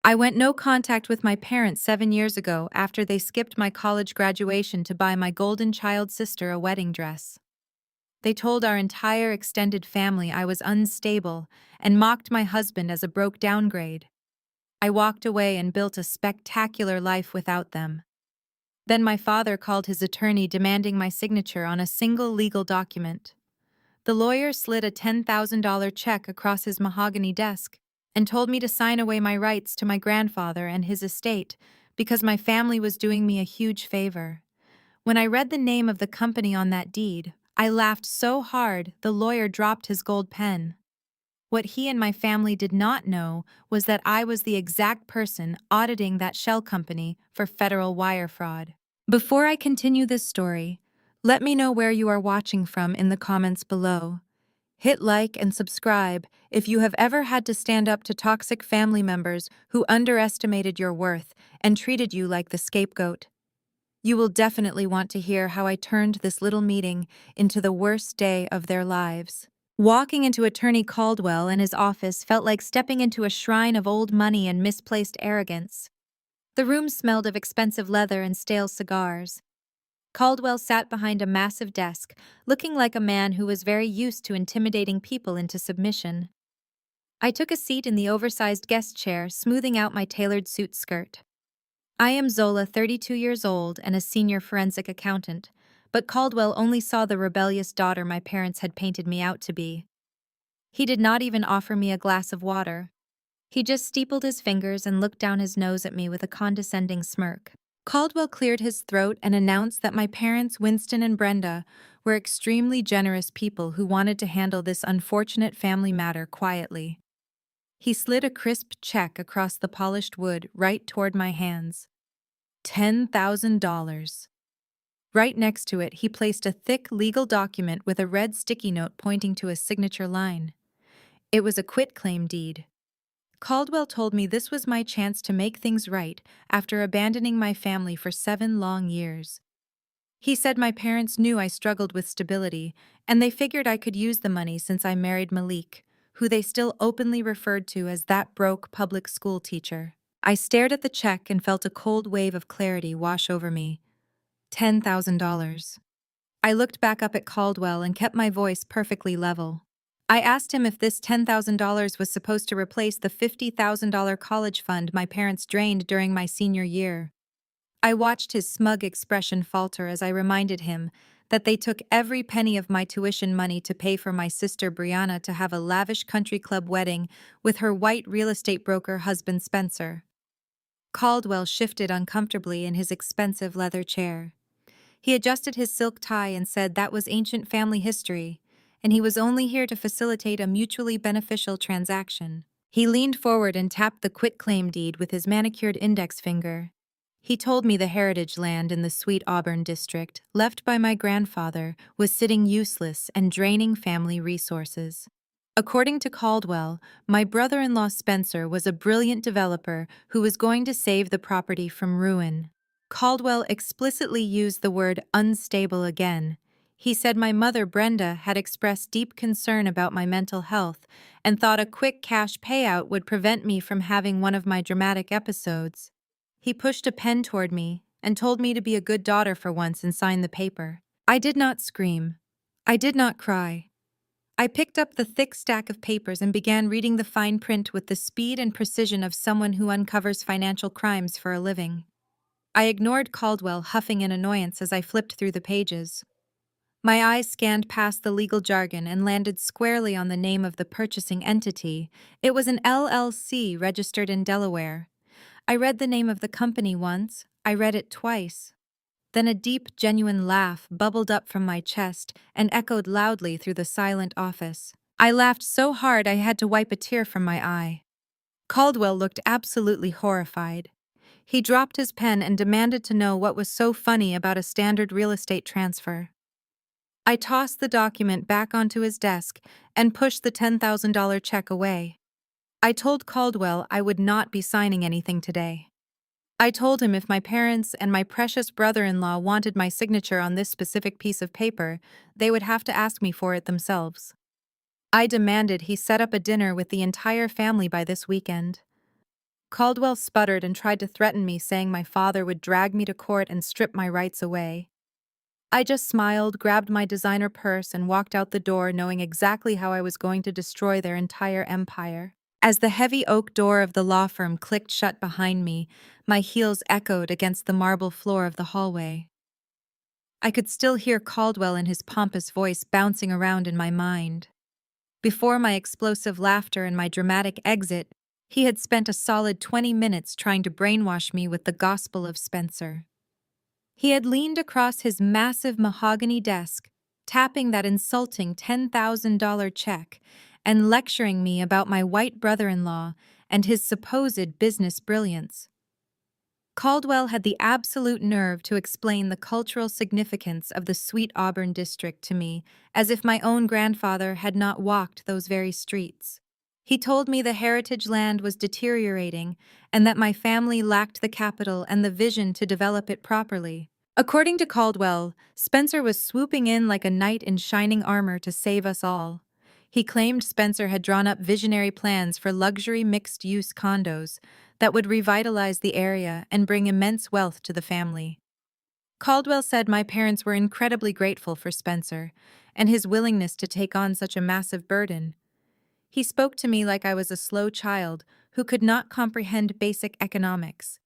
I went no contact with my parents 7 years ago after they skipped my college graduation to buy my golden child sister a wedding dress. They told our entire extended family I was unstable and mocked my husband as a broke downgrade. I walked away and built a spectacular life without them. Then my father called his attorney demanding my signature on a single legal document. The lawyer slid a $10,000 check across his mahogany desk and told me to sign away my rights to my grandfather and his estate because my family was doing me a huge favor. When I read the name of the company on that deed, I laughed so hard the lawyer dropped his gold pen. What he and my family did not know was that I was the exact person auditing that shell company for federal wire fraud. Before I continue this story, let me know where you are watching from in the comments below. Hit like and subscribe if you have ever had to stand up to toxic family members who underestimated your worth and treated you like the scapegoat. You will definitely want to hear how I turned this little meeting into the worst day of their lives. Walking into Attorney Caldwell and his office felt like stepping into a shrine of old money and misplaced arrogance. The room smelled of expensive leather and stale cigars. Caldwell sat behind a massive desk, looking like a man who was very used to intimidating people into submission. I took a seat in the oversized guest chair, smoothing out my tailored suit skirt. I am Zola, 32 years old and a senior forensic accountant, but Caldwell only saw the rebellious daughter my parents had painted me out to be. He did not even offer me a glass of water. He just steepled his fingers and looked down his nose at me with a condescending smirk. Caldwell cleared his throat and announced that my parents, Winston and Brenda, were extremely generous people who wanted to handle this unfortunate family matter quietly. He slid a crisp check across the polished wood right toward my hands. $10,000. Right next to it, he placed a thick legal document with a red sticky note pointing to a signature line. It was a quitclaim deed. Caldwell told me this was my chance to make things right after abandoning my family for 7 long years. He said my parents knew I struggled with stability, and they figured I could use the money since I married Malik, who they still openly referred to as that broke public school teacher. I stared at the check and felt a cold wave of clarity wash over me. $10,000. I looked back up at Caldwell and kept my voice perfectly level. I asked him if this $10,000 was supposed to replace the $50,000 college fund my parents drained during my senior year. I watched his smug expression falter as I reminded him that they took every penny of my tuition money to pay for my sister Brianna to have a lavish country club wedding with her white real estate broker husband Spencer. Caldwell shifted uncomfortably in his expensive leather chair. He adjusted his silk tie and said that was ancient family history, and he was only here to facilitate a mutually beneficial transaction. He leaned forward and tapped the quitclaim deed with his manicured index finger. He told me the heritage land in the Sweet Auburn district, left by my grandfather, was sitting useless and draining family resources. According to Caldwell, my brother-in-law Spencer was a brilliant developer who was going to save the property from ruin. Caldwell explicitly used the word unstable again. He said my mother, Brenda, had expressed deep concern about my mental health and thought a quick cash payout would prevent me from having one of my dramatic episodes. He pushed a pen toward me and told me to be a good daughter for once and sign the paper. I did not scream. I did not cry. I picked up the thick stack of papers and began reading the fine print with the speed and precision of someone who uncovers financial crimes for a living. I ignored Caldwell, huffing in annoyance as I flipped through the pages. My eyes scanned past the legal jargon and landed squarely on the name of the purchasing entity. It was an LLC registered in Delaware. I read the name of the company once. I read it twice. Then a deep, genuine laugh bubbled up from my chest and echoed loudly through the silent office. I laughed so hard I had to wipe a tear from my eye. Caldwell looked absolutely horrified. He dropped his pen and demanded to know what was so funny about a standard real estate transfer. I tossed the document back onto his desk and pushed the $10,000 check away. I told Caldwell I would not be signing anything today. I told him if my parents and my precious brother-in-law wanted my signature on this specific piece of paper, they would have to ask me for it themselves. I demanded he set up a dinner with the entire family by this weekend. Caldwell sputtered and tried to threaten me, saying my father would drag me to court and strip my rights away. I just smiled, grabbed my designer purse, and walked out the door, knowing exactly how I was going to destroy their entire empire. As the heavy oak door of the law firm clicked shut behind me, my heels echoed against the marble floor of the hallway. I could still hear Caldwell and his pompous voice bouncing around in my mind. Before my explosive laughter and my dramatic exit, he had spent a solid 20 minutes trying to brainwash me with the gospel of Spencer. He had leaned across his massive mahogany desk, tapping that insulting $10,000 check, and lecturing me about my white brother-in-law and his supposed business brilliance. Caldwell had the absolute nerve to explain the cultural significance of the Sweet Auburn district to me, as if my own grandfather had not walked those very streets. He told me the heritage land was deteriorating and that my family lacked the capital and the vision to develop it properly. According to Caldwell, Spencer was swooping in like a knight in shining armor to save us all. He claimed Spencer had drawn up visionary plans for luxury mixed-use condos that would revitalize the area and bring immense wealth to the family. Caldwell said my parents were incredibly grateful for Spencer and his willingness to take on such a massive burden. He spoke to me like I was a slow child who could not comprehend basic economics.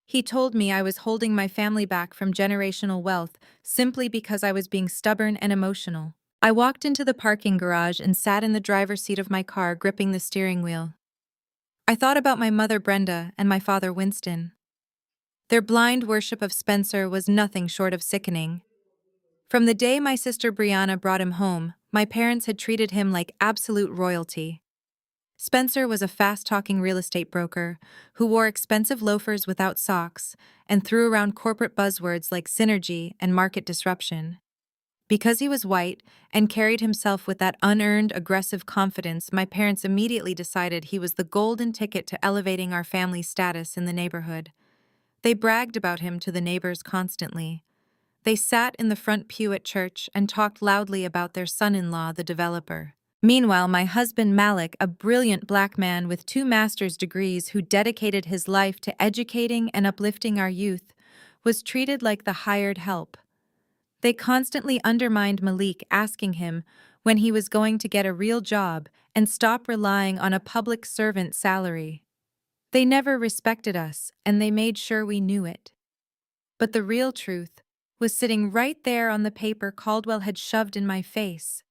He told me I was holding my family back from generational wealth simply because I was being stubborn and emotional. I walked into the parking garage and sat in the driver's seat of my car, gripping the steering wheel. I thought about my mother Brenda and my father Winston. Their blind worship of Spencer was nothing short of sickening. From the day my sister Brianna brought him home, my parents had treated him like absolute royalty. Spencer was a fast-talking real estate broker who wore expensive loafers without socks and threw around corporate buzzwords like synergy and market disruption. Because he was white and carried himself with that unearned, aggressive confidence, my parents immediately decided he was the golden ticket to elevating our family's status in the neighborhood. They bragged about him to the neighbors constantly. They sat in the front pew at church and talked loudly about their son-in-law, the developer. Meanwhile, my husband Malik, a brilliant black man with 2 master's degrees who dedicated his life to educating and uplifting our youth, was treated like the hired help. They constantly undermined Malik, asking him when he was going to get a real job and stop relying on a public servant salary. They never respected us, and they made sure we knew it. But the real truth was sitting right there on the paper Caldwell had shoved in my face.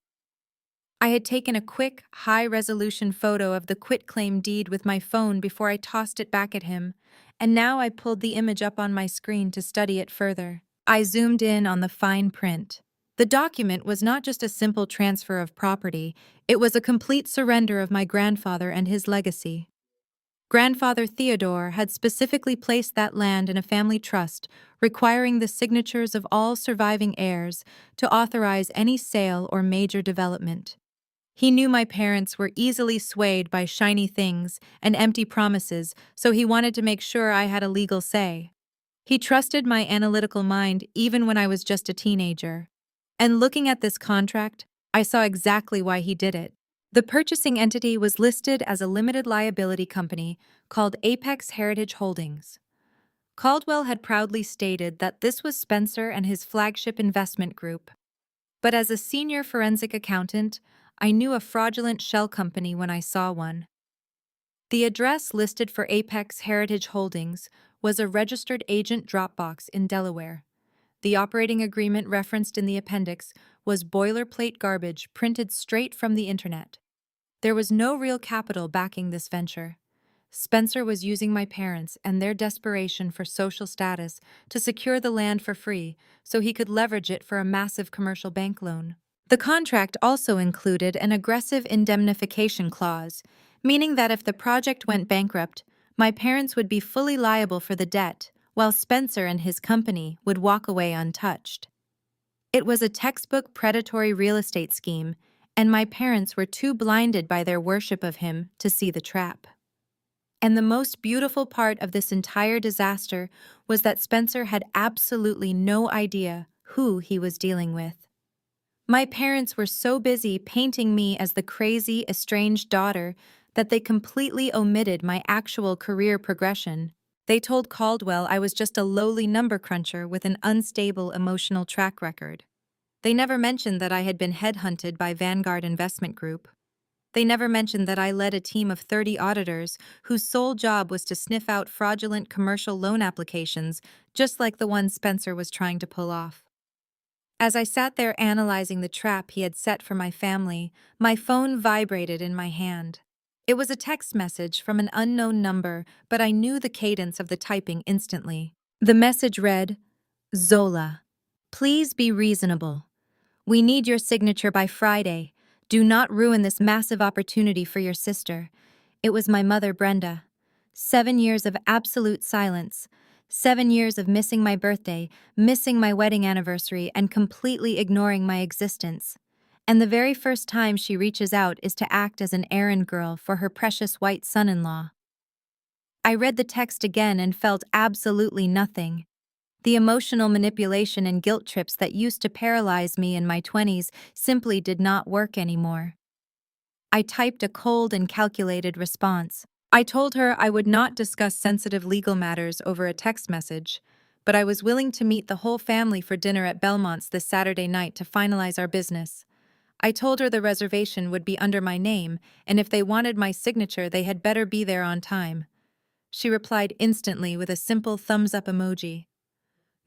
I had taken a quick, high-resolution photo of the quitclaim deed with my phone before I tossed it back at him, and now I pulled the image up on my screen to study it further. I zoomed in on the fine print. The document was not just a simple transfer of property, it was a complete surrender of my grandfather and his legacy. Grandfather Theodore had specifically placed that land in a family trust, requiring the signatures of all surviving heirs to authorize any sale or major development. He knew my parents were easily swayed by shiny things and empty promises, so he wanted to make sure I had a legal say. He trusted my analytical mind even when I was just a teenager. And looking at this contract, I saw exactly why he did it. The purchasing entity was listed as a limited liability company called Apex Heritage Holdings. Caldwell had proudly stated that this was Spencer and his flagship investment group. But as a senior forensic accountant, I knew a fraudulent shell company when I saw one. The address listed for Apex Heritage Holdings was a registered agent Dropbox in Delaware. The operating agreement referenced in the appendix was boilerplate garbage printed straight from the internet. There was no real capital backing this venture. Spencer was using my parents and their desperation for social status to secure the land for free so he could leverage it for a massive commercial bank loan. The contract also included an aggressive indemnification clause, meaning that if the project went bankrupt, my parents would be fully liable for the debt, while Spencer and his company would walk away untouched. It was a textbook predatory real estate scheme, and my parents were too blinded by their worship of him to see the trap. And the most beautiful part of this entire disaster was that Spencer had absolutely no idea who he was dealing with. My parents were so busy painting me as the crazy, estranged daughter that they completely omitted my actual career progression. They told Caldwell I was just a lowly number cruncher with an unstable emotional track record. They never mentioned that I had been headhunted by Vanguard Investment Group. They never mentioned that I led a team of 30 auditors whose sole job was to sniff out fraudulent commercial loan applications, just like the one Spencer was trying to pull off. As I sat there analyzing the trap he had set for my family, my phone vibrated in my hand. It was a text message from an unknown number, but I knew the cadence of the typing instantly. The message read, "Zola, please be reasonable. We need your signature by Friday. Do not ruin this massive opportunity for your sister." It was my mother, Brenda. 7 years of absolute silence. 7 years of missing my birthday, missing my wedding anniversary, and completely ignoring my existence. And the very first time she reaches out is to act as an errand girl for her precious white son-in-law. I read the text again and felt absolutely nothing. The emotional manipulation and guilt trips that used to paralyze me in my 20s simply did not work anymore. I typed a cold and calculated response. I told her I would not discuss sensitive legal matters over a text message, but I was willing to meet the whole family for dinner at Belmont's this Saturday night to finalize our business. I told her the reservation would be under my name, and if they wanted my signature, they had better be there on time. She replied instantly with a simple thumbs-up emoji.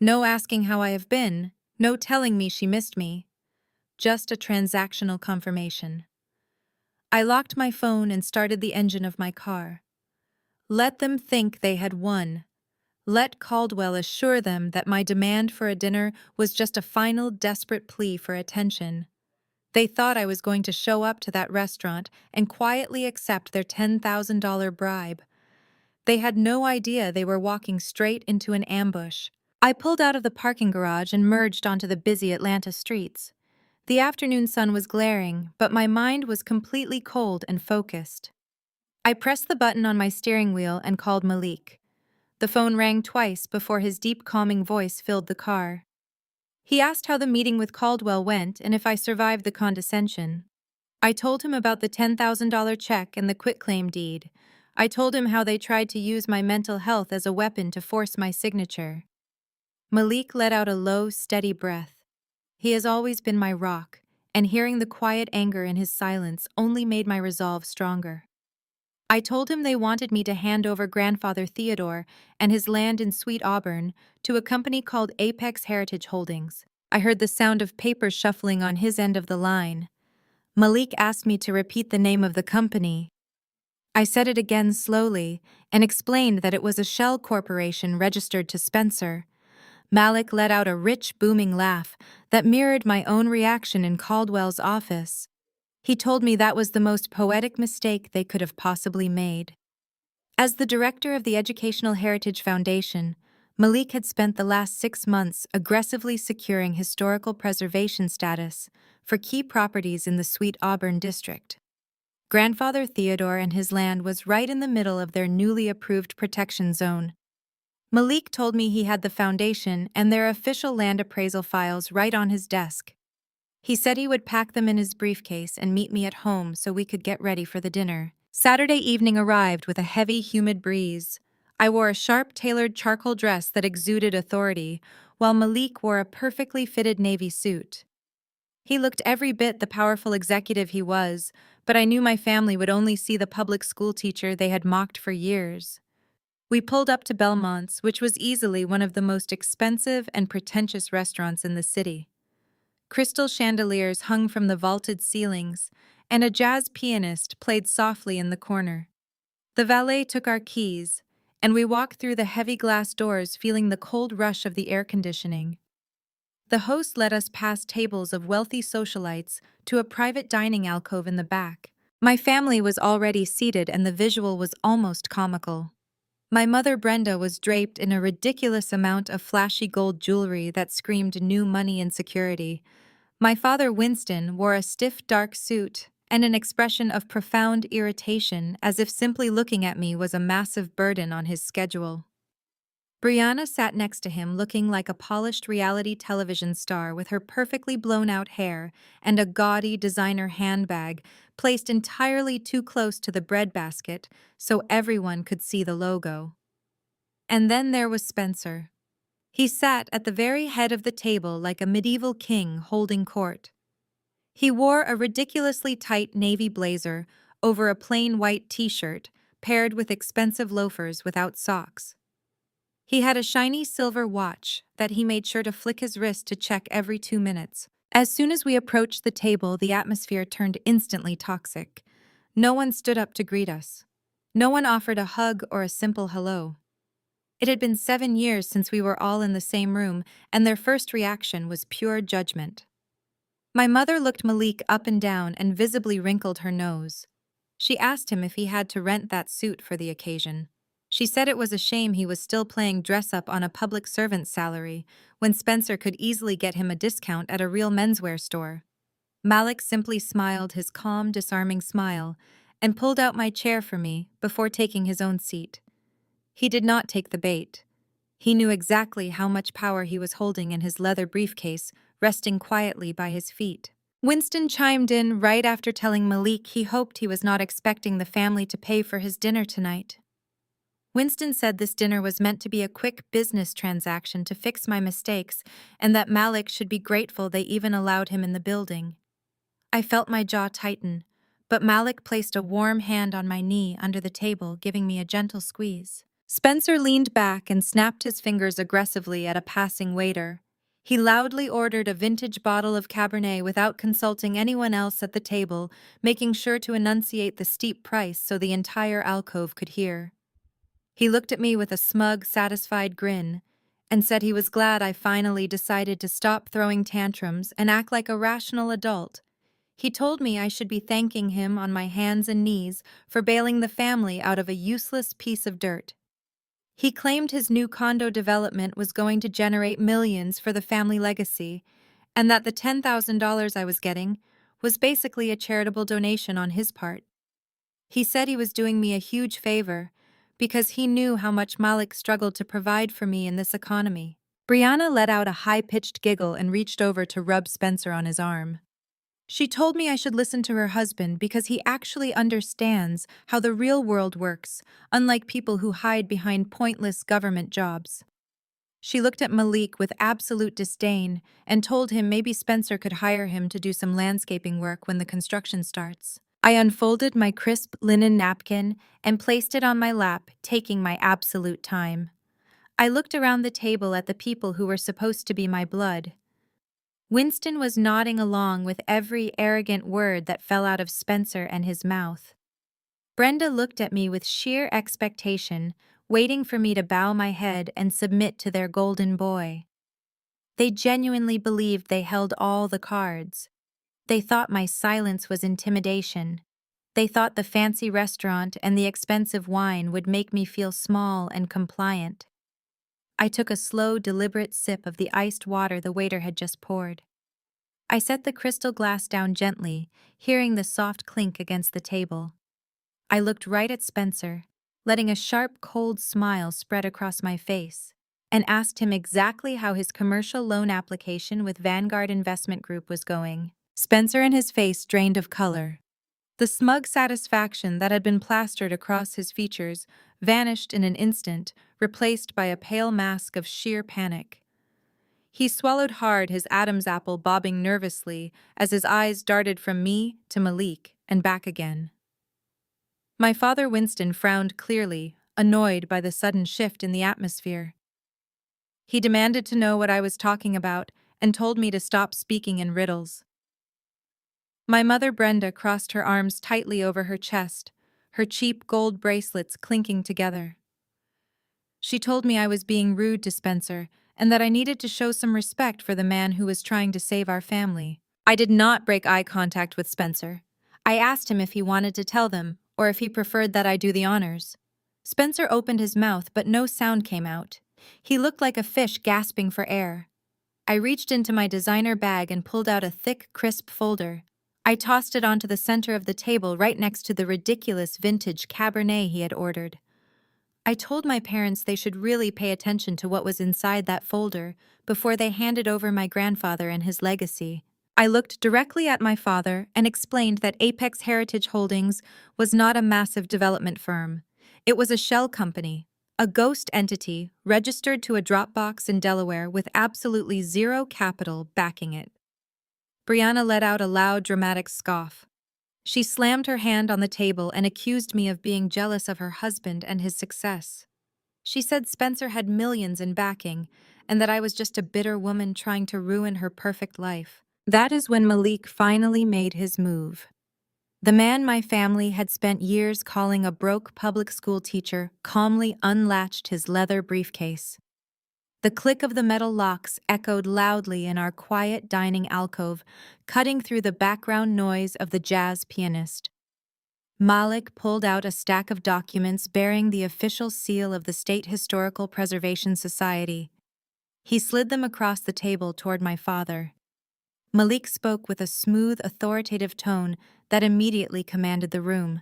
No asking how I have been, no telling me she missed me. Just a transactional confirmation. I locked my phone and started the engine of my car. Let them think they had won. Let Caldwell assure them that my demand for a dinner was just a final desperate plea for attention. They thought I was going to show up to that restaurant and quietly accept their $10,000 bribe. They had no idea they were walking straight into an ambush. I pulled out of the parking garage and merged onto the busy Atlanta streets. The afternoon sun was glaring, but my mind was completely cold and focused. I pressed the button on my steering wheel and called Malik. The phone rang twice before his deep, calming voice filled the car. He asked how the meeting with Caldwell went and if I survived the condescension. I told him about the $10,000 check and the quitclaim deed. I told him how they tried to use my mental health as a weapon to force my signature. Malik let out a low, steady breath. He has always been my rock, and hearing the quiet anger in his silence only made my resolve stronger. I told him they wanted me to hand over grandfather Theodore and his land in Sweet Auburn to a company called Apex Heritage Holdings. I heard the sound of paper shuffling on his end of the line. Malik asked me to repeat the name of the company. I said it again slowly and explained that it was a shell corporation registered to Spencer. Malik let out a rich, booming laugh that mirrored my own reaction in Caldwell's office. He told me that was the most poetic mistake they could have possibly made. As the director of the Educational Heritage Foundation, Malik had spent the last 6 months aggressively securing historical preservation status for key properties in the Sweet Auburn district. Grandfather Theodore and his land was right in the middle of their newly approved protection zone. Malik told me he had the foundation and their official land appraisal files right on his desk. He said he would pack them in his briefcase and meet me at home so we could get ready for the dinner. Saturday evening arrived with a heavy, humid breeze. I wore a sharp, tailored charcoal dress that exuded authority, while Malik wore a perfectly fitted navy suit. He looked every bit the powerful executive he was, but I knew my family would only see the public school teacher they had mocked for years. We pulled up to Belmont's, which was easily one of the most expensive and pretentious restaurants in the city. Crystal chandeliers hung from the vaulted ceilings, and a jazz pianist played softly in the corner. The valet took our keys, and we walked through the heavy glass doors feeling the cold rush of the air conditioning. The host led us past tables of wealthy socialites to a private dining alcove in the back. My family was already seated and the visual was almost comical. My mother Brenda was draped in a ridiculous amount of flashy gold jewelry that screamed new money and security. My father Winston wore a stiff dark suit and an expression of profound irritation as if simply looking at me was a massive burden on his schedule. Brianna sat next to him looking like a polished reality television star with her perfectly blown-out hair and a gaudy designer handbag placed entirely too close to the breadbasket so everyone could see the logo. And then there was Spencer. He sat at the very head of the table like a medieval king holding court. He wore a ridiculously tight navy blazer over a plain white t-shirt paired with expensive loafers without socks. He had a shiny silver watch that he made sure to flick his wrist to check every 2 minutes. As soon as we approached the table, the atmosphere turned instantly toxic. No one stood up to greet us. No one offered a hug or a simple hello. It had been 7 years since we were all in the same room, and their first reaction was pure judgment. My mother looked Malik up and down and visibly wrinkled her nose. She asked him if he had to rent that suit for the occasion. She said it was a shame he was still playing dress-up on a public servant's salary, when Spencer could easily get him a discount at a real menswear store. Malik simply smiled his calm, disarming smile and pulled out my chair for me before taking his own seat. He did not take the bait. He knew exactly how much power he was holding in his leather briefcase, resting quietly by his feet. Winston chimed in right after telling Malik he hoped he was not expecting the family to pay for his dinner tonight. Winston said this dinner was meant to be a quick business transaction to fix my mistakes, and that Malik should be grateful they even allowed him in the building. I felt my jaw tighten, but Malik placed a warm hand on my knee under the table, giving me a gentle squeeze. Spencer leaned back and snapped his fingers aggressively at a passing waiter. He loudly ordered a vintage bottle of Cabernet without consulting anyone else at the table, making sure to enunciate the steep price so the entire alcove could hear. He looked at me with a smug, satisfied grin and said he was glad I finally decided to stop throwing tantrums and act like a rational adult. He told me I should be thanking him on my hands and knees for bailing the family out of a useless piece of dirt. He claimed his new condo development was going to generate millions for the family legacy, and that the $10,000 I was getting was basically a charitable donation on his part. He said he was doing me a huge favor because he knew how much Malik struggled to provide for me in this economy. Brianna let out a high-pitched giggle and reached over to rub Spencer on his arm. She told me I should listen to her husband because he actually understands how the real world works, unlike people who hide behind pointless government jobs. She looked at Malik with absolute disdain and told him maybe Spencer could hire him to do some landscaping work when the construction starts. I unfolded my crisp linen napkin and placed it on my lap, taking my absolute time. I looked around the table at the people who were supposed to be my blood. Winston was nodding along with every arrogant word that fell out of Spencer and his mouth. Brenda looked at me with sheer expectation, waiting for me to bow my head and submit to their golden boy. They genuinely believed they held all the cards. They thought my silence was intimidation. They thought the fancy restaurant and the expensive wine would make me feel small and compliant. I took a slow, deliberate sip of the iced water the waiter had just poured. I set the crystal glass down gently, hearing the soft clink against the table. I looked right at Spencer, letting a sharp, cold smile spread across my face, and asked him exactly how his commercial loan application with Vanguard Investment Group was going. Spencer and his face drained of color. The smug satisfaction that had been plastered across his features vanished in an instant, replaced by a pale mask of sheer panic. He swallowed hard, his Adam's apple bobbing nervously as his eyes darted from me to Malik and back again. My father Winston frowned clearly, annoyed by the sudden shift in the atmosphere. He demanded to know what I was talking about and told me to stop speaking in riddles. My mother Brenda crossed her arms tightly over her chest, her cheap gold bracelets clinking together. She told me I was being rude to Spencer and that I needed to show some respect for the man who was trying to save our family. I did not break eye contact with Spencer. I asked him if he wanted to tell them, or if he preferred that I do the honors. Spencer opened his mouth, but no sound came out. He looked like a fish gasping for air. I reached into my designer bag and pulled out a thick, crisp folder. I tossed it onto the center of the table right next to the ridiculous vintage Cabernet he had ordered. I told my parents they should really pay attention to what was inside that folder before they handed over my grandfather and his legacy. I looked directly at my father and explained that Apex Heritage Holdings was not a massive development firm. It was a shell company, a ghost entity registered to a Dropbox in Delaware with absolutely zero capital backing it. Brianna let out a loud, dramatic scoff. She slammed her hand on the table and accused me of being jealous of her husband and his success. She said Spencer had millions in backing and that I was just a bitter woman trying to ruin her perfect life. That is when Malik finally made his move. The man my family had spent years calling a broke public school teacher calmly unlatched his leather briefcase. The click of the metal locks echoed loudly in our quiet dining alcove, cutting through the background noise of the jazz pianist. Malik pulled out a stack of documents bearing the official seal of the State Historical Preservation Society. He slid them across the table toward my father. Malik spoke with a smooth, authoritative tone that immediately commanded the room.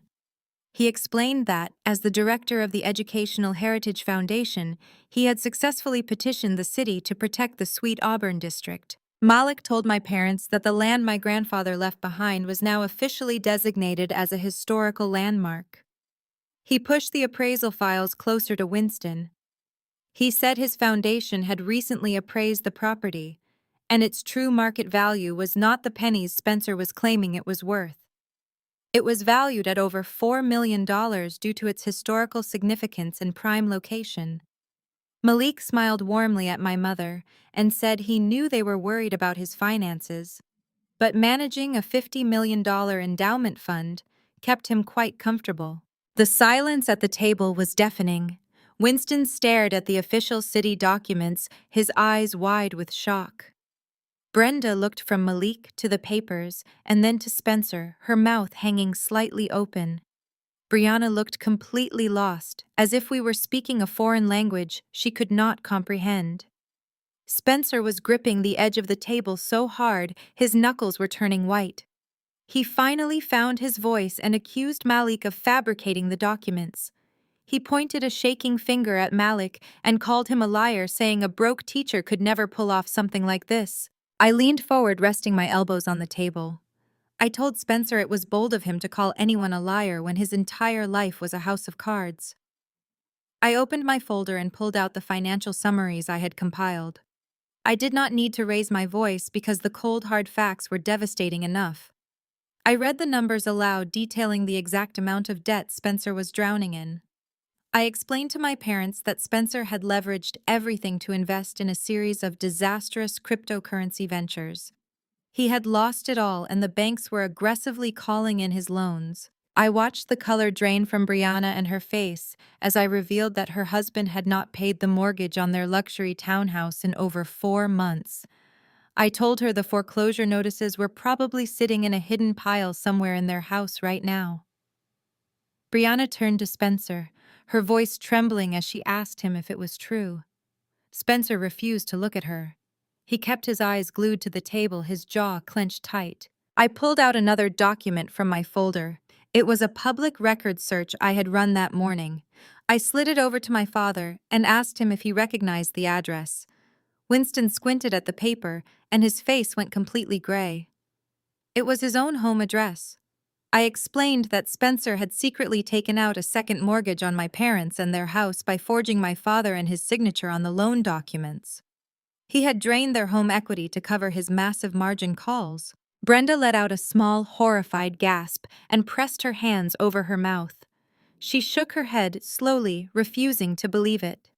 He explained that, as the director of the Educational Heritage Foundation, he had successfully petitioned the city to protect the Sweet Auburn district. Malik told my parents that the land my grandfather left behind was now officially designated as a historical landmark. He pushed the appraisal files closer to Winston. He said his foundation had recently appraised the property, and its true market value was not the pennies Spencer was claiming it was worth. It was valued at over $4 million due to its historical significance and prime location. Malik smiled warmly at my mother and said he knew they were worried about his finances, but managing a $50 million endowment fund kept him quite comfortable. The silence at the table was deafening. Winston stared at the official city documents, his eyes wide with shock. Brenda looked from Malik to the papers and then to Spencer, her mouth hanging slightly open. Brianna looked completely lost, as if we were speaking a foreign language she could not comprehend. Spencer was gripping the edge of the table so hard his knuckles were turning white. He finally found his voice and accused Malik of fabricating the documents. He pointed a shaking finger at Malik and called him a liar, saying a broke teacher could never pull off something like this. I leaned forward, resting my elbows on the table. I told Spencer it was bold of him to call anyone a liar when his entire life was a house of cards. I opened my folder and pulled out the financial summaries I had compiled. I did not need to raise my voice because the cold, hard facts were devastating enough. I read the numbers aloud, detailing the exact amount of debt Spencer was drowning in. I explained to my parents that Spencer had leveraged everything to invest in a series of disastrous cryptocurrency ventures. He had lost it all, and the banks were aggressively calling in his loans. I watched the color drain from Brianna and her face as I revealed that her husband had not paid the mortgage on their luxury townhouse in over 4 months. I told her the foreclosure notices were probably sitting in a hidden pile somewhere in their house right now. Brianna turned to Spencer, her voice trembling as she asked him if it was true. Spencer refused to look at her. He kept his eyes glued to the table, his jaw clenched tight. I pulled out another document from my folder. It was a public records search I had run that morning. I slid it over to my father and asked him if he recognized the address. Winston squinted at the paper, and his face went completely gray. It was his own home address. I explained that Spencer had secretly taken out a second mortgage on my parents and their house by forging my father and his signature on the loan documents. He had drained their home equity to cover his massive margin calls. Brenda let out a small, horrified gasp and pressed her hands over her mouth. She shook her head slowly, refusing to believe it.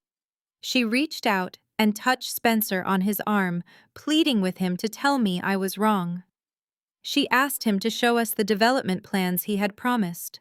She reached out and touched Spencer on his arm, pleading with him to tell me I was wrong. She asked him to show us the development plans he had promised.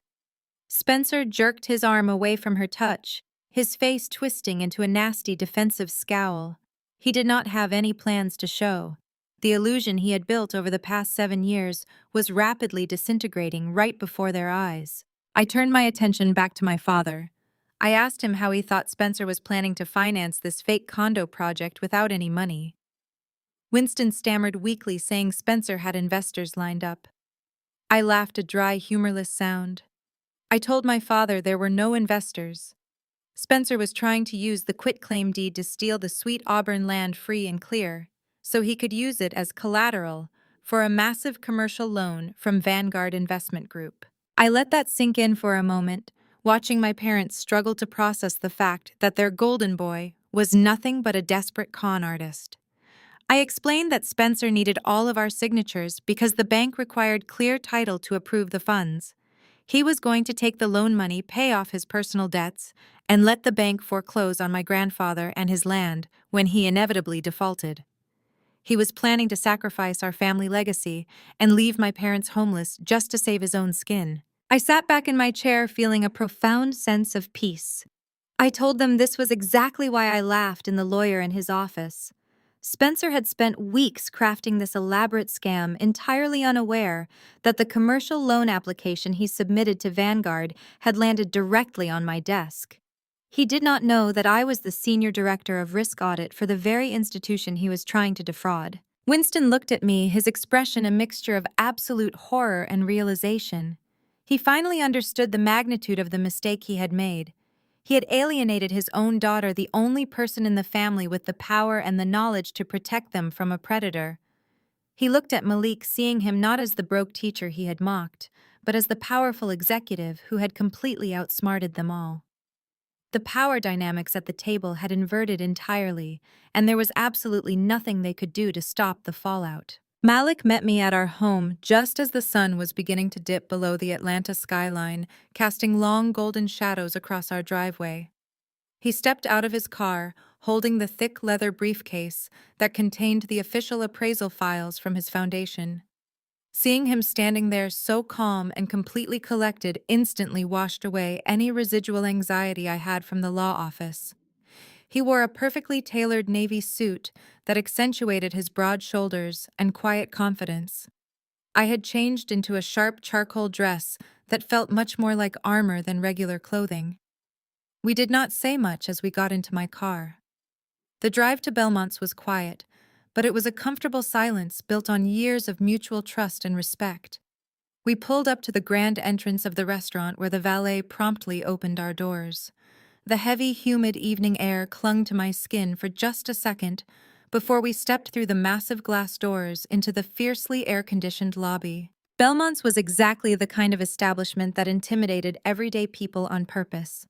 Spencer jerked his arm away from her touch, his face twisting into a nasty defensive scowl. He did not have any plans to show. The illusion he had built over the past 7 years was rapidly disintegrating right before their eyes. I turned my attention back to my father. I asked him how he thought Spencer was planning to finance this fake condo project without any money. Winston stammered weakly, saying Spencer had investors lined up. I laughed a dry, humorless sound. I told my father there were no investors. Spencer was trying to use the quitclaim deed to steal the sweet Auburn land free and clear, so he could use it as collateral for a massive commercial loan from Vanguard Investment Group. I let that sink in for a moment, watching my parents struggle to process the fact that their golden boy was nothing but a desperate con artist. I explained that Spencer needed all of our signatures because the bank required clear title to approve the funds. He was going to take the loan money, pay off his personal debts, and let the bank foreclose on my grandfather and his land when he inevitably defaulted. He was planning to sacrifice our family legacy and leave my parents homeless just to save his own skin. I sat back in my chair feeling a profound sense of peace. I told them this was exactly why I laughed in the lawyer in his office. Spencer had spent weeks crafting this elaborate scam, entirely unaware that the commercial loan application he submitted to Vanguard had landed directly on my desk. He did not know that I was the senior director of risk audit for the very institution he was trying to defraud. Winston looked at me, his expression a mixture of absolute horror and realization. He finally understood the magnitude of the mistake he had made. He had alienated his own daughter, the only person in the family with the power and the knowledge to protect them from a predator. He looked at Malik, seeing him not as the broke teacher he had mocked, but as the powerful executive who had completely outsmarted them all. The power dynamics at the table had inverted entirely, and there was absolutely nothing they could do to stop the fallout. Malik met me at our home just as the sun was beginning to dip below the Atlanta skyline, casting long golden shadows across our driveway. He stepped out of his car, holding the thick leather briefcase that contained the official appraisal files from his foundation. Seeing him standing there so calm and completely collected instantly washed away any residual anxiety I had from the law office. He wore a perfectly tailored navy suit that accentuated his broad shoulders and quiet confidence. I had changed into a sharp charcoal dress that felt much more like armor than regular clothing. We did not say much as we got into my car. The drive to Belmont's was quiet, but it was a comfortable silence built on years of mutual trust and respect. We pulled up to the grand entrance of the restaurant where the valet promptly opened our doors. The heavy, humid evening air clung to my skin for just a second before we stepped through the massive glass doors into the fiercely air-conditioned lobby. Belmont's was exactly the kind of establishment that intimidated everyday people on purpose.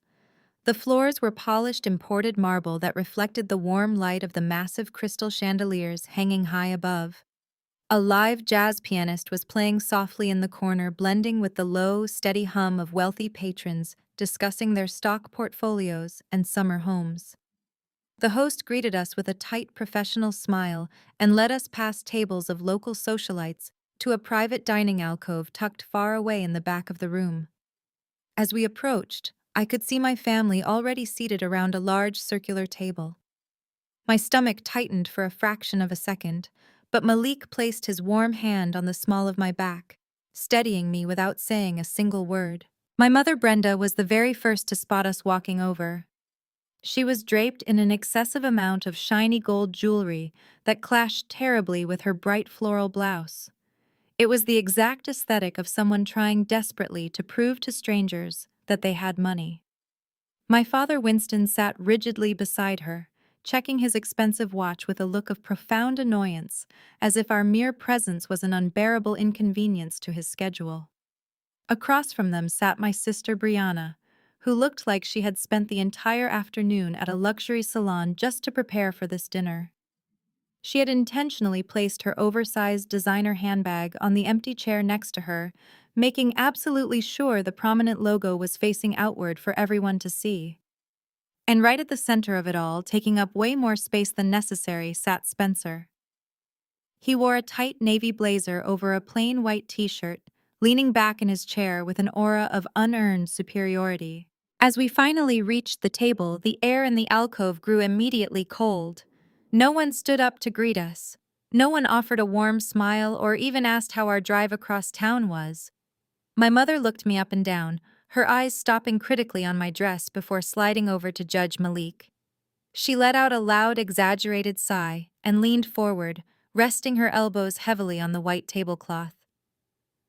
The floors were polished imported marble that reflected the warm light of the massive crystal chandeliers hanging high above. A live jazz pianist was playing softly in the corner, blending with the low, steady hum of wealthy patrons discussing their stock portfolios and summer homes. The host greeted us with a tight professional smile and led us past tables of local socialites to a private dining alcove tucked far away in the back of the room. As we approached, I could see my family already seated around a large circular table. My stomach tightened for a fraction of a second, but Malik placed his warm hand on the small of my back, steadying me without saying a single word. My mother Brenda was the very first to spot us walking over. She was draped in an excessive amount of shiny gold jewelry that clashed terribly with her bright floral blouse. It was the exact aesthetic of someone trying desperately to prove to strangers that they had money. My father Winston sat rigidly beside her, checking his expensive watch with a look of profound annoyance, as if our mere presence was an unbearable inconvenience to his schedule. Across from them sat my sister Brianna, who looked like she had spent the entire afternoon at a luxury salon just to prepare for this dinner. She had intentionally placed her oversized designer handbag on the empty chair next to her, making absolutely sure the prominent logo was facing outward for everyone to see. And right at the center of it all, taking up way more space than necessary, sat Spencer. He wore a tight navy blazer over a plain white t-shirt, leaning back in his chair with an aura of unearned superiority. As we finally reached the table, the air in the alcove grew immediately cold. No one stood up to greet us. No one offered a warm smile or even asked how our drive across town was. My mother looked me up and down, her eyes stopping critically on my dress before sliding over to Judge Malik. She let out a loud, exaggerated sigh and leaned forward, resting her elbows heavily on the white tablecloth.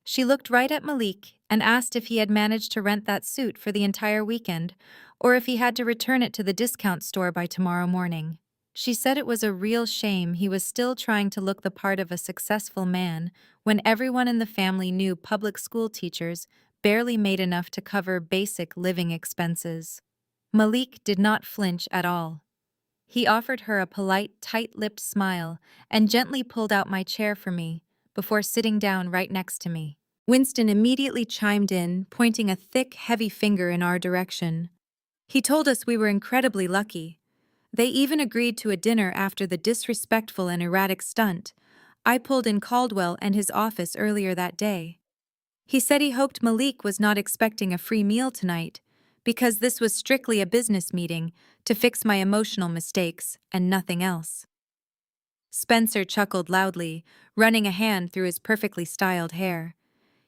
She looked right at Malik and asked if he had managed to rent that suit for the entire weekend, or if he had to return it to the discount store by tomorrow morning. She said it was a real shame he was still trying to look the part of a successful man when everyone in the family knew public school teachers barely made enough to cover basic living expenses. Malik did not flinch at all. He offered her a polite, tight-lipped smile and gently pulled out my chair for me before sitting down right next to me. Winston immediately chimed in, pointing a thick, heavy finger in our direction. He told us we were incredibly lucky. They even agreed to a dinner after the disrespectful and erratic stunt I pulled in Caldwell and his office earlier that day. He said he hoped Malik was not expecting a free meal tonight, because this was strictly a business meeting to fix my emotional mistakes and nothing else. Spencer chuckled loudly, running a hand through his perfectly styled hair.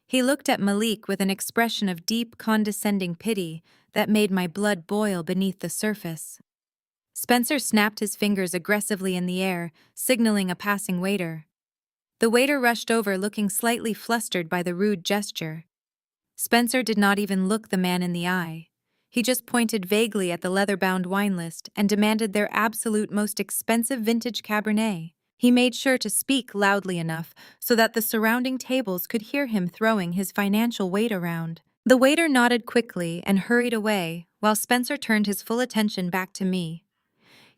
He looked at Malik with an expression of deep, condescending pity that made my blood boil beneath the surface. Spencer snapped his fingers aggressively in the air, signaling a passing waiter. The waiter rushed over, looking slightly flustered by the rude gesture. Spencer did not even look the man in the eye. He just pointed vaguely at the leather-bound wine list and demanded their absolute most expensive vintage Cabernet. He made sure to speak loudly enough so that the surrounding tables could hear him throwing his financial weight around. The waiter nodded quickly and hurried away, while Spencer turned his full attention back to me.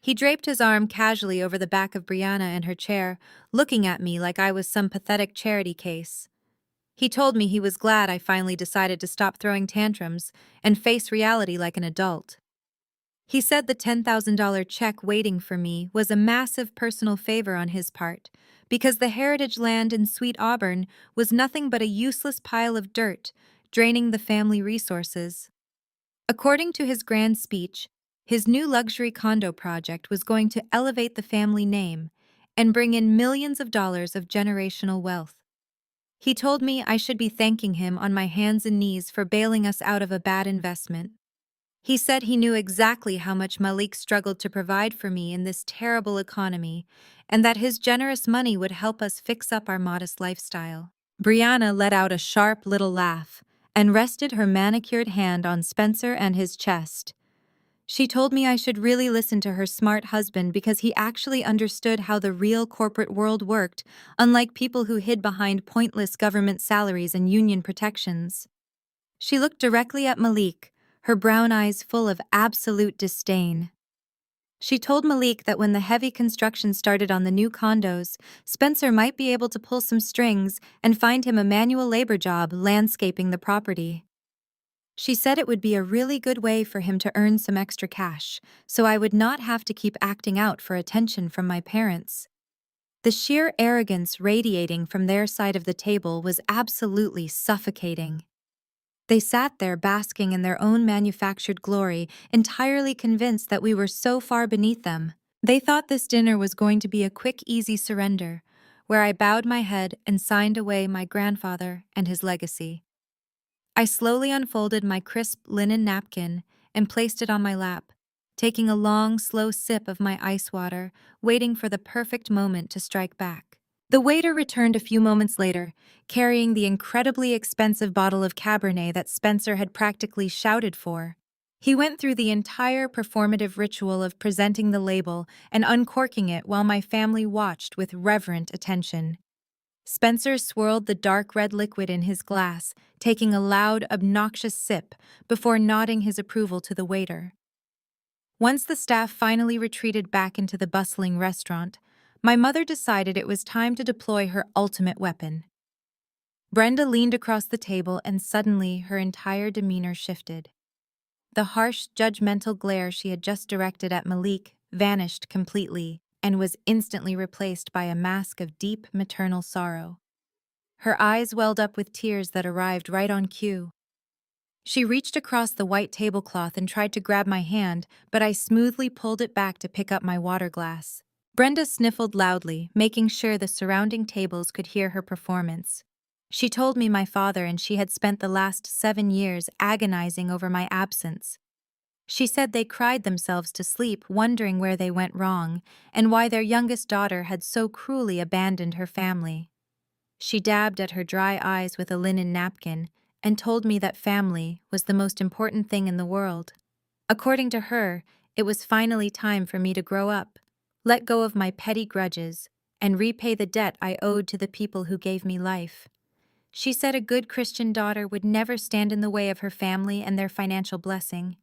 He draped his arm casually over the back of Brianna and her chair, looking at me like I was some pathetic charity case. He told me he was glad I finally decided to stop throwing tantrums and face reality like an adult. He said the $10,000 check waiting for me was a massive personal favor on his part, because the heritage land in Sweet Auburn was nothing but a useless pile of dirt, draining the family resources. According to his grand speech, his new luxury condo project was going to elevate the family name and bring in millions of dollars of generational wealth. He told me I should be thanking him on my hands and knees for bailing us out of a bad investment. He said he knew exactly how much Malik struggled to provide for me in this terrible economy, and that his generous money would help us fix up our modest lifestyle. Brianna let out a sharp little laugh and rested her manicured hand on Spencer and his chest. She told me I should really listen to her smart husband because he actually understood how the real corporate world worked, unlike people who hid behind pointless government salaries and union protections. She looked directly at Malik, her brown eyes full of absolute disdain. She told Malik that when the heavy construction started on the new condos, Spencer might be able to pull some strings and find him a manual labor job landscaping the property. She said it would be a really good way for him to earn some extra cash, so I would not have to keep acting out for attention from my parents. The sheer arrogance radiating from their side of the table was absolutely suffocating. They sat there basking in their own manufactured glory, entirely convinced that we were so far beneath them. They thought this dinner was going to be a quick, easy surrender, where I bowed my head and signed away my grandfather and his legacy. I slowly unfolded my crisp linen napkin and placed it on my lap, taking a long, slow sip of my ice water, waiting for the perfect moment to strike back. The waiter returned a few moments later, carrying the incredibly expensive bottle of Cabernet that Spencer had practically shouted for. He went through the entire performative ritual of presenting the label and uncorking it while my family watched with reverent attention. Spencer swirled the dark red liquid in his glass, taking a loud, obnoxious sip before nodding his approval to the waiter. Once the staff finally retreated back into the bustling restaurant, my mother decided it was time to deploy her ultimate weapon. Brenda leaned across the table and suddenly her entire demeanor shifted. The harsh, judgmental glare she had just directed at Malik vanished completely and was instantly replaced by a mask of deep maternal sorrow. Her eyes welled up with tears that arrived right on cue. She reached across the white tablecloth and tried to grab my hand, but I smoothly pulled it back to pick up my water glass. Brenda sniffled loudly, making sure the surrounding tables could hear her performance. She told me my father and she had spent the last 7 years agonizing over my absence. She said they cried themselves to sleep wondering where they went wrong and why their youngest daughter had so cruelly abandoned her family. She dabbed at her dry eyes with a linen napkin and told me that family was the most important thing in the world. According to her, it was finally time for me to grow up, let go of my petty grudges, and repay the debt I owed to the people who gave me life. She said a good Christian daughter would never stand in the way of her family and their financial blessing.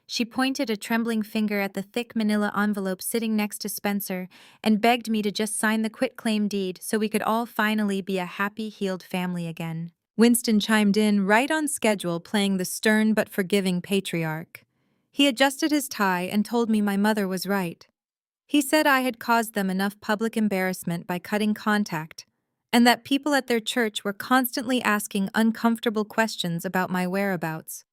She pointed a trembling finger at the thick manila envelope sitting next to Spencer and begged me to just sign the quitclaim deed so we could all finally be a happy, healed family again. Winston chimed in right on schedule, playing the stern but forgiving patriarch. He adjusted his tie and told me my mother was right. He said I had caused them enough public embarrassment by cutting contact, and that people at their church were constantly asking uncomfortable questions about my whereabouts.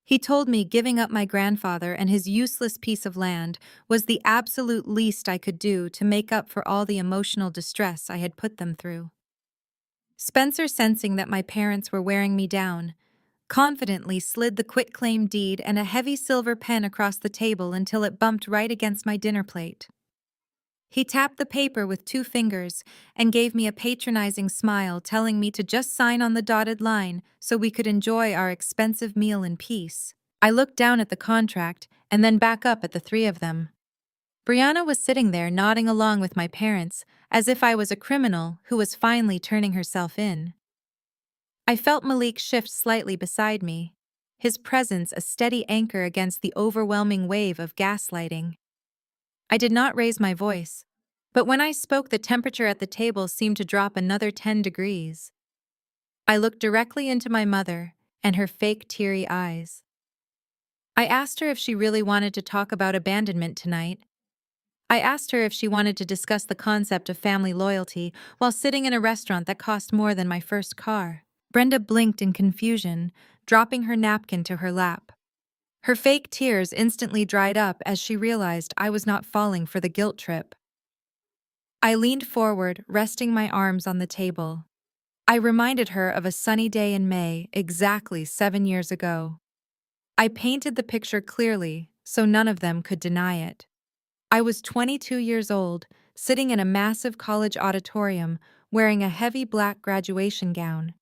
He told me giving up my grandfather and his useless piece of land was the absolute least I could do to make up for all the emotional distress I had put them through. Spencer, sensing that my parents were wearing me down, confidently slid the quitclaim deed and a heavy silver pen across the table until it bumped right against my dinner plate. He tapped the paper with 2 fingers and gave me a patronizing smile, telling me to just sign on the dotted line so we could enjoy our expensive meal in peace. I looked down at the contract and then back up at the 3 of them. Brianna was sitting there nodding along with my parents, as if I was a criminal who was finally turning herself in. I felt Malik shift slightly beside me, his presence a steady anchor against the overwhelming wave of gaslighting. I did not raise my voice, but when I spoke, the temperature at the table seemed to drop another 10 degrees. I looked directly into my mother and her fake teary eyes. I asked her if she really wanted to talk about abandonment tonight. I asked her if she wanted to discuss the concept of family loyalty while sitting in a restaurant that cost more than my first car. Brenda blinked in confusion, dropping her napkin to her lap. Her fake tears instantly dried up as she realized I was not falling for the guilt trip. I leaned forward, resting my arms on the table. I reminded her of a sunny day in May, exactly 7 years ago. I painted the picture clearly, so none of them could deny it. I was 22 years old, sitting in a massive college auditorium, wearing a heavy black graduation gown.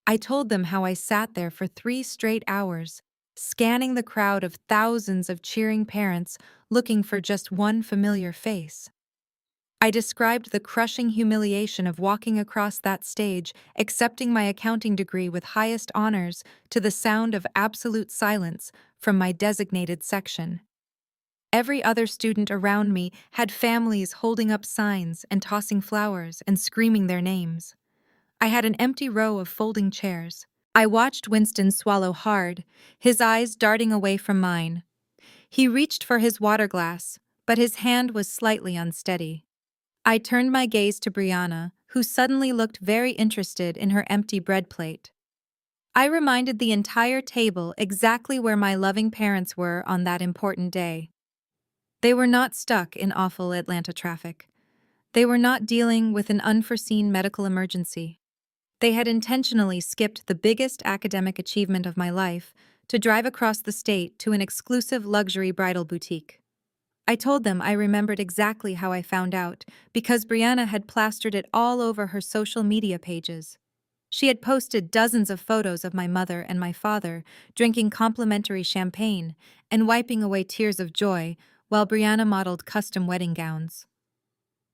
I told them how I sat there for 3 straight hours, scanning the crowd of thousands of cheering parents looking for just one familiar face. I described the crushing humiliation of walking across that stage, accepting my accounting degree with highest honors, to the sound of absolute silence from my designated section. Every other student around me had families holding up signs and tossing flowers and screaming their names. I had an empty row of folding chairs. I watched Winston swallow hard, his eyes darting away from mine. He reached for his water glass, but his hand was slightly unsteady. I turned my gaze to Brianna, who suddenly looked very interested in her empty bread plate. I reminded the entire table exactly where my loving parents were on that important day. They were not stuck in awful Atlanta traffic. They were not dealing with an unforeseen medical emergency. They had intentionally skipped the biggest academic achievement of my life to drive across the state to an exclusive luxury bridal boutique. I told them I remembered exactly how I found out, because Brianna had plastered it all over her social media pages. She had posted dozens of photos of my mother and my father drinking complimentary champagne and wiping away tears of joy while Brianna modeled custom wedding gowns.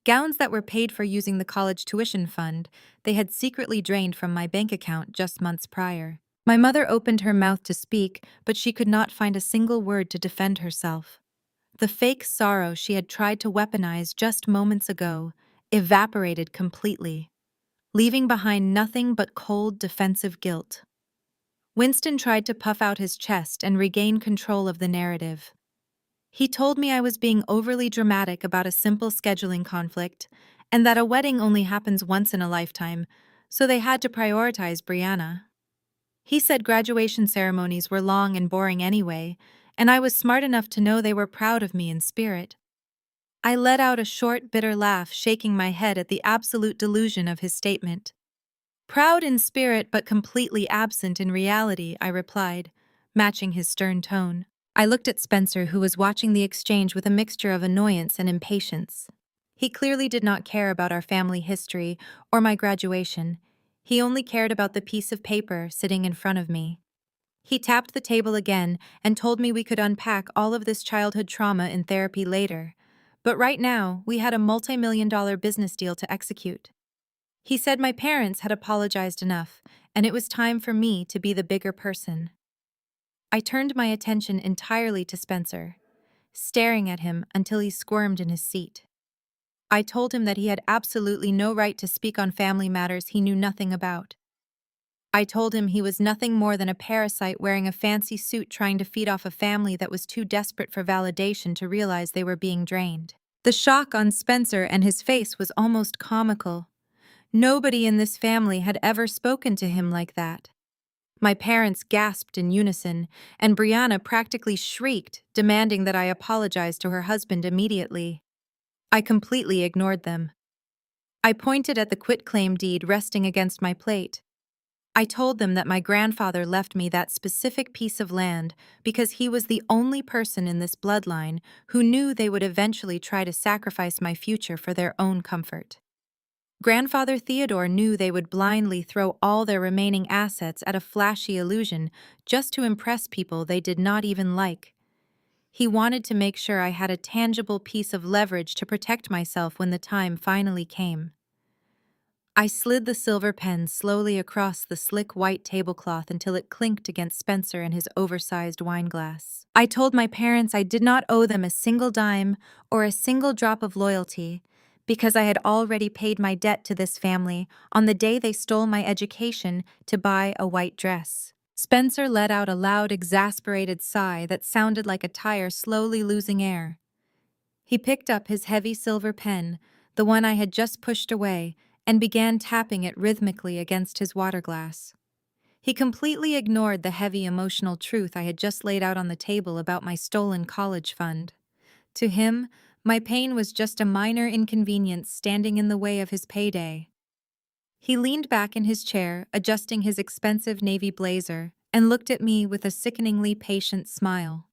Gowns that were paid for using the college tuition fund they had secretly drained from my bank account just months prior. My mother opened her mouth to speak, but she could not find a single word to defend herself. The fake sorrow she had tried to weaponize just moments ago evaporated completely, leaving behind nothing but cold, defensive guilt. Winston tried to puff out his chest and regain control of the narrative. He told me I was being overly dramatic about a simple scheduling conflict, and that a wedding only happens once in a lifetime, so they had to prioritize Brianna. He said graduation ceremonies were long and boring anyway, and I was smart enough to know they were proud of me in spirit. I let out a short, bitter laugh, shaking my head at the absolute delusion of his statement. Proud in spirit but completely absent in reality, I replied, matching his stern tone. I looked at Spencer, who was watching the exchange with a mixture of annoyance and impatience. He clearly did not care about our family history or my graduation. He only cared about the piece of paper sitting in front of me. He tapped the table again and told me we could unpack all of this childhood trauma in therapy later. But right now, we had a multi-million-dollar business deal to execute. He said my parents had apologized enough, and it was time for me to be the bigger person. I turned my attention entirely to Spencer, staring at him until he squirmed in his seat. I told him that he had absolutely no right to speak on family matters he knew nothing about. I told him he was nothing more than a parasite wearing a fancy suit trying to feed off a family that was too desperate for validation to realize they were being drained. The shock on Spencer and his face was almost comical. Nobody in this family had ever spoken to him like that. My parents gasped in unison, and Brianna practically shrieked, demanding that I apologize to her husband immediately. I completely ignored them. I pointed at the quitclaim deed resting against my plate. I told them that my grandfather left me that specific piece of land because he was the only person in this bloodline who knew they would eventually try to sacrifice my future for their own comfort. Grandfather Theodore knew they would blindly throw all their remaining assets at a flashy illusion just to impress people they did not even like. He wanted to make sure I had a tangible piece of leverage to protect myself when the time finally came. I slid the silver pen slowly across the slick white tablecloth until it clinked against Spencer and his oversized wine glass. I told my parents I did not owe them a single dime or a single drop of loyalty because I had already paid my debt to this family on the day they stole my education to buy a white dress. Spencer let out a loud, exasperated sigh that sounded like a tire slowly losing air. He picked up his heavy silver pen, the one I had just pushed away, and began tapping it rhythmically against his water glass. He completely ignored the heavy emotional truth I had just laid out on the table about my stolen college fund. To him, my pain was just a minor inconvenience standing in the way of his payday. He leaned back in his chair, adjusting his expensive navy blazer, and looked at me with a sickeningly patient smile.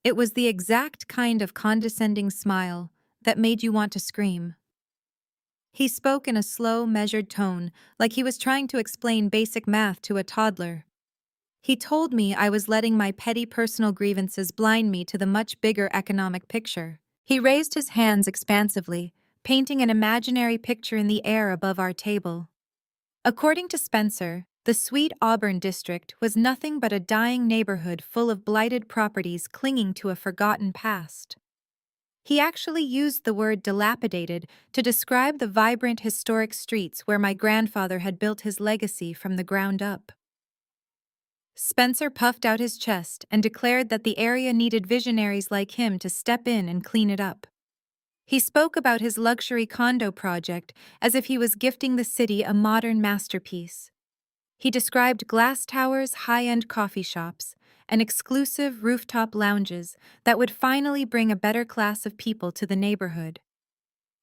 It was the exact kind of condescending smile that made you want to scream. He spoke in a slow, measured tone, like he was trying to explain basic math to a toddler. He told me I was letting my petty personal grievances blind me to the much bigger economic picture. He raised his hands expansively, painting an imaginary picture in the air above our table. According to Spencer, the Sweet Auburn district was nothing but a dying neighborhood full of blighted properties clinging to a forgotten past. He actually used the word dilapidated to describe the vibrant historic streets where my grandfather had built his legacy from the ground up. Spencer puffed out his chest and declared that the area needed visionaries like him to step in and clean it up. He spoke about his luxury condo project as if he was gifting the city a modern masterpiece. He described glass towers, high-end coffee shops, and exclusive rooftop lounges that would finally bring a better class of people to the neighborhood.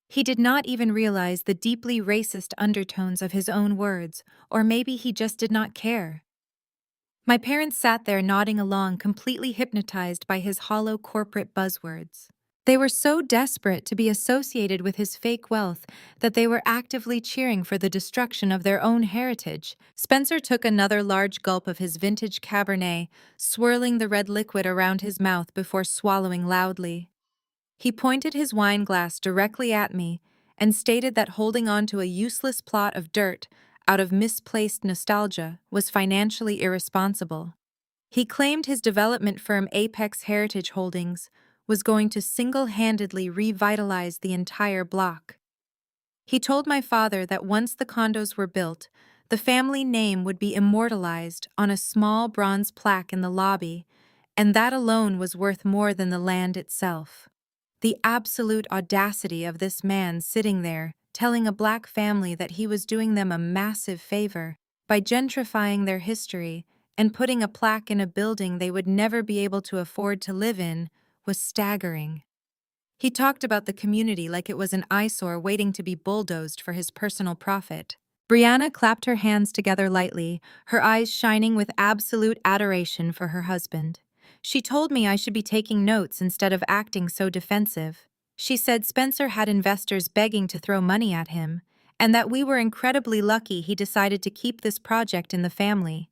He did not even realize the deeply racist undertones of his own words, or maybe he just did not care. My parents sat there nodding along, completely hypnotized by his hollow corporate buzzwords. They were so desperate to be associated with his fake wealth that they were actively cheering for the destruction of their own heritage. Spencer took another large gulp of his vintage Cabernet, swirling the red liquid around his mouth before swallowing loudly. He pointed his wine glass directly at me and stated that holding on to a useless plot of dirt out of misplaced nostalgia was financially irresponsible. He claimed his development firm Apex Heritage Holdings was going to single-handedly revitalize the entire block. He told my father that once the condos were built, the family name would be immortalized on a small bronze plaque in the lobby, and that alone was worth more than the land itself. The absolute audacity of this man sitting there, telling a black family that he was doing them a massive favor by gentrifying their history and putting a plaque in a building they would never be able to afford to live in, was staggering. He talked about the community like it was an eyesore waiting to be bulldozed for his personal profit. Brianna clapped her hands together lightly, her eyes shining with absolute adoration for her husband. She told me I should be taking notes instead of acting so defensive. She said Spencer had investors begging to throw money at him, and that we were incredibly lucky he decided to keep this project in the family.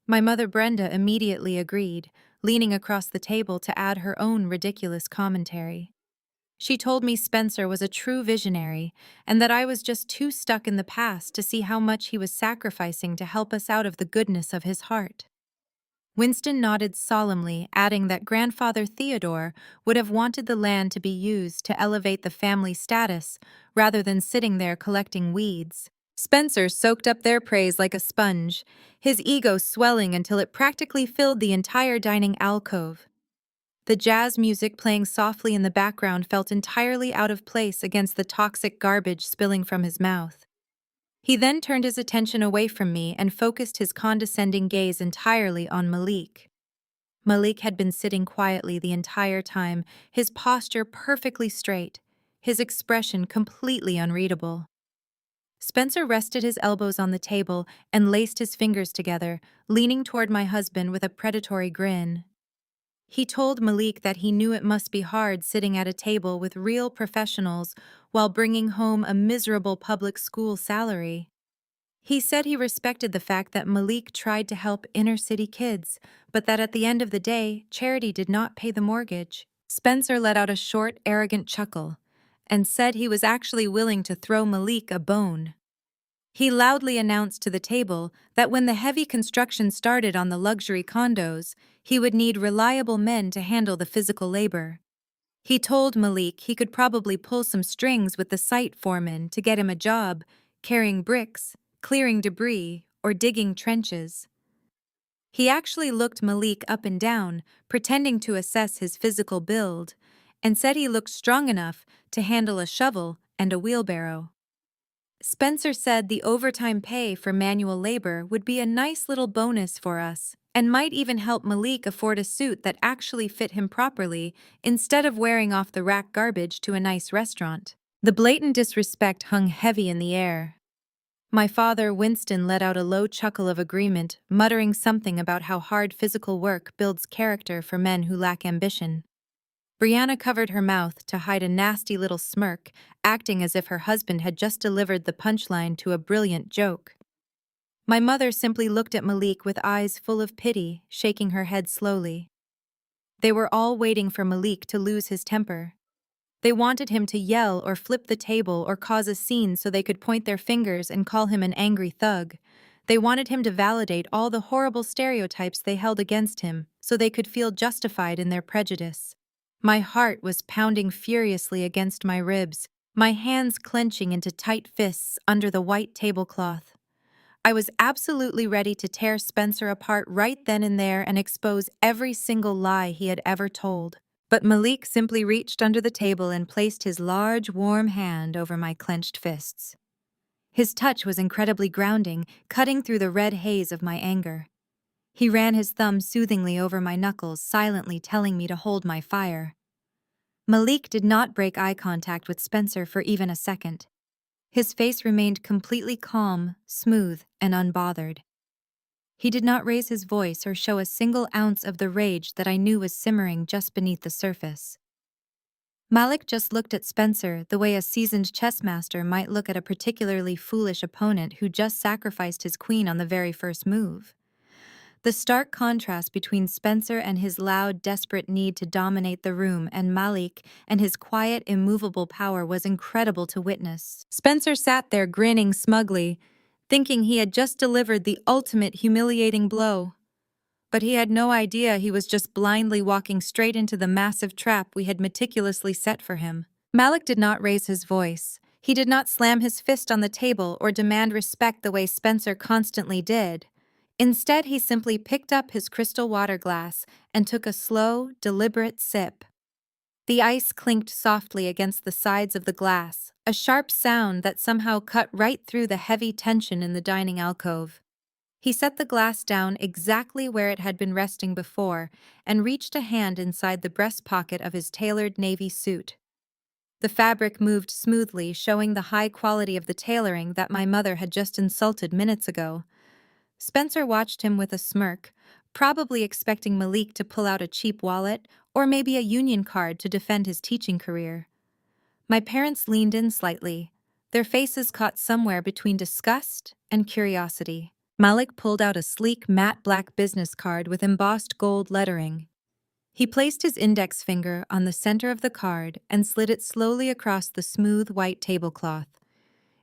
My mother Brenda immediately agreed, leaning across the table to add her own ridiculous commentary. She told me Spencer was a true visionary and that I was just too stuck in the past to see how much he was sacrificing to help us out of the goodness of his heart. Winston nodded solemnly, adding that Grandfather Theodore would have wanted the land to be used to elevate the family status rather than sitting there collecting weeds. Spencer soaked up their praise like a sponge, his ego swelling until it practically filled the entire dining alcove. The jazz music playing softly in the background felt entirely out of place against the toxic garbage spilling from his mouth. He then turned his attention away from me and focused his condescending gaze entirely on Malik. Malik had been sitting quietly the entire time, his posture perfectly straight, his expression completely unreadable. Spencer rested his elbows on the table and laced his fingers together, leaning toward my husband with a predatory grin. He told Malik that he knew it must be hard sitting at a table with real professionals while bringing home a miserable public school salary. He said he respected the fact that Malik tried to help inner-city kids, but that at the end of the day, charity did not pay the mortgage. Spencer let out a short, arrogant chuckle and said he was actually willing to throw Malik a bone. He loudly announced to the table that when the heavy construction started on the luxury condos, he would need reliable men to handle the physical labor. He told Malik he could probably pull some strings with the site foreman to get him a job, carrying bricks, clearing debris, or digging trenches. He actually looked Malik up and down, pretending to assess his physical build, and said he looked strong enough to handle a shovel and a wheelbarrow. Spencer said the overtime pay for manual labor would be a nice little bonus for us and might even help Malik afford a suit that actually fit him properly instead of wearing off-the-rack garbage to a nice restaurant. The blatant disrespect hung heavy in the air. My father, Winston, let out a low chuckle of agreement, muttering something about how hard physical work builds character for men who lack ambition. Brianna covered her mouth to hide a nasty little smirk, acting as if her husband had just delivered the punchline to a brilliant joke. My mother simply looked at Malik with eyes full of pity, shaking her head slowly. They were all waiting for Malik to lose his temper. They wanted him to yell or flip the table or cause a scene so they could point their fingers and call him an angry thug. They wanted him to validate all the horrible stereotypes they held against him so they could feel justified in their prejudice. My heart was pounding furiously against my ribs, my hands clenching into tight fists under the white tablecloth. I was absolutely ready to tear Spencer apart right then and there and expose every single lie he had ever told. But Malik simply reached under the table and placed his large, warm hand over my clenched fists. His touch was incredibly grounding, cutting through the red haze of my anger. He ran his thumb soothingly over my knuckles, silently telling me to hold my fire. Malik did not break eye contact with Spencer for even a second. His face remained completely calm, smooth, and unbothered. He did not raise his voice or show a single ounce of the rage that I knew was simmering just beneath the surface. Malik just looked at Spencer the way a seasoned chess master might look at a particularly foolish opponent who just sacrificed his queen on the very first move. The stark contrast between Spencer and his loud, desperate need to dominate the room and Malik and his quiet, immovable power was incredible to witness. Spencer sat there grinning smugly, thinking he had just delivered the ultimate humiliating blow. But he had no idea he was just blindly walking straight into the massive trap we had meticulously set for him. Malik did not raise his voice. He did not slam his fist on the table or demand respect the way Spencer constantly did. Instead, he simply picked up his crystal water glass and took a slow, deliberate sip. The ice clinked softly against the sides of the glass, a sharp sound that somehow cut right through the heavy tension in the dining alcove. He set the glass down exactly where it had been resting before and reached a hand inside the breast pocket of his tailored navy suit. The fabric moved smoothly, showing the high quality of the tailoring that my mother had just insulted minutes ago. Spencer watched him with a smirk, probably expecting Malik to pull out a cheap wallet or maybe a union card to defend his teaching career. My parents leaned in slightly, their faces caught somewhere between disgust and curiosity. Malik pulled out a sleek matte black business card with embossed gold lettering. He placed his index finger on the center of the card and slid it slowly across the smooth white tablecloth.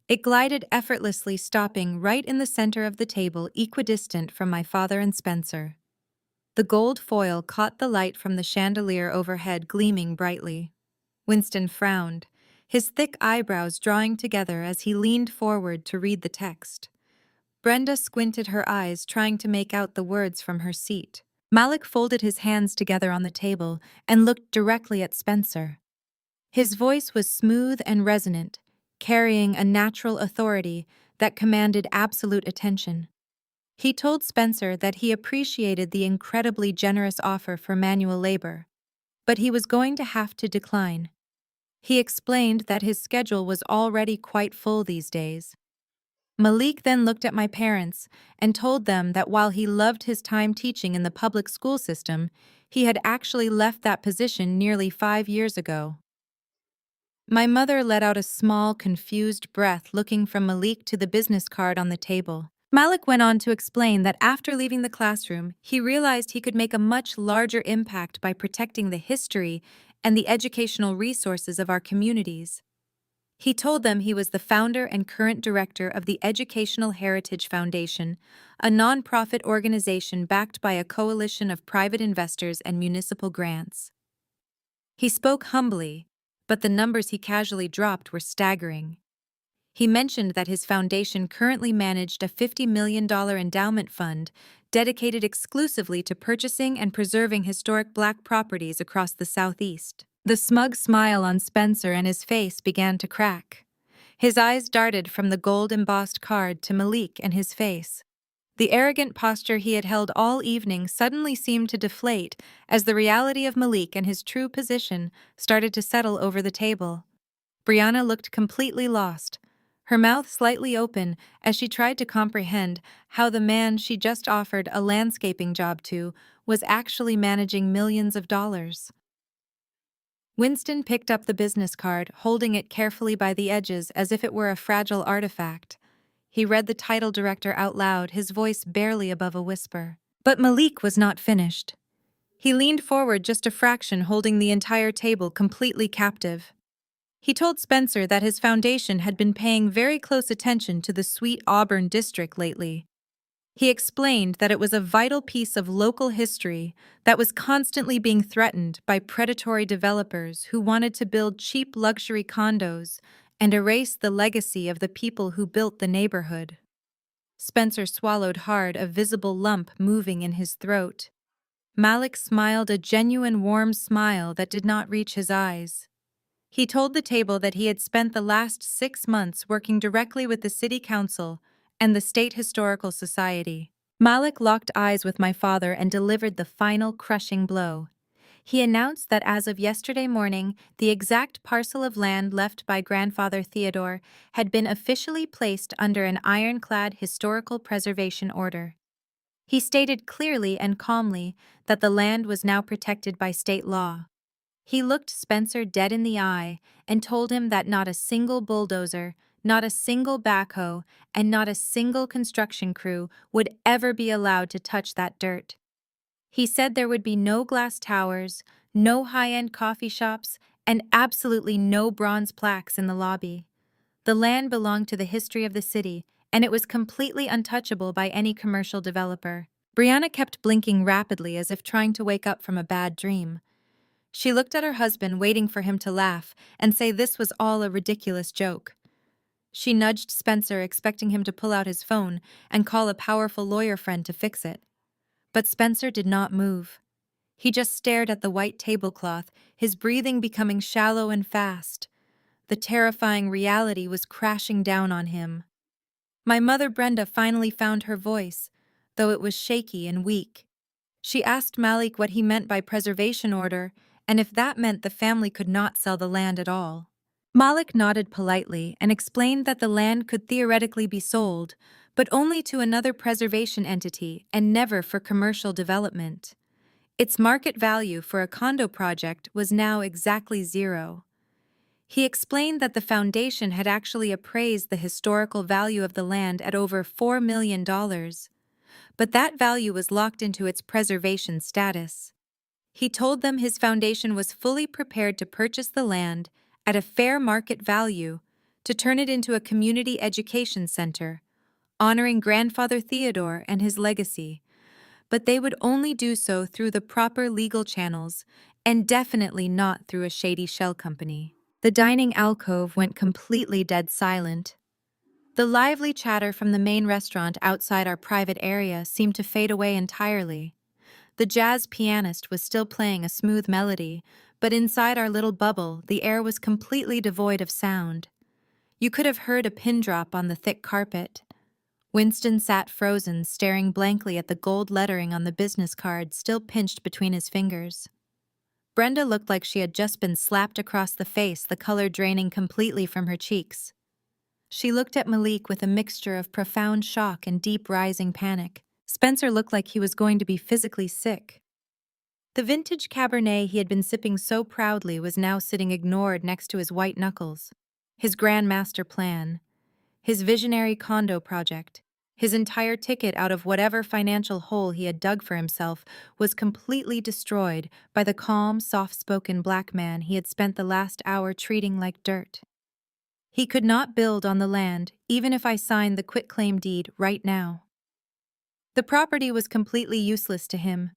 It glided effortlessly, stopping right in the center of the table, equidistant from my father and Spencer. The gold foil caught the light from the chandelier overhead, gleaming brightly. Winston frowned, his thick eyebrows drawing together as he leaned forward to read the text. Brenda squinted her eyes, trying to make out the words from her seat. Malik folded his hands together on the table and looked directly at Spencer. His voice was smooth and resonant, carrying a natural authority that commanded absolute attention. He told Spencer that he appreciated the incredibly generous offer for manual labor, but he was going to have to decline. He explained that his schedule was already quite full these days. Malik then looked at my parents and told them that while he loved his time teaching in the public school system, he had actually left that position nearly 5 years ago. My mother let out a small, confused breath, looking from Malik to the business card on the table. Malik went on to explain that after leaving the classroom, he realized he could make a much larger impact by protecting the history and the educational resources of our communities. He told them he was the founder and current director of the Educational Heritage Foundation, a nonprofit organization backed by a coalition of private investors and municipal grants. He spoke humbly, but the numbers he casually dropped were staggering. He mentioned that his foundation currently managed a $50 million endowment fund dedicated exclusively to purchasing and preserving historic Black properties across the Southeast. The smug smile on Spencer and his face began to crack. His eyes darted from the gold-embossed card to Malik and his face. The arrogant posture he had held all evening suddenly seemed to deflate as the reality of Malik and his true position started to settle over the table. Brianna looked completely lost, her mouth slightly open as she tried to comprehend how the man she just offered a landscaping job to was actually managing millions of dollars. Winston picked up the business card, holding it carefully by the edges as if it were a fragile artifact. He read the title director out loud, his voice barely above a whisper. But Malik was not finished. He leaned forward just a fraction, holding the entire table completely captive. He told Spencer that his foundation had been paying very close attention to the Sweet Auburn district lately. He explained that it was a vital piece of local history that was constantly being threatened by predatory developers who wanted to build cheap luxury condos and erase the legacy of the people who built the neighborhood. Spencer swallowed hard, a visible lump moving in his throat. Malik smiled, a genuine warm smile that did not reach his eyes. He told the table that he had spent the last 6 months working directly with the city council and the State Historical Society. Malik locked eyes with my father and delivered the final crushing blow. He announced that as of yesterday morning, the exact parcel of land left by grandfather Theodore had been officially placed under an ironclad historical preservation order. He stated clearly and calmly that the land was now protected by state law. He looked Spencer dead in the eye and told him that not a single bulldozer, not a single backhoe, and not a single construction crew would ever be allowed to touch that dirt. He said there would be no glass towers, no high-end coffee shops, and absolutely no bronze plaques in the lobby. The land belonged to the history of the city, and it was completely untouchable by any commercial developer. Brianna kept blinking rapidly as if trying to wake up from a bad dream. She looked at her husband, waiting for him to laugh and say this was all a ridiculous joke. She nudged Spencer, expecting him to pull out his phone and call a powerful lawyer friend to fix it. But Spencer did not move. He just stared at the white tablecloth, his breathing becoming shallow and fast. The terrifying reality was crashing down on him. My mother Brenda finally found her voice, though it was shaky and weak. She asked Malik what he meant by preservation order, and if that meant the family could not sell the land at all. Malik nodded politely and explained that the land could theoretically be sold, but only to another preservation entity and never for commercial development. Its market value for a condo project was now exactly 0. He explained that the foundation had actually appraised the historical value of the land at over $4 million, but that value was locked into its preservation status. He told them his foundation was fully prepared to purchase the land at a fair market value to turn it into a community education center, honoring Grandfather Theodore and his legacy, but they would only do so through the proper legal channels and definitely not through a shady shell company. The dining alcove went completely dead silent. The lively chatter from the main restaurant outside our private area seemed to fade away entirely. The jazz pianist was still playing a smooth melody, but inside our little bubble, the air was completely devoid of sound. You could have heard a pin drop on the thick carpet. Winston sat frozen, staring blankly at the gold lettering on the business card still pinched between his fingers. Brenda looked like she had just been slapped across the face, the color draining completely from her cheeks. She looked at Malik with a mixture of profound shock and deep rising panic. Spencer looked like he was going to be physically sick. The vintage Cabernet he had been sipping so proudly was now sitting ignored next to his white knuckles. His grand master plan, his visionary condo project, his entire ticket out of whatever financial hole he had dug for himself was completely destroyed by the calm, soft-spoken black man he had spent the last hour treating like dirt. He could not build on the land, even if I signed the quitclaim deed right now. The property was completely useless to him.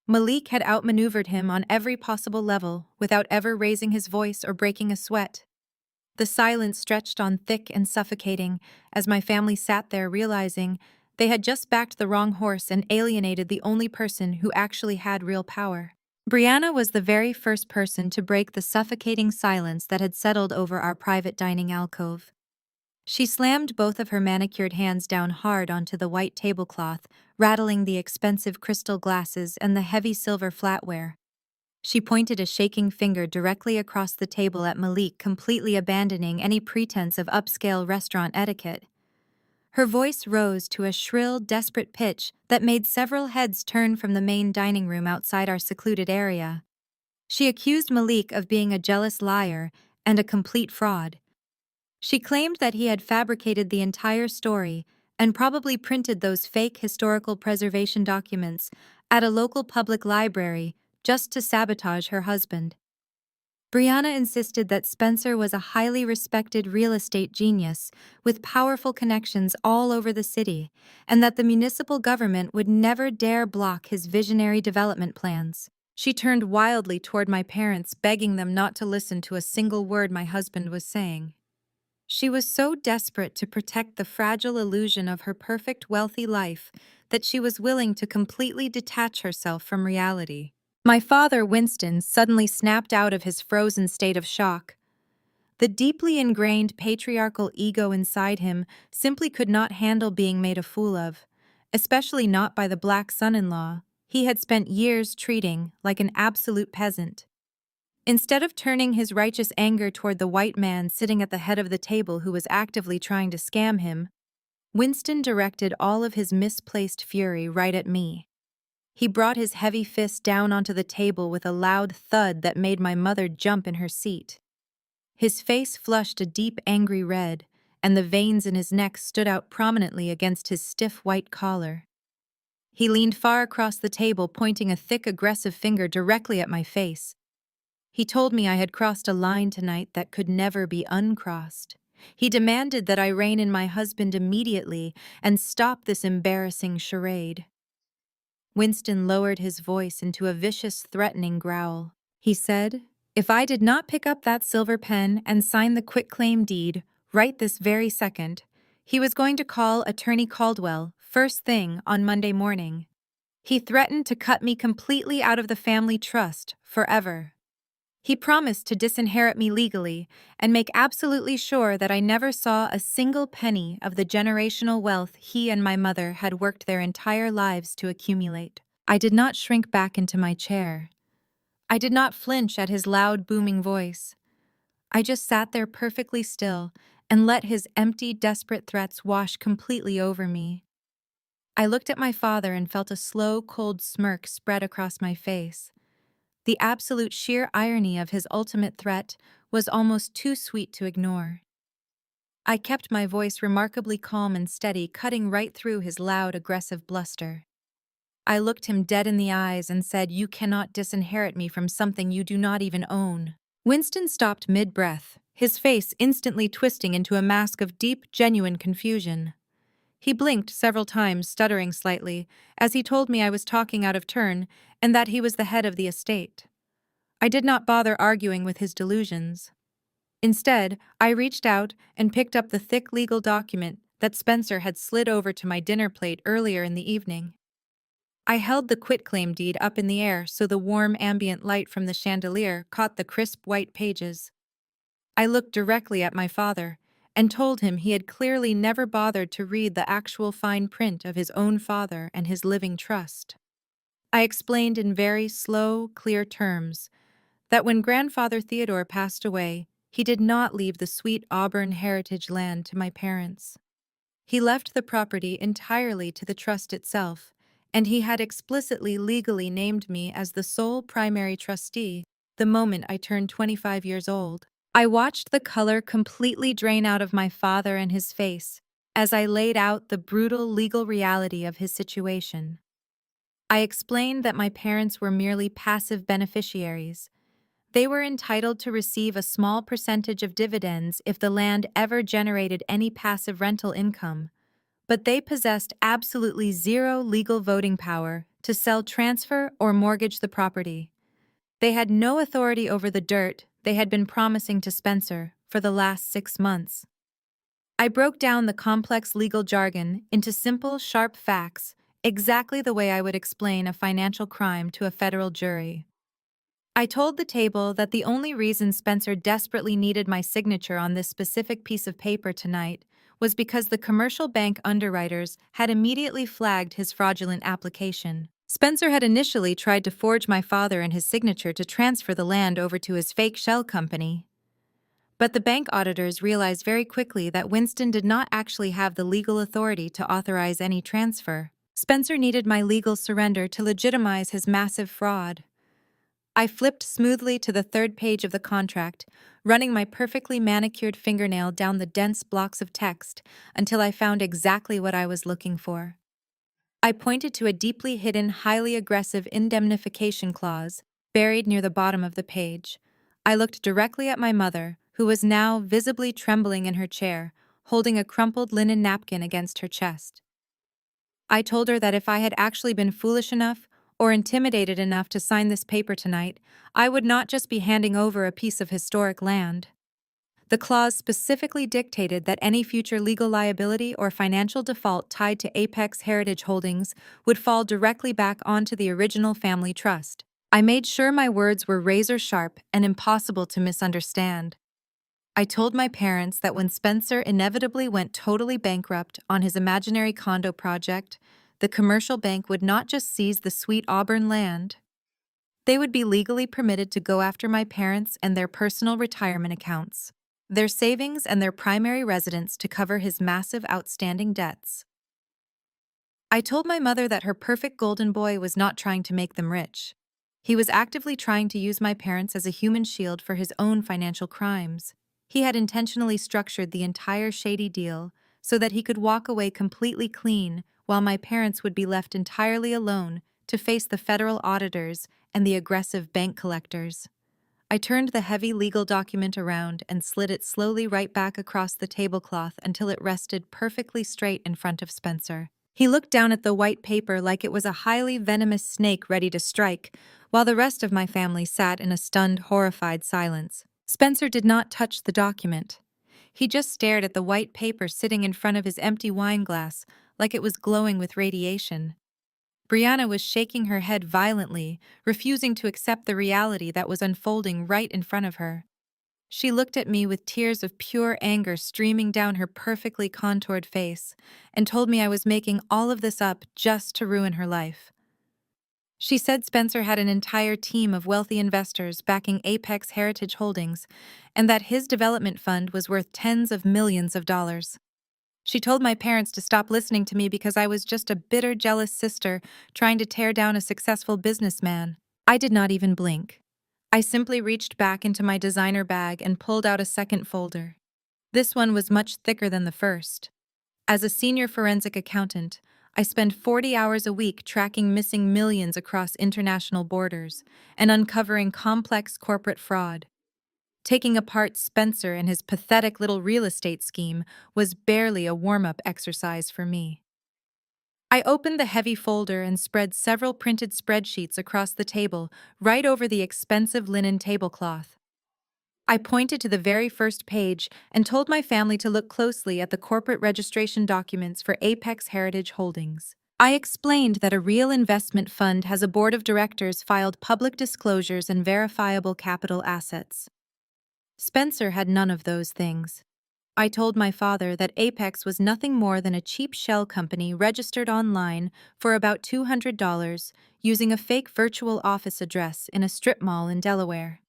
Malik had outmaneuvered him on every possible level without ever raising his voice or breaking a sweat. The silence stretched on thick and suffocating as my family sat there realizing they had just backed the wrong horse and alienated the only person who actually had real power. Brianna was the very first person to break the suffocating silence that had settled over our private dining alcove. She slammed both of her manicured hands down hard onto the white tablecloth, rattling the expensive crystal glasses and the heavy silver flatware. She pointed a shaking finger directly across the table at Malik, completely abandoning any pretense of upscale restaurant etiquette. Her voice rose to a shrill, desperate pitch that made several heads turn from the main dining room outside our secluded area. She accused Malik of being a jealous liar and a complete fraud. She claimed that he had fabricated the entire story and probably printed those fake historical preservation documents at a local public library just to sabotage her husband. Brianna insisted that Spencer was a highly respected real estate genius with powerful connections all over the city, and that the municipal government would never dare block his visionary development plans. She turned wildly toward my parents, begging them not to listen to a single word my husband was saying. She was so desperate to protect the fragile illusion of her perfect, wealthy life that she was willing to completely detach herself from reality. My father, Winston, suddenly snapped out of his frozen state of shock. The deeply ingrained patriarchal ego inside him simply could not handle being made a fool of, especially not by the black son-in-law he had spent years treating like an absolute peasant. Instead of turning his righteous anger toward the white man sitting at the head of the table who was actively trying to scam him, Winston directed all of his misplaced fury right at me. He brought his heavy fist down onto the table with a loud thud that made my mother jump in her seat. His face flushed a deep, angry red, and the veins in his neck stood out prominently against his stiff white collar. He leaned far across the table, pointing a thick, aggressive finger directly at my face. He told me I had crossed a line tonight that could never be uncrossed. He demanded that I rein in my husband immediately and stop this embarrassing charade. Winston lowered his voice into a vicious, threatening growl. He said, if I did not pick up that silver pen and sign the quitclaim deed right this very second, he was going to call Attorney Caldwell first thing on Monday morning. He threatened to cut me completely out of the family trust forever. He promised to disinherit me legally and make absolutely sure that I never saw a single penny of the generational wealth he and my mother had worked their entire lives to accumulate. I did not shrink back into my chair. I did not flinch at his loud, booming voice. I just sat there perfectly still and let his empty, desperate threats wash completely over me. I looked at my father and felt a slow, cold smirk spread across my face. The absolute sheer irony of his ultimate threat was almost too sweet to ignore. I kept my voice remarkably calm and steady, cutting right through his loud, aggressive bluster. I looked him dead in the eyes and said, "You cannot disinherit me from something you do not even own." Winston stopped mid-breath, his face instantly twisting into a mask of deep, genuine confusion. He blinked several times, stuttering slightly, as he told me I was talking out of turn and that he was the head of the estate. I did not bother arguing with his delusions. Instead, I reached out and picked up the thick legal document that Spencer had slid over to my dinner plate earlier in the evening. I held the quitclaim deed up in the air so the warm ambient light from the chandelier caught the crisp white pages. I looked directly at my father and told him he had clearly never bothered to read the actual fine print of his own father and his living trust. I explained in very slow, clear terms that when Grandfather Theodore passed away, he did not leave the sweet Auburn heritage land to my parents. He left the property entirely to the trust itself, and he had explicitly legally named me as the sole primary trustee the moment I turned 25 years old. I watched the color completely drain out of my father and his face as I laid out the brutal legal reality of his situation. I explained that my parents were merely passive beneficiaries. They were entitled to receive a small percentage of dividends if the land ever generated any passive rental income, but they possessed absolutely zero legal voting power to sell, transfer, or mortgage the property. They had no authority over the dirt they had been promising to Spencer for the last 6 months. I broke down the complex legal jargon into simple, sharp facts, exactly the way I would explain a financial crime to a federal jury. I told the table that the only reason Spencer desperately needed my signature on this specific piece of paper tonight was because the commercial bank underwriters had immediately flagged his fraudulent application. Spencer had initially tried to forge my father and his signature to transfer the land over to his fake shell company. But the bank auditors realized very quickly that Winston did not actually have the legal authority to authorize any transfer. Spencer needed my legal surrender to legitimize his massive fraud. I flipped smoothly to the third page of the contract, running my perfectly manicured fingernail down the dense blocks of text until I found exactly what I was looking for. I pointed to a deeply hidden, highly aggressive indemnification clause buried near the bottom of the page. I looked directly at my mother, who was now visibly trembling in her chair, holding a crumpled linen napkin against her chest. I told her that if I had actually been foolish enough or intimidated enough to sign this paper tonight, I would not just be handing over a piece of historic land. The clause specifically dictated that any future legal liability or financial default tied to Apex Heritage Holdings would fall directly back onto the original family trust. I made sure my words were razor sharp and impossible to misunderstand. I told my parents that when Spencer inevitably went totally bankrupt on his imaginary condo project, the commercial bank would not just seize the sweet Auburn land. They would be legally permitted to go after my parents and their personal retirement accounts, their savings and their primary residence to cover his massive outstanding debts. I told my mother that her perfect golden boy was not trying to make them rich. He was actively trying to use my parents as a human shield for his own financial crimes. He had intentionally structured the entire shady deal so that he could walk away completely clean while my parents would be left entirely alone to face the federal auditors and the aggressive bank collectors. I turned the heavy legal document around and slid it slowly right back across the tablecloth until it rested perfectly straight in front of Spencer. He looked down at the white paper like it was a highly venomous snake ready to strike, while the rest of my family sat in a stunned, horrified silence. Spencer did not touch the document. He just stared at the white paper sitting in front of his empty wine glass like it was glowing with radiation. Brianna was shaking her head violently, refusing to accept the reality that was unfolding right in front of her. She looked at me with tears of pure anger streaming down her perfectly contoured face and told me I was making all of this up just to ruin her life. She said Spencer had an entire team of wealthy investors backing Apex Heritage Holdings and that his development fund was worth tens of millions of dollars. She told my parents to stop listening to me because I was just a bitter, jealous sister trying to tear down a successful businessman. I did not even blink. I simply reached back into my designer bag and pulled out a second folder. This one was much thicker than the first. As a senior forensic accountant, I spend 40 hours a week tracking missing millions across international borders and uncovering complex corporate fraud. Taking apart Spencer and his pathetic little real estate scheme was barely a warm-up exercise for me. I opened the heavy folder and spread several printed spreadsheets across the table, right over the expensive linen tablecloth. I pointed to the very first page and told my family to look closely at the corporate registration documents for Apex Heritage Holdings. I explained that a real investment fund has a board of directors filed public disclosures and verifiable capital assets. Spencer had none of those things. I told my father that Apex was nothing more than a cheap shell company registered online for about $200 using a fake virtual office address in a strip mall in Delaware.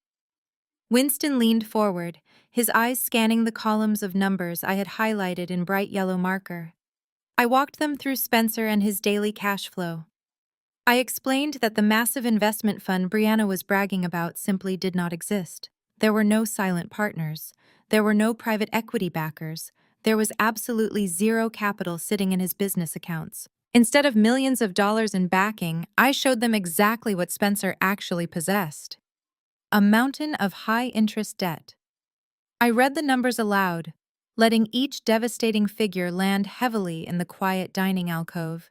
Winston leaned forward, his eyes scanning the columns of numbers I had highlighted in bright yellow marker. I walked them through Spencer and his daily cash flow. I explained that the massive investment fund Brianna was bragging about simply did not exist. There were no silent partners. There were no private equity backers. There was absolutely zero capital sitting in his business accounts. Instead of millions of dollars in backing, I showed them exactly what Spencer actually possessed: a mountain of high-interest debt. I read the numbers aloud, letting each devastating figure land heavily in the quiet dining alcove.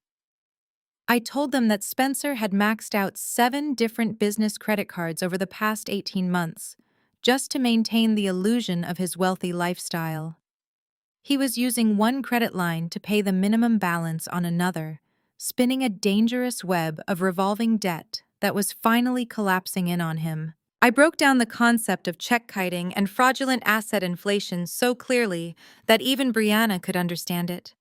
I told them that Spencer had maxed out 7 different business credit cards over the past 18 months, just to maintain the illusion of his wealthy lifestyle. He was using one credit line to pay the minimum balance on another, spinning a dangerous web of revolving debt that was finally collapsing in on him. I broke down the concept of check kiting and fraudulent asset inflation so clearly that even Brianna could understand it.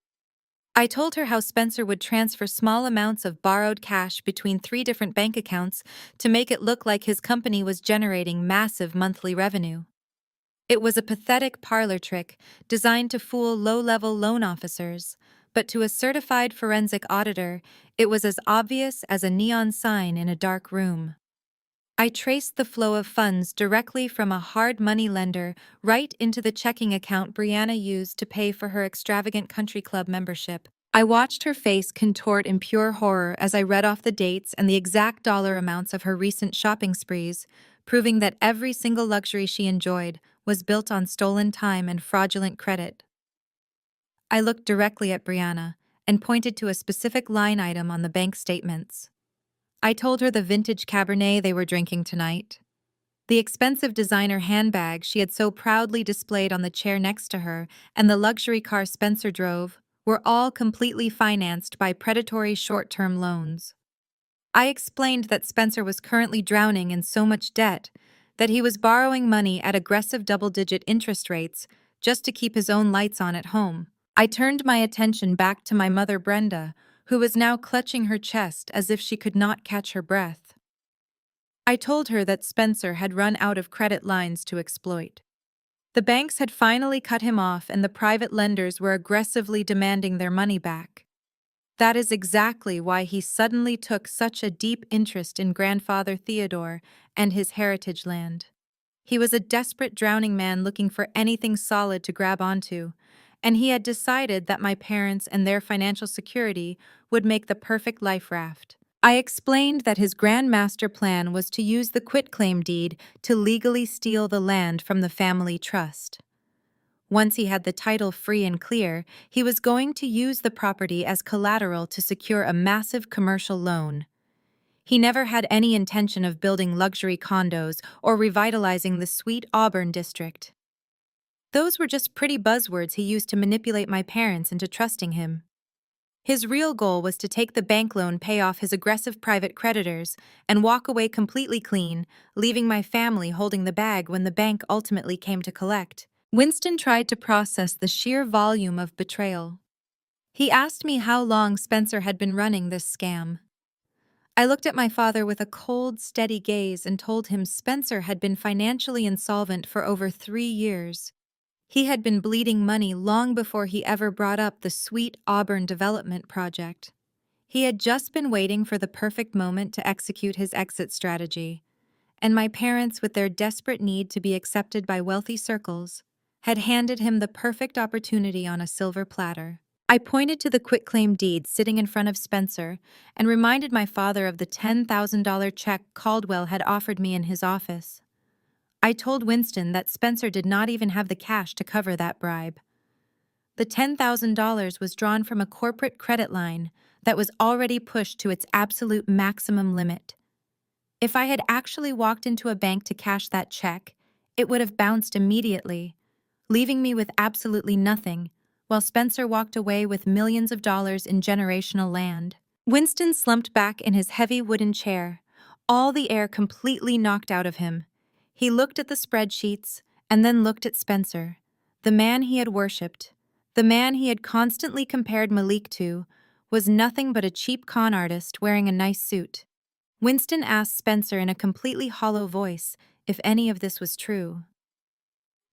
I told her how Spencer would transfer small amounts of borrowed cash between 3 different bank accounts to make it look like his company was generating massive monthly revenue. It was a pathetic parlor trick designed to fool low-level loan officers, but to a certified forensic auditor, it was as obvious as a neon sign in a dark room. I traced the flow of funds directly from a hard money lender right into the checking account Brianna used to pay for her extravagant country club membership. I watched her face contort in pure horror as I read off the dates and the exact dollar amounts of her recent shopping sprees, proving that every single luxury she enjoyed was built on stolen time and fraudulent credit. I looked directly at Brianna and pointed to a specific line item on the bank statements. I told her the vintage Cabernet they were drinking tonight, the expensive designer handbag she had so proudly displayed on the chair next to her, and the luxury car Spencer drove were all completely financed by predatory short-term loans. I explained that Spencer was currently drowning in so much debt that he was borrowing money at aggressive double-digit interest rates just to keep his own lights on at home. I turned my attention back to my mother Brenda, who was now clutching her chest as if she could not catch her breath. I told her that Spencer had run out of credit lines to exploit. The banks had finally cut him off and the private lenders were aggressively demanding their money back. That is exactly why he suddenly took such a deep interest in Grandfather Theodore and his heritage land. He was a desperate drowning man looking for anything solid to grab onto, and he had decided that my parents and their financial security would make the perfect life raft. I explained that his grand master plan was to use the quitclaim deed to legally steal the land from the family trust. Once he had the title free and clear, he was going to use the property as collateral to secure a massive commercial loan. He never had any intention of building luxury condos or revitalizing the sweet Auburn district. Those were just pretty buzzwords he used to manipulate my parents into trusting him. His real goal was to take the bank loan, pay off his aggressive private creditors, and walk away completely clean, leaving my family holding the bag when the bank ultimately came to collect. Winston tried to process the sheer volume of betrayal. He asked me how long Spencer had been running this scam. I looked at my father with a cold, steady gaze and told him Spencer had been financially insolvent for over 3 years. He had been bleeding money long before he ever brought up the sweet Auburn development project. He had just been waiting for the perfect moment to execute his exit strategy. and my parents, with their desperate need to be accepted by wealthy circles, had handed him the perfect opportunity on a silver platter. I pointed to the quitclaim deed sitting in front of Spencer and reminded my father of the $10,000 check Caldwell had offered me in his office. I told Winston that Spencer did not even have the cash to cover that bribe. The $10,000 was drawn from a corporate credit line that was already pushed to its absolute maximum limit. If I had actually walked into a bank to cash that check, it would have bounced immediately, leaving me with absolutely nothing, while Spencer walked away with millions of dollars in generational land. Winston slumped back in his heavy wooden chair, all the air completely knocked out of him. He looked at the spreadsheets and then looked at Spencer, the man he had worshipped, the man he had constantly compared Malik to, was nothing but a cheap con artist wearing a nice suit. Winston asked Spencer in a completely hollow voice if any of this was true.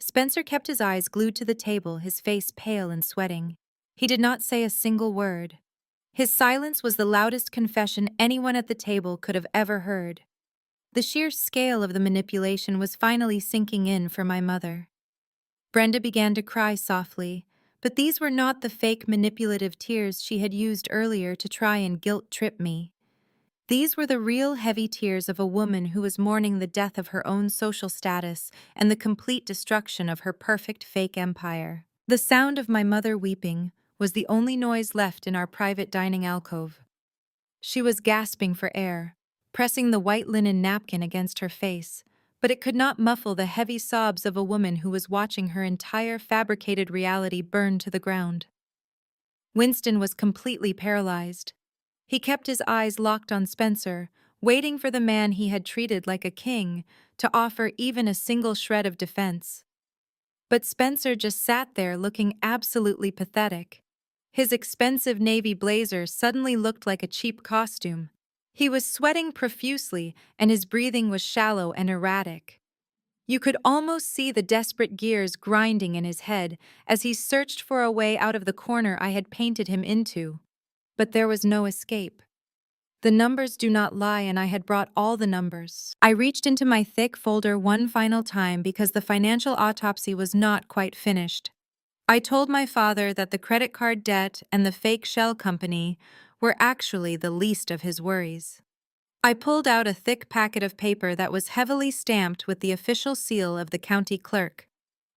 Spencer kept his eyes glued to the table, his face pale and sweating. He did not say a single word. His silence was the loudest confession anyone at the table could have ever heard. The sheer scale of the manipulation was finally sinking in for my mother. Brenda began to cry softly, but these were not the fake manipulative tears she had used earlier to try and guilt-trip me. These were the real heavy tears of a woman who was mourning the death of her own social status and the complete destruction of her perfect fake empire. The sound of my mother weeping was the only noise left in our private dining alcove. She was gasping for air, pressing the white linen napkin against her face, but it could not muffle the heavy sobs of a woman who was watching her entire fabricated reality burn to the ground. Winston was completely paralyzed. He kept his eyes locked on Spencer, waiting for the man he had treated like a king to offer even a single shred of defense. But Spencer just sat there looking absolutely pathetic. His expensive navy blazer suddenly looked like a cheap costume. He was sweating profusely, and his breathing was shallow and erratic. You could almost see the desperate gears grinding in his head as he searched for a way out of the corner I had painted him into. But there was no escape. The numbers do not lie, and I had brought all the numbers. I reached into my thick folder one final time because the financial autopsy was not quite finished. I told my father that the credit card debt and the fake shell company were actually the least of his worries. I pulled out a thick packet of paper that was heavily stamped with the official seal of the county clerk.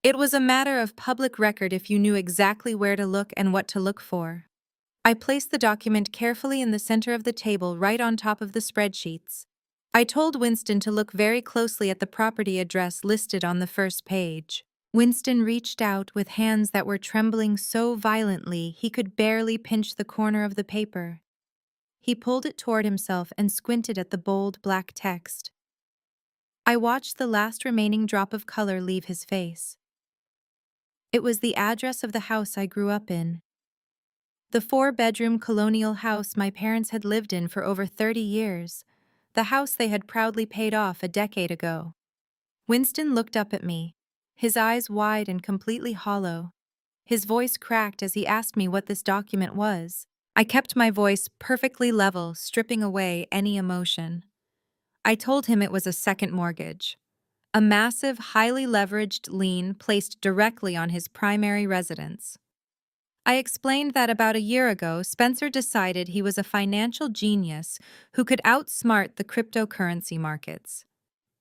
It was a matter of public record if you knew exactly where to look and what to look for. I placed the document carefully in the center of the table right on top of the spreadsheets. I told Winston to look very closely at the property address listed on the first page. Winston reached out with hands that were trembling so violently he could barely pinch the corner of the paper. He pulled it toward himself and squinted at the bold black text. I watched the last remaining drop of color leave his face. It was the address of the house I grew up in. The 4-bedroom colonial house my parents had lived in for over 30 years, the house they had proudly paid off a decade ago. Winston looked up at me, his eyes wide and completely hollow. His voice cracked as he asked me what this document was. I kept my voice perfectly level, stripping away any emotion. I told him it was a second mortgage, a massive, highly leveraged lien placed directly on his primary residence. I explained that about a year ago, Spencer decided he was a financial genius who could outsmart the cryptocurrency markets.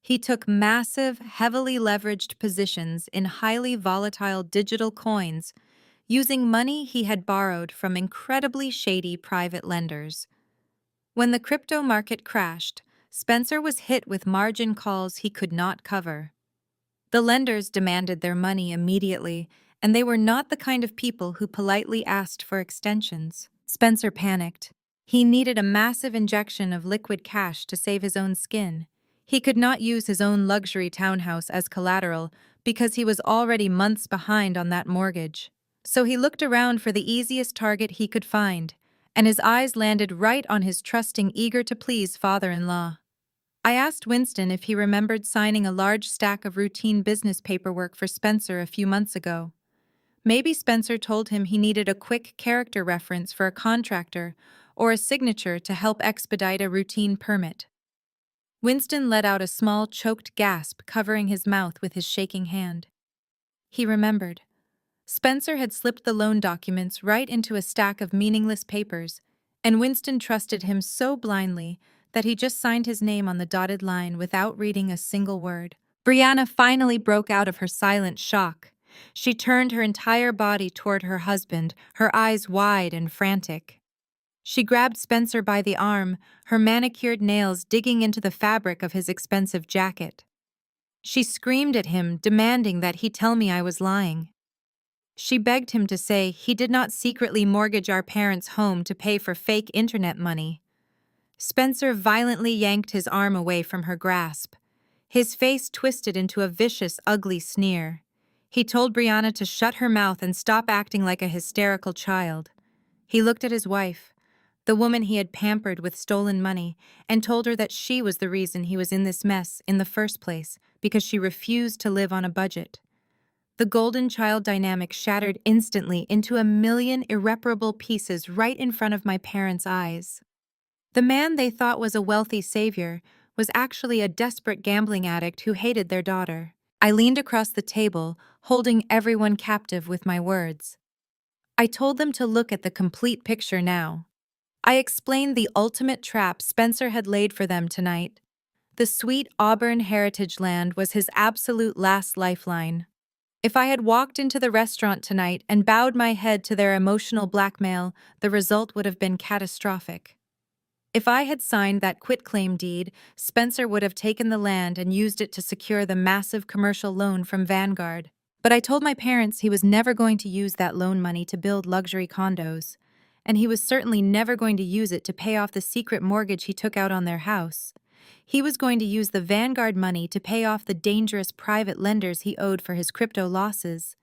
He took massive, heavily leveraged positions in highly volatile digital coins, using money he had borrowed from incredibly shady private lenders. When the crypto market crashed, Spencer was hit with margin calls he could not cover. The lenders demanded their money immediately, and they were not the kind of people who politely asked for extensions. Spencer panicked. He needed a massive injection of liquid cash to save his own skin. He could not use his own luxury townhouse as collateral because he was already months behind on that mortgage. So he looked around for the easiest target he could find, and his eyes landed right on his trusting, eager-to-please father-in-law. I asked Winston if he remembered signing a large stack of routine business paperwork for Spencer a few months ago. Maybe Spencer told him he needed a quick character reference for a contractor or a signature to help expedite a routine permit. Winston let out a small, choked gasp, covering his mouth with his shaking hand. He remembered. Spencer had slipped the loan documents right into a stack of meaningless papers, and Winston trusted him so blindly that he just signed his name on the dotted line without reading a single word. Brianna finally broke out of her silent shock. She turned her entire body toward her husband, her eyes wide and frantic. She grabbed Spencer by the arm, her manicured nails digging into the fabric of his expensive jacket. She screamed at him, demanding that he tell me I was lying. She begged him to say he did not secretly mortgage our parents' home to pay for fake internet money. Spencer violently yanked his arm away from her grasp. His face twisted into a vicious, ugly sneer. He told Brianna to shut her mouth and stop acting like a hysterical child. He looked at his wife, the woman he had pampered with stolen money, and told her that she was the reason he was in this mess in the first place, because she refused to live on a budget. The golden child dynamic shattered instantly into a million irreparable pieces right in front of my parents' eyes. The man they thought was a wealthy savior was actually a desperate gambling addict who hated their daughter. I leaned across the table, holding everyone captive with my words. I told them to look at the complete picture now. I explained the ultimate trap Spencer had laid for them tonight. The sweet Auburn heritage land was his absolute last lifeline. If I had walked into the restaurant tonight and bowed my head to their emotional blackmail, the result would have been catastrophic. If I had signed that quitclaim deed, Spencer would have taken the land and used it to secure the massive commercial loan from Vanguard. But I told my parents he was never going to use that loan money to build luxury condos, and he was certainly never going to use it to pay off the secret mortgage he took out on their house. He was going to use the Vanguard money to pay off the dangerous private lenders he owed for his crypto losses.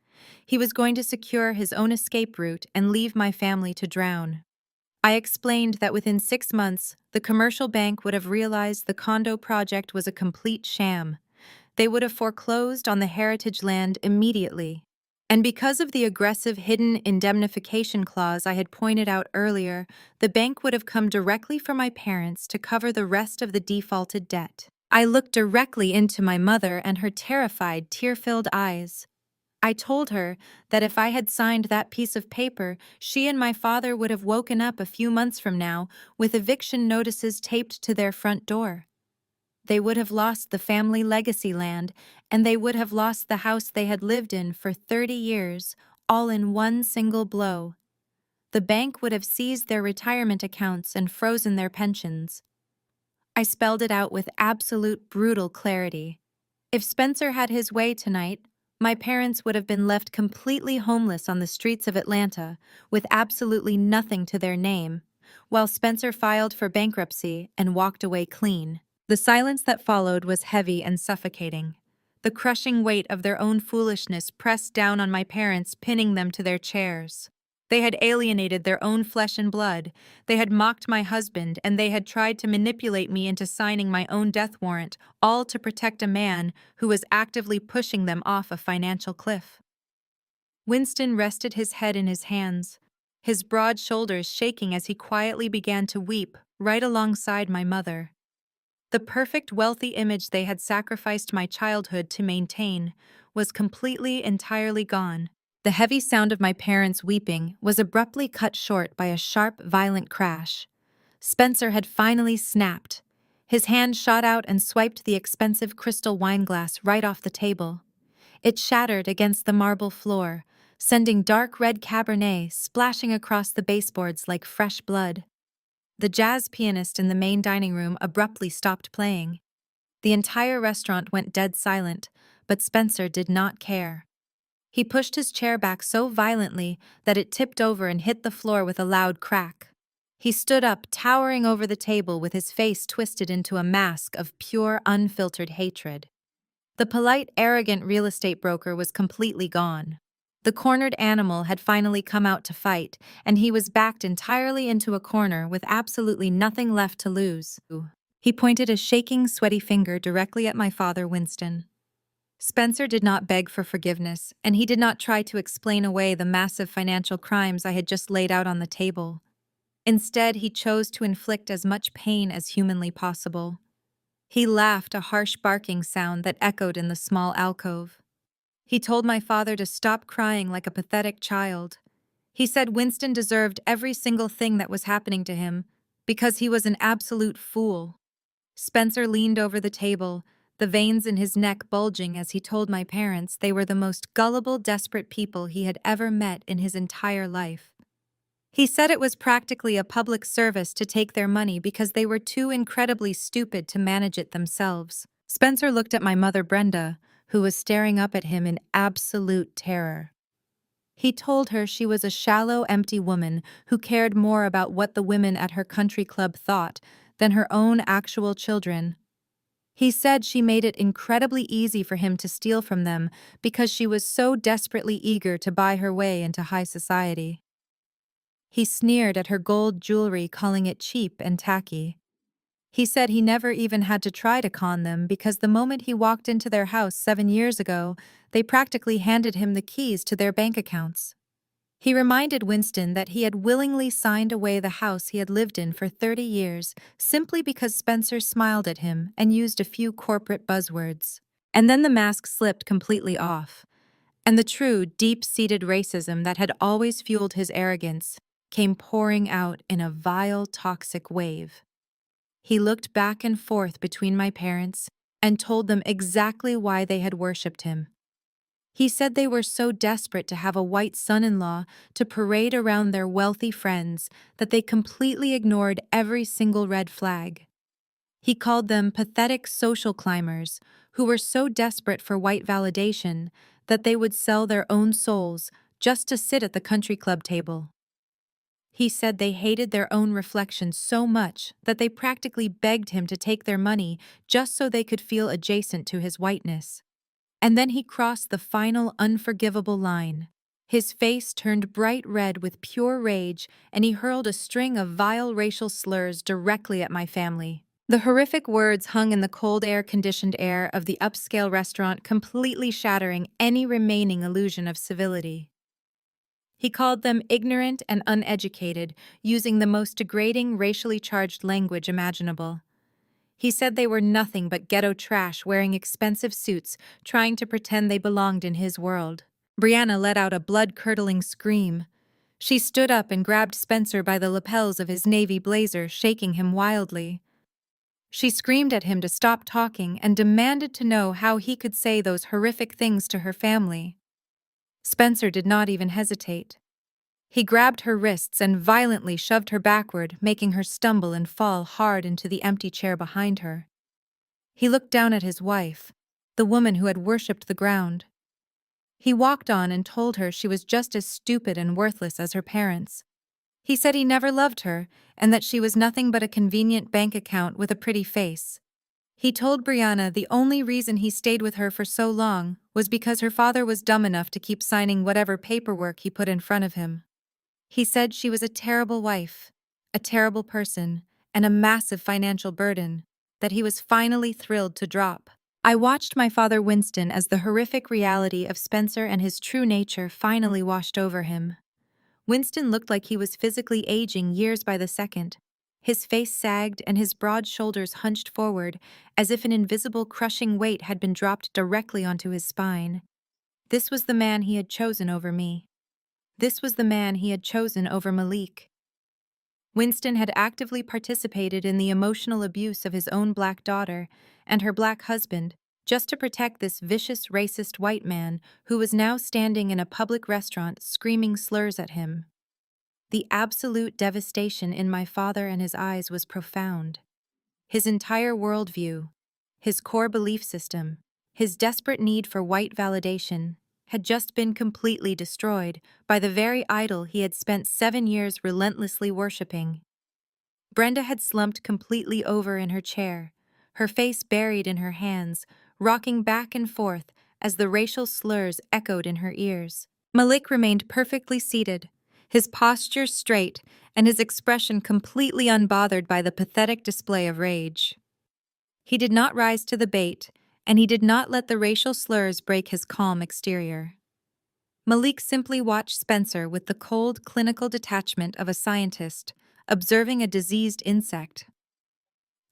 He was going to secure his own escape route and leave my family to drown. I explained that within 6 months, the commercial bank would have realized the condo project was a complete sham. They would have foreclosed on the heritage land immediately. And because of the aggressive hidden indemnification clause I had pointed out earlier, the bank would have come directly for my parents to cover the rest of the defaulted debt. I looked directly into my mother and her terrified, tear-filled eyes. I told her that if I had signed that piece of paper, she and my father would have woken up a few months from now with eviction notices taped to their front door. They would have lost the family legacy land, and they would have lost the house they had lived in for 30 years, all in one single blow. The bank would have seized their retirement accounts and frozen their pensions. I spelled it out with absolute brutal clarity. If Spencer had his way tonight, my parents would have been left completely homeless on the streets of Atlanta, with absolutely nothing to their name, while Spencer filed for bankruptcy and walked away clean. The silence that followed was heavy and suffocating. The crushing weight of their own foolishness pressed down on my parents, pinning them to their chairs. They had alienated their own flesh and blood. They had mocked my husband, and they had tried to manipulate me into signing my own death warrant, all to protect a man who was actively pushing them off a financial cliff. Winston rested his head in his hands, his broad shoulders shaking as he quietly began to weep right alongside my mother. The perfect wealthy image they had sacrificed my childhood to maintain was completely, entirely gone. The heavy sound of my parents weeping was abruptly cut short by a sharp, violent crash. Spencer had finally snapped. His hand shot out and swiped the expensive crystal wineglass right off the table. It shattered against the marble floor, sending dark red Cabernet splashing across the baseboards like fresh blood. The jazz pianist in the main dining room abruptly stopped playing. The entire restaurant went dead silent, but Spencer did not care. He pushed his chair back so violently that it tipped over and hit the floor with a loud crack. He stood up, towering over the table with his face twisted into a mask of pure, unfiltered hatred. The polite, arrogant real estate broker was completely gone. The cornered animal had finally come out to fight, and he was backed entirely into a corner with absolutely nothing left to lose. He pointed a shaking, sweaty finger directly at my father, Winston. Spencer did not beg for forgiveness, and he did not try to explain away the massive financial crimes I had just laid out on the table. Instead, he chose to inflict as much pain as humanly possible. He laughed, a harsh barking sound that echoed in the small alcove. He told my father to stop crying like a pathetic child. He said Winston deserved every single thing that was happening to him because he was an absolute fool. Spencer leaned over the table, the veins in his neck bulging as he told my parents they were the most gullible, desperate people he had ever met in his entire life. He said it was practically a public service to take their money because they were too incredibly stupid to manage it themselves. Spencer looked at my mother, Brenda, who was staring up at him in absolute terror. He told her she was a shallow, empty woman who cared more about what the women at her country club thought than her own actual children. He said she made it incredibly easy for him to steal from them because she was so desperately eager to buy her way into high society. He sneered at her gold jewelry, calling it cheap and tacky. He said he never even had to try to con them because the moment he walked into their house 7 years ago, they practically handed him the keys to their bank accounts. He reminded Winston that he had willingly signed away the house he had lived in for 30 years simply because Spencer smiled at him and used a few corporate buzzwords. And then the mask slipped completely off, and the true, deep-seated racism that had always fueled his arrogance came pouring out in a vile, toxic wave. He looked back and forth between my parents and told them exactly why they had worshipped him. He said they were so desperate to have a white son-in-law to parade around their wealthy friends that they completely ignored every single red flag. He called them pathetic social climbers who were so desperate for white validation that they would sell their own souls just to sit at the country club table. He said they hated their own reflection so much that they practically begged him to take their money just so they could feel adjacent to his whiteness. And then he crossed the final unforgivable line. His face turned bright red with pure rage, and he hurled a string of vile racial slurs directly at my family. The horrific words hung in the cold air-conditioned air of the upscale restaurant, completely shattering any remaining illusion of civility. He called them ignorant and uneducated, using the most degrading, racially charged language imaginable. He said they were nothing but ghetto trash wearing expensive suits, trying to pretend they belonged in his world. Brianna let out a blood-curdling scream. She stood up and grabbed Spencer by the lapels of his navy blazer, shaking him wildly. She screamed at him to stop talking and demanded to know how he could say those horrific things to her family. Spencer did not even hesitate. He grabbed her wrists and violently shoved her backward, making her stumble and fall hard into the empty chair behind her. He looked down at his wife, the woman who had worshipped the ground. He walked on and told her she was just as stupid and worthless as her parents. He said he never loved her and that she was nothing but a convenient bank account with a pretty face. He told Brianna the only reason he stayed with her for so long was because her father was dumb enough to keep signing whatever paperwork he put in front of him. He said she was a terrible wife, a terrible person, and a massive financial burden that he was finally thrilled to drop. I watched my father Winston as the horrific reality of Spencer and his true nature finally washed over him. Winston looked like he was physically aging years by the second. His face sagged and his broad shoulders hunched forward as if an invisible crushing weight had been dropped directly onto his spine. This was the man he had chosen over me. This was the man he had chosen over Malik. Winston had actively participated in the emotional abuse of his own black daughter and her black husband just to protect this vicious, racist white man who was now standing in a public restaurant screaming slurs at him. The absolute devastation in my father and his eyes was profound. His entire worldview, his core belief system, his desperate need for white validation had just been completely destroyed by the very idol he had spent 7 years relentlessly worshipping. Brenda had slumped completely over in her chair, her face buried in her hands, rocking back and forth as the racial slurs echoed in her ears. Malik remained perfectly seated, his posture straight and his expression completely unbothered by the pathetic display of rage. He did not rise to the bait, and he did not let the racial slurs break his calm exterior. Malik simply watched Spencer with the cold, clinical detachment of a scientist, observing a diseased insect.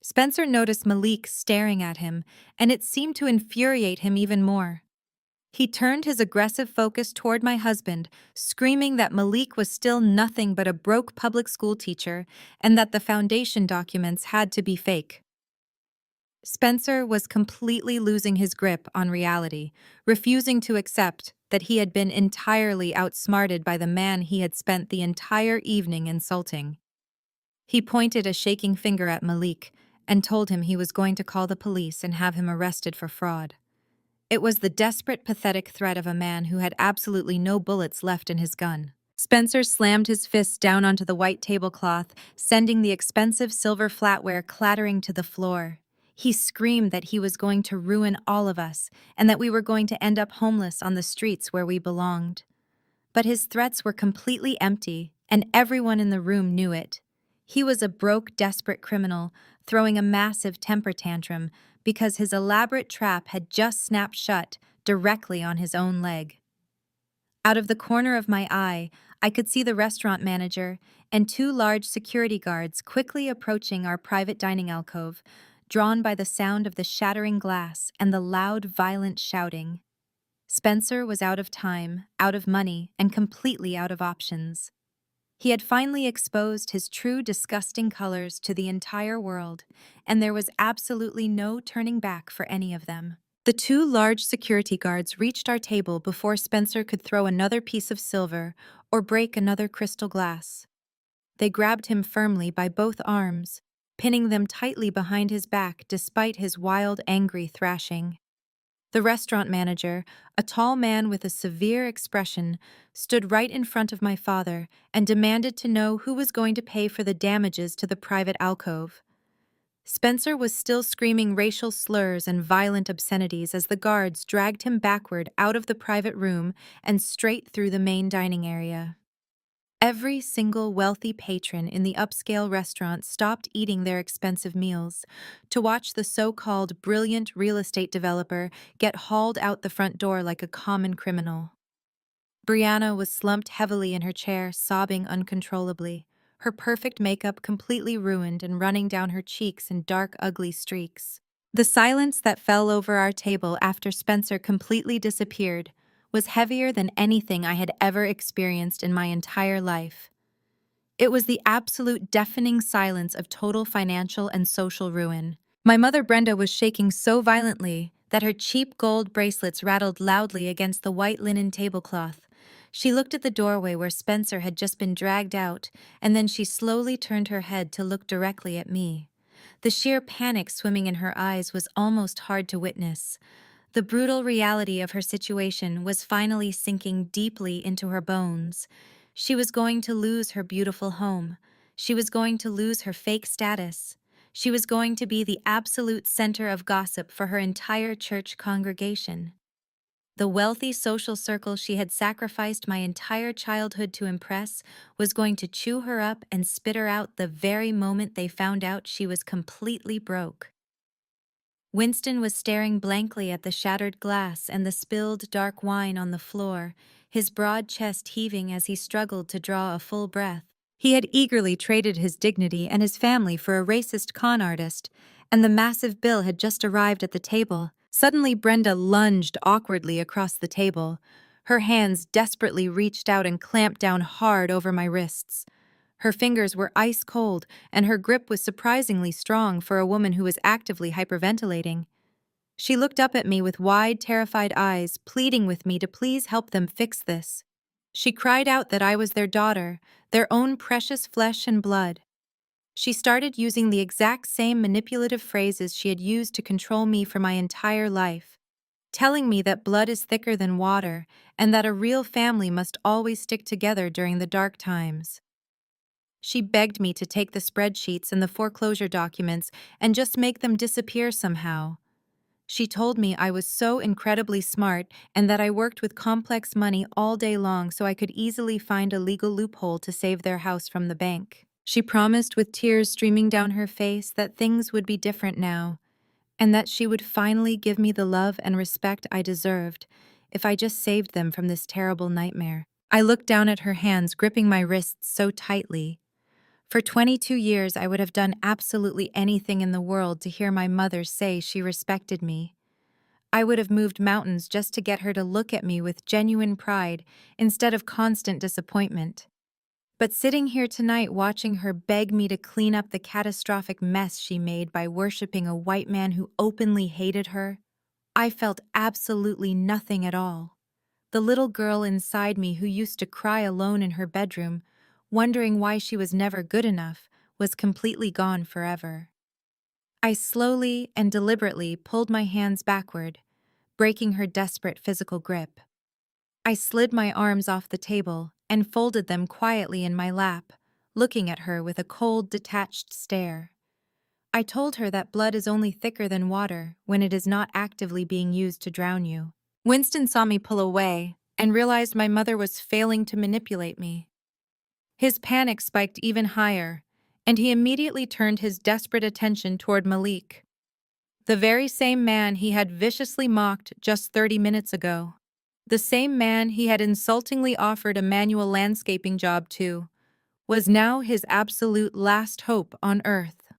Spencer noticed Malik staring at him, and it seemed to infuriate him even more. He turned his aggressive focus toward my husband, screaming that Malik was still nothing but a broke public school teacher and that the foundation documents had to be fake. Spencer was completely losing his grip on reality, refusing to accept that he had been entirely outsmarted by the man he had spent the entire evening insulting. He pointed a shaking finger at Malik and told him he was going to call the police and have him arrested for fraud. It was the desperate, pathetic threat of a man who had absolutely no bullets left in his gun. Spencer slammed his fists down onto the white tablecloth, sending the expensive silver flatware clattering to the floor. He screamed that he was going to ruin all of us and that we were going to end up homeless on the streets where we belonged. But his threats were completely empty, and everyone in the room knew it. He was a broke, desperate criminal, throwing a massive temper tantrum because his elaborate trap had just snapped shut directly on his own leg. Out of the corner of my eye, I could see the restaurant manager and two large security guards quickly approaching our private dining alcove, drawn by the sound of the shattering glass and the loud, violent shouting. Spencer was out of time, out of money, and completely out of options. He had finally exposed his true disgusting colors to the entire world, and there was absolutely no turning back for any of them. The two large security guards reached our table before Spencer could throw another piece of silver or break another crystal glass. They grabbed him firmly by both arms, pinning them tightly behind his back despite his wild, angry thrashing. The restaurant manager, a tall man with a severe expression, stood right in front of my father and demanded to know who was going to pay for the damages to the private alcove. Spencer was still screaming racial slurs and violent obscenities as the guards dragged him backward out of the private room and straight through the main dining area. Every single wealthy patron in the upscale restaurant stopped eating their expensive meals to watch the so-called brilliant real estate developer get hauled out the front door like a common criminal. Brianna was slumped heavily in her chair, sobbing uncontrollably, her perfect makeup completely ruined and running down her cheeks in dark, ugly streaks. The silence that fell over our table after Spencer completely disappeared was heavier than anything I had ever experienced in my entire life. It was the absolute deafening silence of total financial and social ruin. My mother Brenda was shaking so violently that her cheap gold bracelets rattled loudly against the white linen tablecloth. She looked at the doorway where Spencer had just been dragged out, and then she slowly turned her head to look directly at me. The sheer panic swimming in her eyes was almost hard to witness. The brutal reality of her situation was finally sinking deeply into her bones. She was going to lose her beautiful home. She was going to lose her fake status. She was going to be the absolute center of gossip for her entire church congregation. The wealthy social circle she had sacrificed my entire childhood to impress was going to chew her up and spit her out the very moment they found out she was completely broke. Winston was staring blankly at the shattered glass and the spilled dark wine on the floor, his broad chest heaving as he struggled to draw a full breath. He had eagerly traded his dignity and his family for a racist con artist, and the massive bill had just arrived at the table. Suddenly, Brenda lunged awkwardly across the table. Her hands desperately reached out and clamped down hard over my wrists. Her fingers were ice cold, and her grip was surprisingly strong for a woman who was actively hyperventilating. She looked up at me with wide, terrified eyes, pleading with me to please help them fix this. She cried out that I was their daughter, their own precious flesh and blood. She started using the exact same manipulative phrases she had used to control me for my entire life, telling me that blood is thicker than water and that a real family must always stick together during the dark times. She begged me to take the spreadsheets and the foreclosure documents and just make them disappear somehow. She told me I was so incredibly smart and that I worked with complex money all day long so I could easily find a legal loophole to save their house from the bank. She promised with tears streaming down her face that things would be different now, and that she would finally give me the love and respect I deserved if I just saved them from this terrible nightmare. I looked down at her hands gripping my wrists so tightly. For 22 years, I would have done absolutely anything in the world to hear my mother say she respected me. I would have moved mountains just to get her to look at me with genuine pride instead of constant disappointment. But sitting here tonight watching her beg me to clean up the catastrophic mess she made by worshiping a white man who openly hated her, I felt absolutely nothing at all. The little girl inside me who used to cry alone in her bedroom, wondering why she was never good enough, was completely gone forever. I slowly and deliberately pulled my hands backward, breaking her desperate physical grip. I slid my arms off the table and folded them quietly in my lap, looking at her with a cold, detached stare. I told her that blood is only thicker than water when it is not actively being used to drown you. Winston saw me pull away and realized my mother was failing to manipulate me. His panic spiked even higher, and he immediately turned his desperate attention toward Malik, the very same man he had viciously mocked just 30 minutes ago. The same man he had insultingly offered a manual landscaping job to was now his absolute last hope on earth.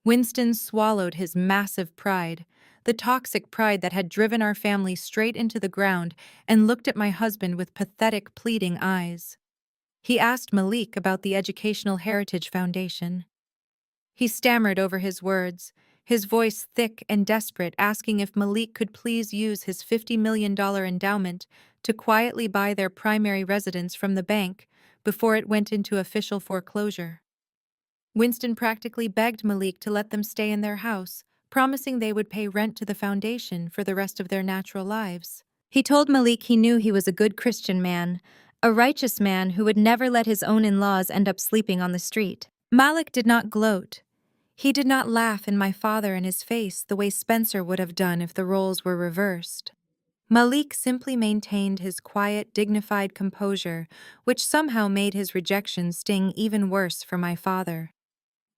Winston swallowed his massive pride, the toxic pride that had driven our family straight into the ground, and looked at my husband with pathetic, pleading eyes. He asked Malik about the Educational Heritage Foundation. He stammered over his words, his voice thick and desperate, asking if Malik could please use his $50 million endowment to quietly buy their primary residence from the bank before it went into official foreclosure. Winston practically begged Malik to let them stay in their house, promising they would pay rent to the foundation for the rest of their natural lives. He told Malik he knew he was a good Christian man, a righteous man who would never let his own in-laws end up sleeping on the street. Malik did not gloat. He did not laugh in my father and his face the way Spencer would have done if the roles were reversed. Malik simply maintained his quiet, dignified composure, which somehow made his rejection sting even worse for my father.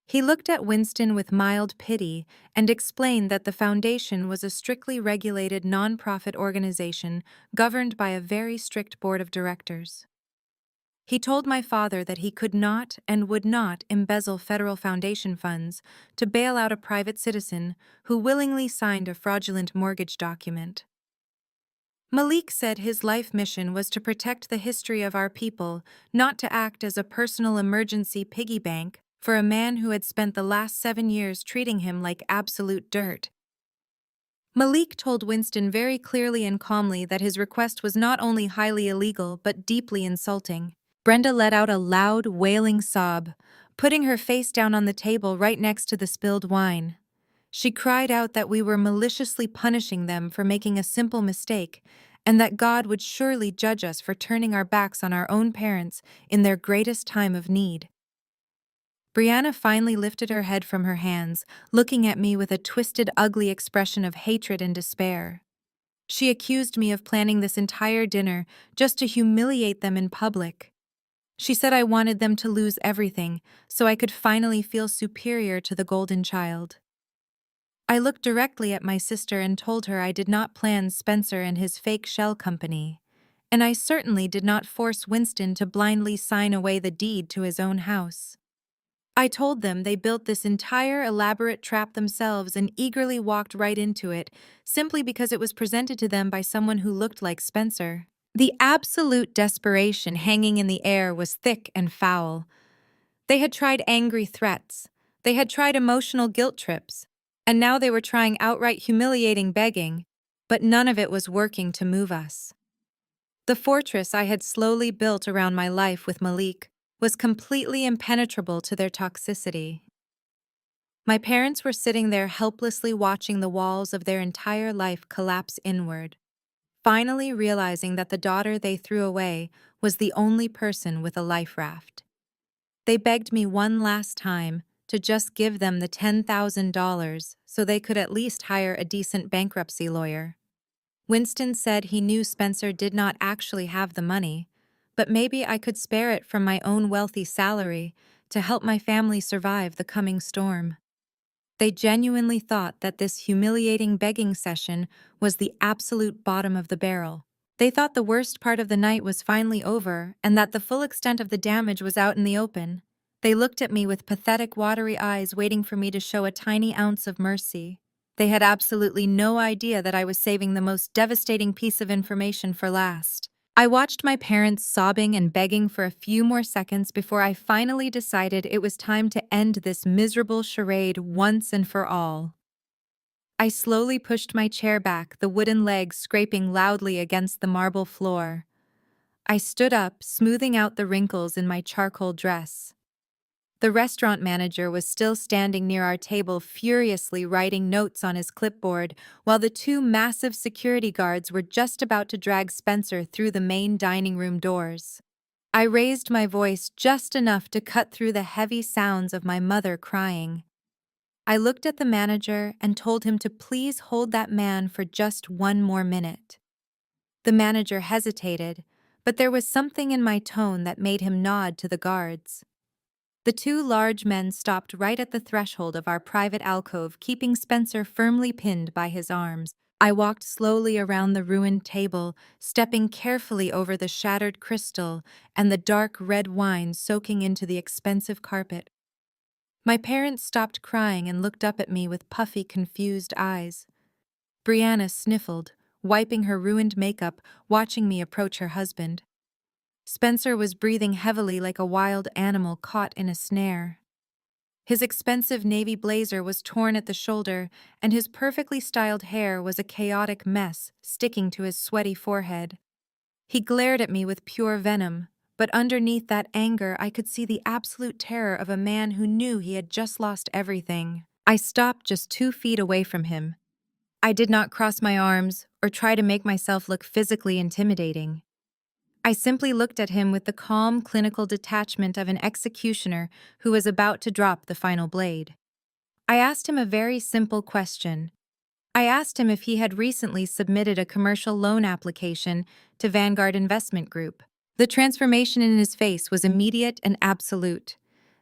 He looked at Winston with mild pity and explained that the foundation was a strictly regulated nonprofit organization governed by a very strict board of directors. He told my father that he could not and would not embezzle federal foundation funds to bail out a private citizen who willingly signed a fraudulent mortgage document. Malik said his life mission was to protect the history of our people, not to act as a personal emergency piggy bank for a man who had spent the last 7 years treating him like absolute dirt. Malik told Winston very clearly and calmly that his request was not only highly illegal but deeply insulting. Brenda let out a loud, wailing sob, putting her face down on the table right next to the spilled wine. She cried out that we were maliciously punishing them for making a simple mistake, and that God would surely judge us for turning our backs on our own parents in their greatest time of need. Brianna finally lifted her head from her hands, looking at me with a twisted, ugly expression of hatred and despair. She accused me of planning this entire dinner just to humiliate them in public. She said I wanted them to lose everything so I could finally feel superior to the golden child. I looked directly at my sister and told her I did not plan Spencer and his fake shell company, and I certainly did not force Winston to blindly sign away the deed to his own house. I told them they built this entire elaborate trap themselves and eagerly walked right into it, simply because it was presented to them by someone who looked like Spencer. The absolute desperation hanging in the air was thick and foul. They had tried angry threats. They had tried emotional guilt trips. And now they were trying outright humiliating begging, but none of it was working to move us. The fortress I had slowly built around my life with Malik was completely impenetrable to their toxicity. My parents were sitting there helplessly watching the walls of their entire life collapse inward, finally realizing that the daughter they threw away was the only person with a life raft. They begged me one last time to just give them the $10,000 so they could at least hire a decent bankruptcy lawyer. Winston said he knew Spencer did not actually have the money, but maybe I could spare it from my own wealthy salary to help my family survive the coming storm. They genuinely thought that this humiliating begging session was the absolute bottom of the barrel. They thought the worst part of the night was finally over and that the full extent of the damage was out in the open. They looked at me with pathetic, watery eyes, waiting for me to show a tiny ounce of mercy. They had absolutely no idea that I was saving the most devastating piece of information for last. I watched my parents sobbing and begging for a few more seconds before I finally decided it was time to end this miserable charade once and for all. I slowly pushed my chair back, the wooden legs scraping loudly against the marble floor. I stood up, smoothing out the wrinkles in my charcoal dress. The restaurant manager was still standing near our table, furiously writing notes on his clipboard, while the two massive security guards were just about to drag Spencer through the main dining room doors. I raised my voice just enough to cut through the heavy sounds of my mother crying. I looked at the manager and told him to please hold that man for just one more minute. The manager hesitated, but there was something in my tone that made him nod to the guards. The two large men stopped right at the threshold of our private alcove, keeping Spencer firmly pinned by his arms. I walked slowly around the ruined table, stepping carefully over the shattered crystal and the dark red wine soaking into the expensive carpet. My parents stopped crying and looked up at me with puffy, confused eyes. Brianna sniffled, wiping her ruined makeup, watching me approach her husband. Spencer was breathing heavily like a wild animal caught in a snare. His expensive navy blazer was torn at the shoulder, and his perfectly styled hair was a chaotic mess sticking to his sweaty forehead. He glared at me with pure venom, but underneath that anger I could see the absolute terror of a man who knew he had just lost everything. I stopped just 2 feet away from him. I did not cross my arms or try to make myself look physically intimidating. I simply looked at him with the calm, clinical detachment of an executioner who was about to drop the final blade. I asked him a very simple question. I asked him if he had recently submitted a commercial loan application to Vanguard Investment Group. The transformation in his face was immediate and absolute.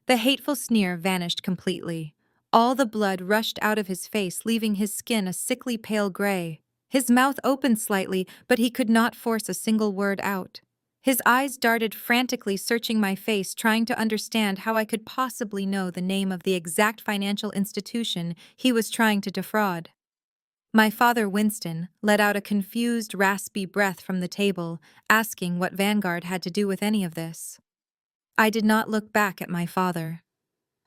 The hateful sneer vanished completely. All the blood rushed out of his face, leaving his skin a sickly pale gray. His mouth opened slightly, but he could not force a single word out. His eyes darted frantically, searching my face, trying to understand how I could possibly know the name of the exact financial institution he was trying to defraud. My father, Winston, let out a confused, raspy breath from the table, asking what Vanguard had to do with any of this. I did not look back at my father.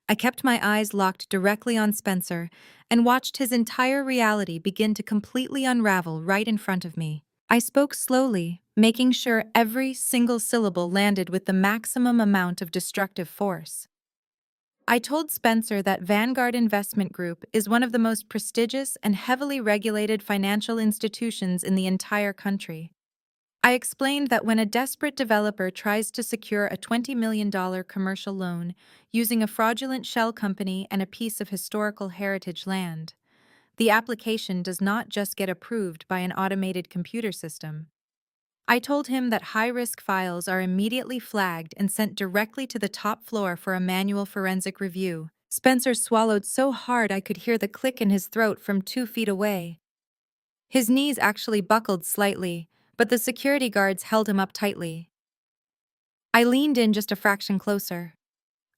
I kept my eyes locked directly on Spencer and watched his entire reality begin to completely unravel right in front of me. I spoke slowly, making sure every single syllable landed with the maximum amount of destructive force. I told Spencer that Vanguard Investment Group is one of the most prestigious and heavily regulated financial institutions in the entire country. I explained that when a desperate developer tries to secure a $20 million commercial loan using a fraudulent shell company and a piece of historical heritage land, the application does not just get approved by an automated computer system. I told him that high-risk files are immediately flagged and sent directly to the top floor for a manual forensic review. Spencer swallowed so hard I could hear the click in his throat from 2 feet away. His knees actually buckled slightly, but the security guards held him up tightly. I leaned in just a fraction closer.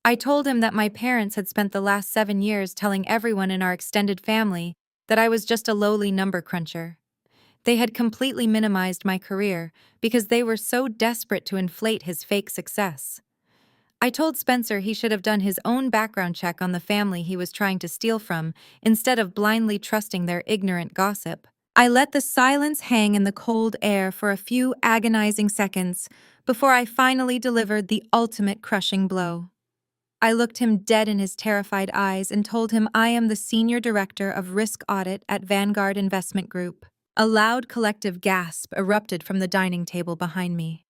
I told him that my parents had spent the last 7 years telling everyone in our extended family that I was just a lowly number cruncher. They had completely minimized my career because they were so desperate to inflate his fake success. I told Spencer he should have done his own background check on the family he was trying to steal from instead of blindly trusting their ignorant gossip. I let the silence hang in the cold air for a few agonizing seconds before I finally delivered the ultimate crushing blow. I looked him dead in his terrified eyes and told him I am the Senior Director of Risk Audit at Vanguard Investment Group. A loud collective gasp erupted from the dining table behind me.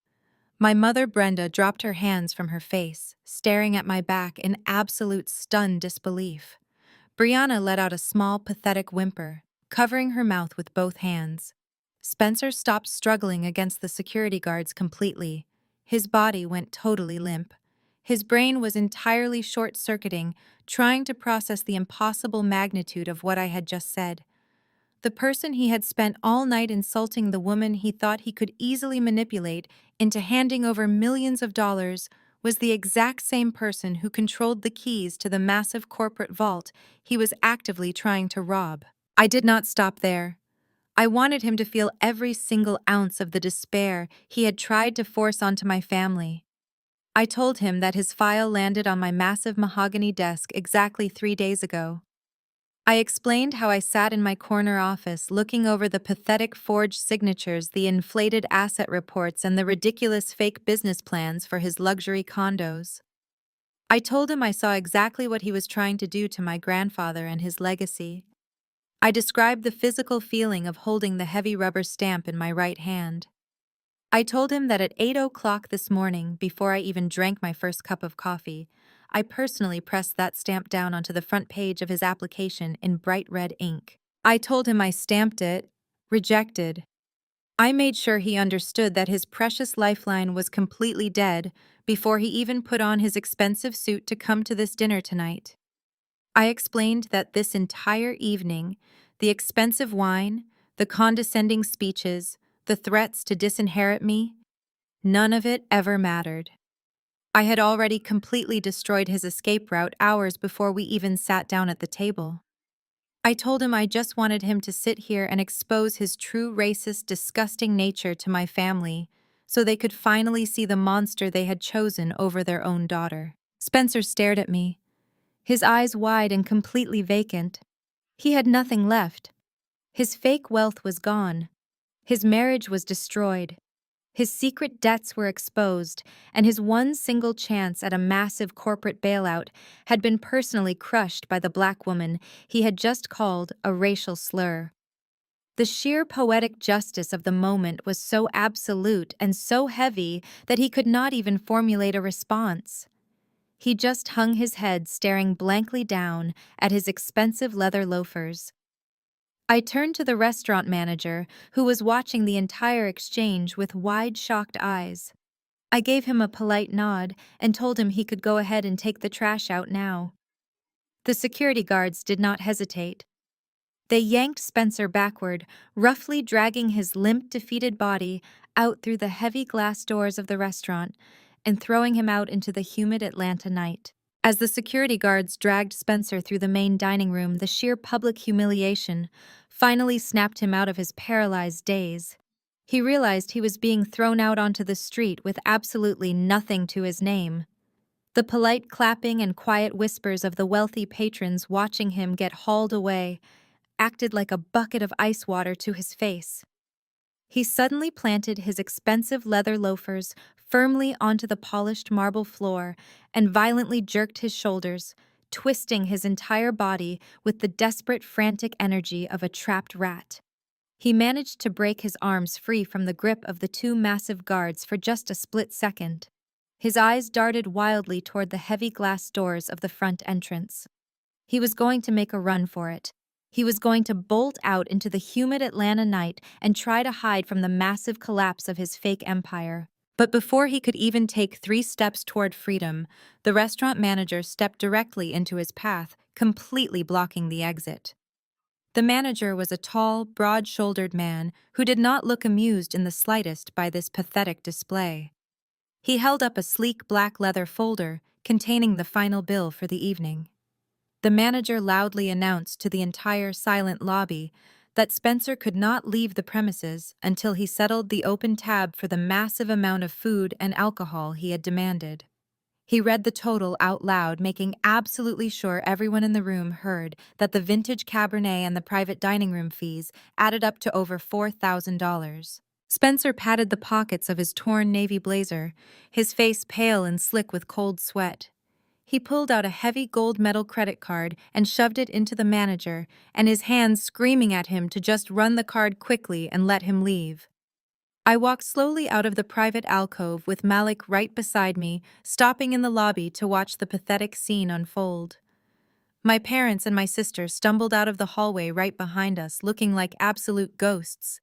My mother, Brenda, dropped her hands from her face, staring at my back in absolute stunned disbelief. Brianna let out a small, pathetic whimper, covering her mouth with both hands. Spencer stopped struggling against the security guards completely. His body went totally limp. His brain was entirely short-circuiting, trying to process the impossible magnitude of what I had just said. The person he had spent all night insulting, the woman he thought he could easily manipulate into handing over millions of dollars, was the exact same person who controlled the keys to the massive corporate vault he was actively trying to rob. I did not stop there. I wanted him to feel every single ounce of the despair he had tried to force onto my family. I told him that his file landed on my massive mahogany desk exactly 3 days ago. I explained how I sat in my corner office looking over the pathetic forged signatures, the inflated asset reports, and the ridiculous fake business plans for his luxury condos. I told him I saw exactly what he was trying to do to my grandfather and his legacy. I described the physical feeling of holding the heavy rubber stamp in my right hand. I told him that at 8 o'clock this morning, before I even drank my first cup of coffee, I personally pressed that stamp down onto the front page of his application in bright red ink. I told him I stamped it, rejected. I made sure he understood that his precious lifeline was completely dead before he even put on his expensive suit to come to this dinner tonight. I explained that this entire evening, the expensive wine, the condescending speeches, the threats to disinherit me, none of it ever mattered. I had already completely destroyed his escape route hours before we even sat down at the table. I told him I just wanted him to sit here and expose his true racist, disgusting nature to my family, so they could finally see the monster they had chosen over their own daughter. Spencer stared at me, his eyes wide and completely vacant. He had nothing left. His fake wealth was gone. His marriage was destroyed. His secret debts were exposed, and his one single chance at a massive corporate bailout had been personally crushed by the black woman he had just called a racial slur. The sheer poetic justice of the moment was so absolute and so heavy that he could not even formulate a response. He just hung his head, staring blankly down at his expensive leather loafers. I turned to the restaurant manager, who was watching the entire exchange with wide, shocked eyes. I gave him a polite nod and told him he could go ahead and take the trash out now. The security guards did not hesitate. They yanked Spencer backward, roughly dragging his limp, defeated body out through the heavy glass doors of the restaurant and throwing him out into the humid Atlanta night. As the security guards dragged Spencer through the main dining room, the sheer public humiliation finally snapped him out of his paralyzed daze. He realized he was being thrown out onto the street with absolutely nothing to his name. The polite clapping and quiet whispers of the wealthy patrons watching him get hauled away acted like a bucket of ice water to his face. He suddenly planted his expensive leather loafers firmly onto the polished marble floor and violently jerked his shoulders, twisting his entire body with the desperate, frantic energy of a trapped rat. He managed to break his arms free from the grip of the two massive guards for just a split second. His eyes darted wildly toward the heavy glass doors of the front entrance. He was going to make a run for it. He was going to bolt out into the humid Atlanta night and try to hide from the massive collapse of his fake empire. But before he could even take 3 steps toward freedom, the restaurant manager stepped directly into his path, completely blocking the exit. The manager was a tall, broad-shouldered man who did not look amused in the slightest by this pathetic display. He held up a sleek black leather folder containing the final bill for the evening. The manager loudly announced to the entire silent lobby that Spencer could not leave the premises until he settled the open tab for the massive amount of food and alcohol he had demanded. He read the total out loud, making absolutely sure everyone in the room heard that the vintage Cabernet and the private dining room fees added up to over $4,000. Spencer patted the pockets of his torn navy blazer, his face pale and slick with cold sweat. He pulled out a heavy gold metal credit card and shoved it into the manager, and his hands screaming at him to just run the card quickly and let him leave. I walked slowly out of the private alcove with Malik right beside me, stopping in the lobby to watch the pathetic scene unfold. My parents and my sister stumbled out of the hallway right behind us, looking like absolute ghosts.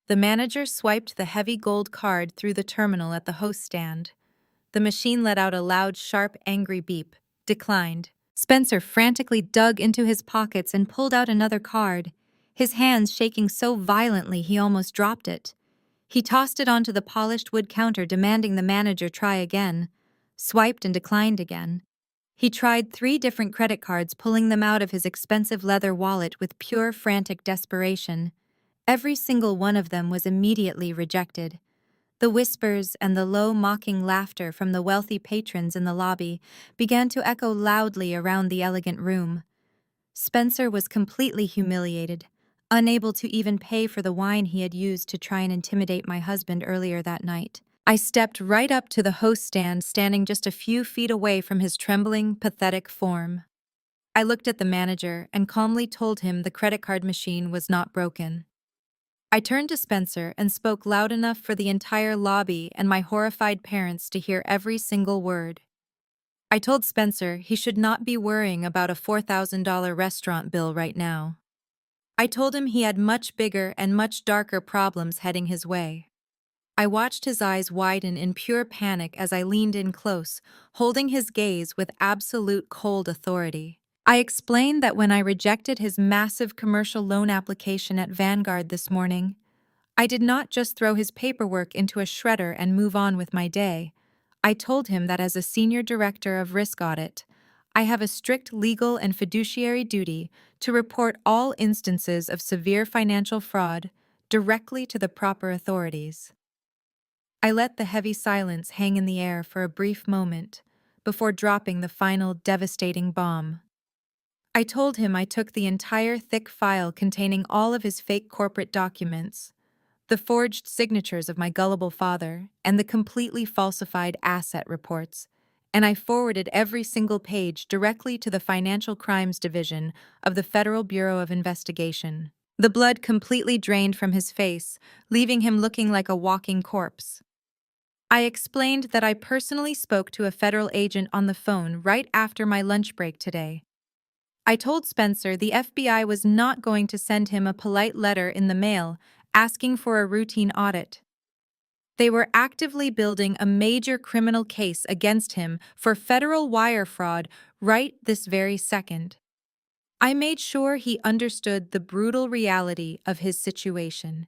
The manager swiped the heavy gold card through the terminal at the host stand. The machine let out a loud, sharp, angry beep. Declined. Spencer frantically dug into his pockets and pulled out another card, his hands shaking so violently he almost dropped it. He tossed it onto the polished wood counter, demanding the manager try again. swiped and declined again. He tried 3 different credit cards, pulling them out of his expensive leather wallet with pure frantic desperation. Every single one of them was immediately rejected. The whispers and the low, mocking laughter from the wealthy patrons in the lobby began to echo loudly around the elegant room. Spencer was completely humiliated, unable to even pay for the wine he had used to try and intimidate my husband earlier that night. I stepped right up to the host stand, standing just a few feet away from his trembling, pathetic form. I looked at the manager and calmly told him the credit card machine was not broken. I turned to Spencer and spoke loud enough for the entire lobby and my horrified parents to hear every single word. I told Spencer he should not be worrying about a $4,000 restaurant bill right now. I told him he had much bigger and much darker problems heading his way. I watched his eyes widen in pure panic as I leaned in close, holding his gaze with absolute cold authority. I explained that when I rejected his massive commercial loan application at Vanguard this morning, I did not just throw his paperwork into a shredder and move on with my day. I told him that as a senior director of risk audit, I have a strict legal and fiduciary duty to report all instances of severe financial fraud directly to the proper authorities. I let the heavy silence hang in the air for a brief moment before dropping the final devastating bomb. I told him I took the entire thick file containing all of his fake corporate documents, the forged signatures of my gullible father, and the completely falsified asset reports, and I forwarded every single page directly to the Financial Crimes Division of the Federal Bureau of Investigation. The blood completely drained from his face, leaving him looking like a walking corpse. I explained that I personally spoke to a federal agent on the phone right after my lunch break today. I told Spencer the FBI was not going to send him a polite letter in the mail asking for a routine audit. They were actively building a major criminal case against him for federal wire fraud right this very second. I made sure he understood the brutal reality of his situation.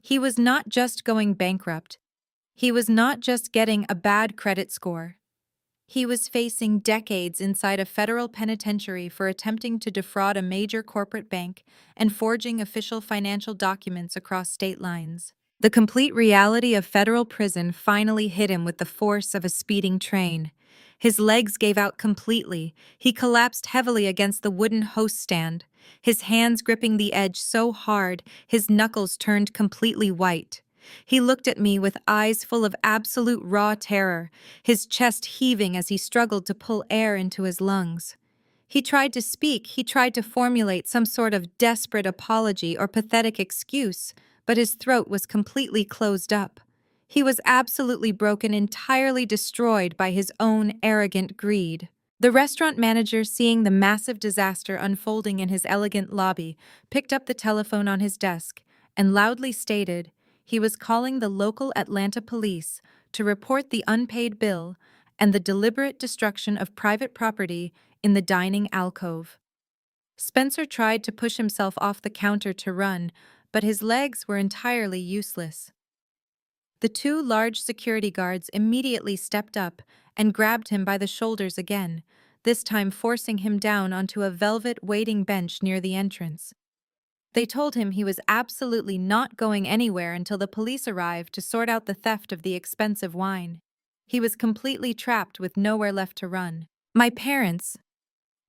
He was not just going bankrupt. He was not just getting a bad credit score. He was facing decades inside a federal penitentiary for attempting to defraud a major corporate bank and forging official financial documents across state lines. The complete reality of federal prison finally hit him with the force of a speeding train. His legs gave out completely. He collapsed heavily against the wooden host stand, his hands gripping the edge so hard his knuckles turned completely white. He looked at me with eyes full of absolute raw terror, his chest heaving as he struggled to pull air into his lungs. He tried to speak, he tried to formulate some sort of desperate apology or pathetic excuse, but his throat was completely closed up. He was absolutely broken, entirely destroyed by his own arrogant greed. The restaurant manager, seeing the massive disaster unfolding in his elegant lobby, picked up the telephone on his desk and loudly stated he was calling the local Atlanta police to report the unpaid bill and the deliberate destruction of private property in the dining alcove. Spencer tried to push himself off the counter to run, but his legs were entirely useless. The 2 large security guards immediately stepped up and grabbed him by the shoulders again, this time forcing him down onto a velvet waiting bench near the entrance. They told him he was absolutely not going anywhere until the police arrived to sort out the theft of the expensive wine. He was completely trapped with nowhere left to run. My parents,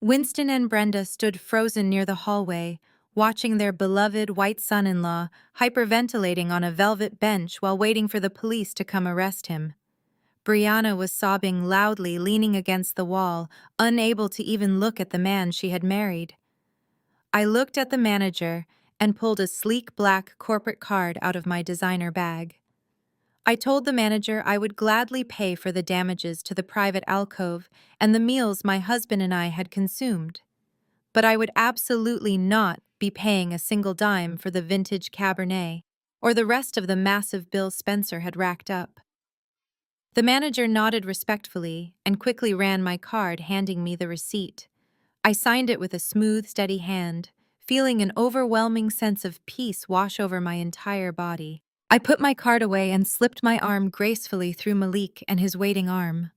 Winston and Brenda, stood frozen near the hallway, watching their beloved white son-in-law hyperventilating on a velvet bench while waiting for the police to come arrest him. Brianna was sobbing loudly, leaning against the wall, unable to even look at the man she had married. I looked at the manager and pulled a sleek black corporate card out of my designer bag. I told the manager I would gladly pay for the damages to the private alcove and the meals my husband and I had consumed, but I would absolutely not be paying a single dime for the vintage Cabernet or the rest of the massive bill Spencer had racked up. The manager nodded respectfully and quickly ran my card, handing me the receipt. I signed it with a smooth, steady hand, feeling an overwhelming sense of peace wash over my entire body. I put my card away and slipped my arm gracefully through Malik and his waiting arm.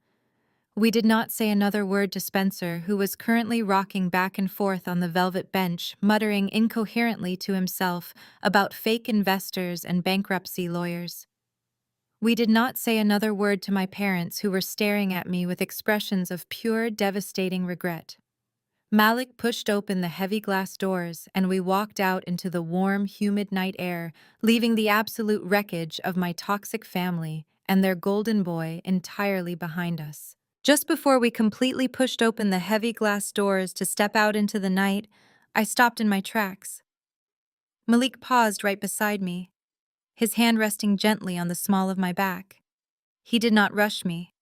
We did not say another word to Spencer, who was currently rocking back and forth on the velvet bench, muttering incoherently to himself about fake investors and bankruptcy lawyers. We did not say another word to my parents, who were staring at me with expressions of pure, devastating regret. Malik pushed open the heavy glass doors, and we walked out into the warm, humid night air, leaving the absolute wreckage of my toxic family and their golden boy entirely behind us. Just before we completely pushed open the heavy glass doors to step out into the night, I stopped in my tracks. Malik paused right beside me, his hand resting gently on the small of my back. He did not rush me,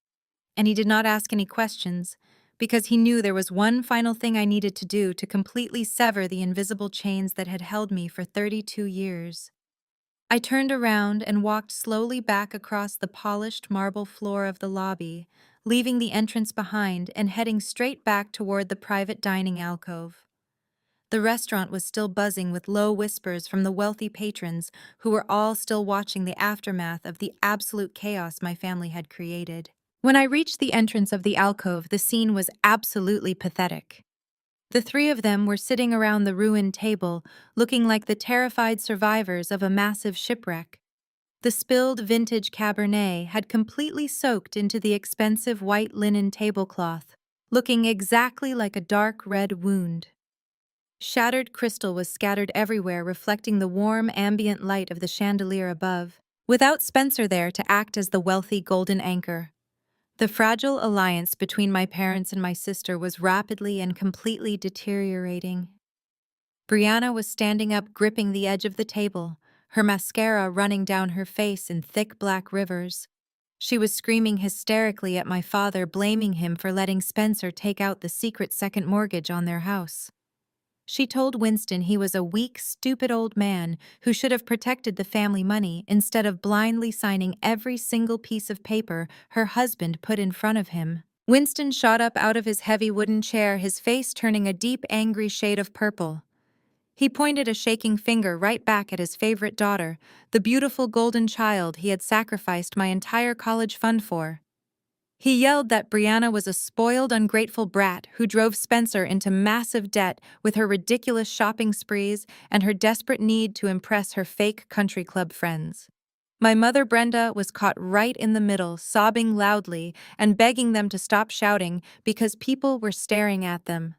and he did not ask any questions, because he knew there was one final thing I needed to do to completely sever the invisible chains that had held me for 32 years. I turned around and walked slowly back across the polished marble floor of the lobby, leaving the entrance behind and heading straight back toward the private dining alcove. The restaurant was still buzzing with low whispers from the wealthy patrons, who were all still watching the aftermath of the absolute chaos my family had created. When I reached the entrance of the alcove, the scene was absolutely pathetic. The three of them were sitting around the ruined table, looking like the terrified survivors of a massive shipwreck. The spilled vintage Cabernet had completely soaked into the expensive white linen tablecloth, looking exactly like a dark red wound. Shattered crystal was scattered everywhere, reflecting the warm ambient light of the chandelier above, without Spencer there to act as the wealthy golden anchor. The fragile alliance between my parents and my sister was rapidly and completely deteriorating. Brianna was standing up, gripping the edge of the table, her mascara running down her face in thick black rivers. She was screaming hysterically at my father, blaming him for letting Spencer take out the secret second mortgage on their house. She told Winston he was a weak, stupid old man who should have protected the family money instead of blindly signing every single piece of paper her husband put in front of him. Winston shot up out of his heavy wooden chair, his face turning a deep, angry shade of purple. He pointed a shaking finger right back at his favorite daughter, the beautiful golden child he had sacrificed my entire college fund for. He yelled that Brianna was a spoiled, ungrateful brat who drove Spencer into massive debt with her ridiculous shopping sprees and her desperate need to impress her fake country club friends. My mother, Brenda, was caught right in the middle, sobbing loudly and begging them to stop shouting because people were staring at them.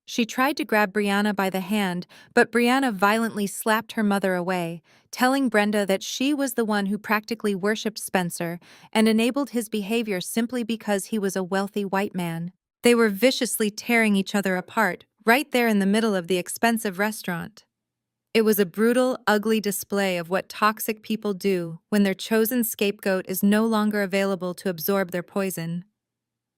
She tried to grab Brianna by the hand, but Brianna violently slapped her mother away, telling Brenda that she was the one who practically worshipped Spencer and enabled his behavior simply because he was a wealthy white man. They were viciously tearing each other apart, right there in the middle of the expensive restaurant. It was a brutal, ugly display of what toxic people do when their chosen scapegoat is no longer available to absorb their poison.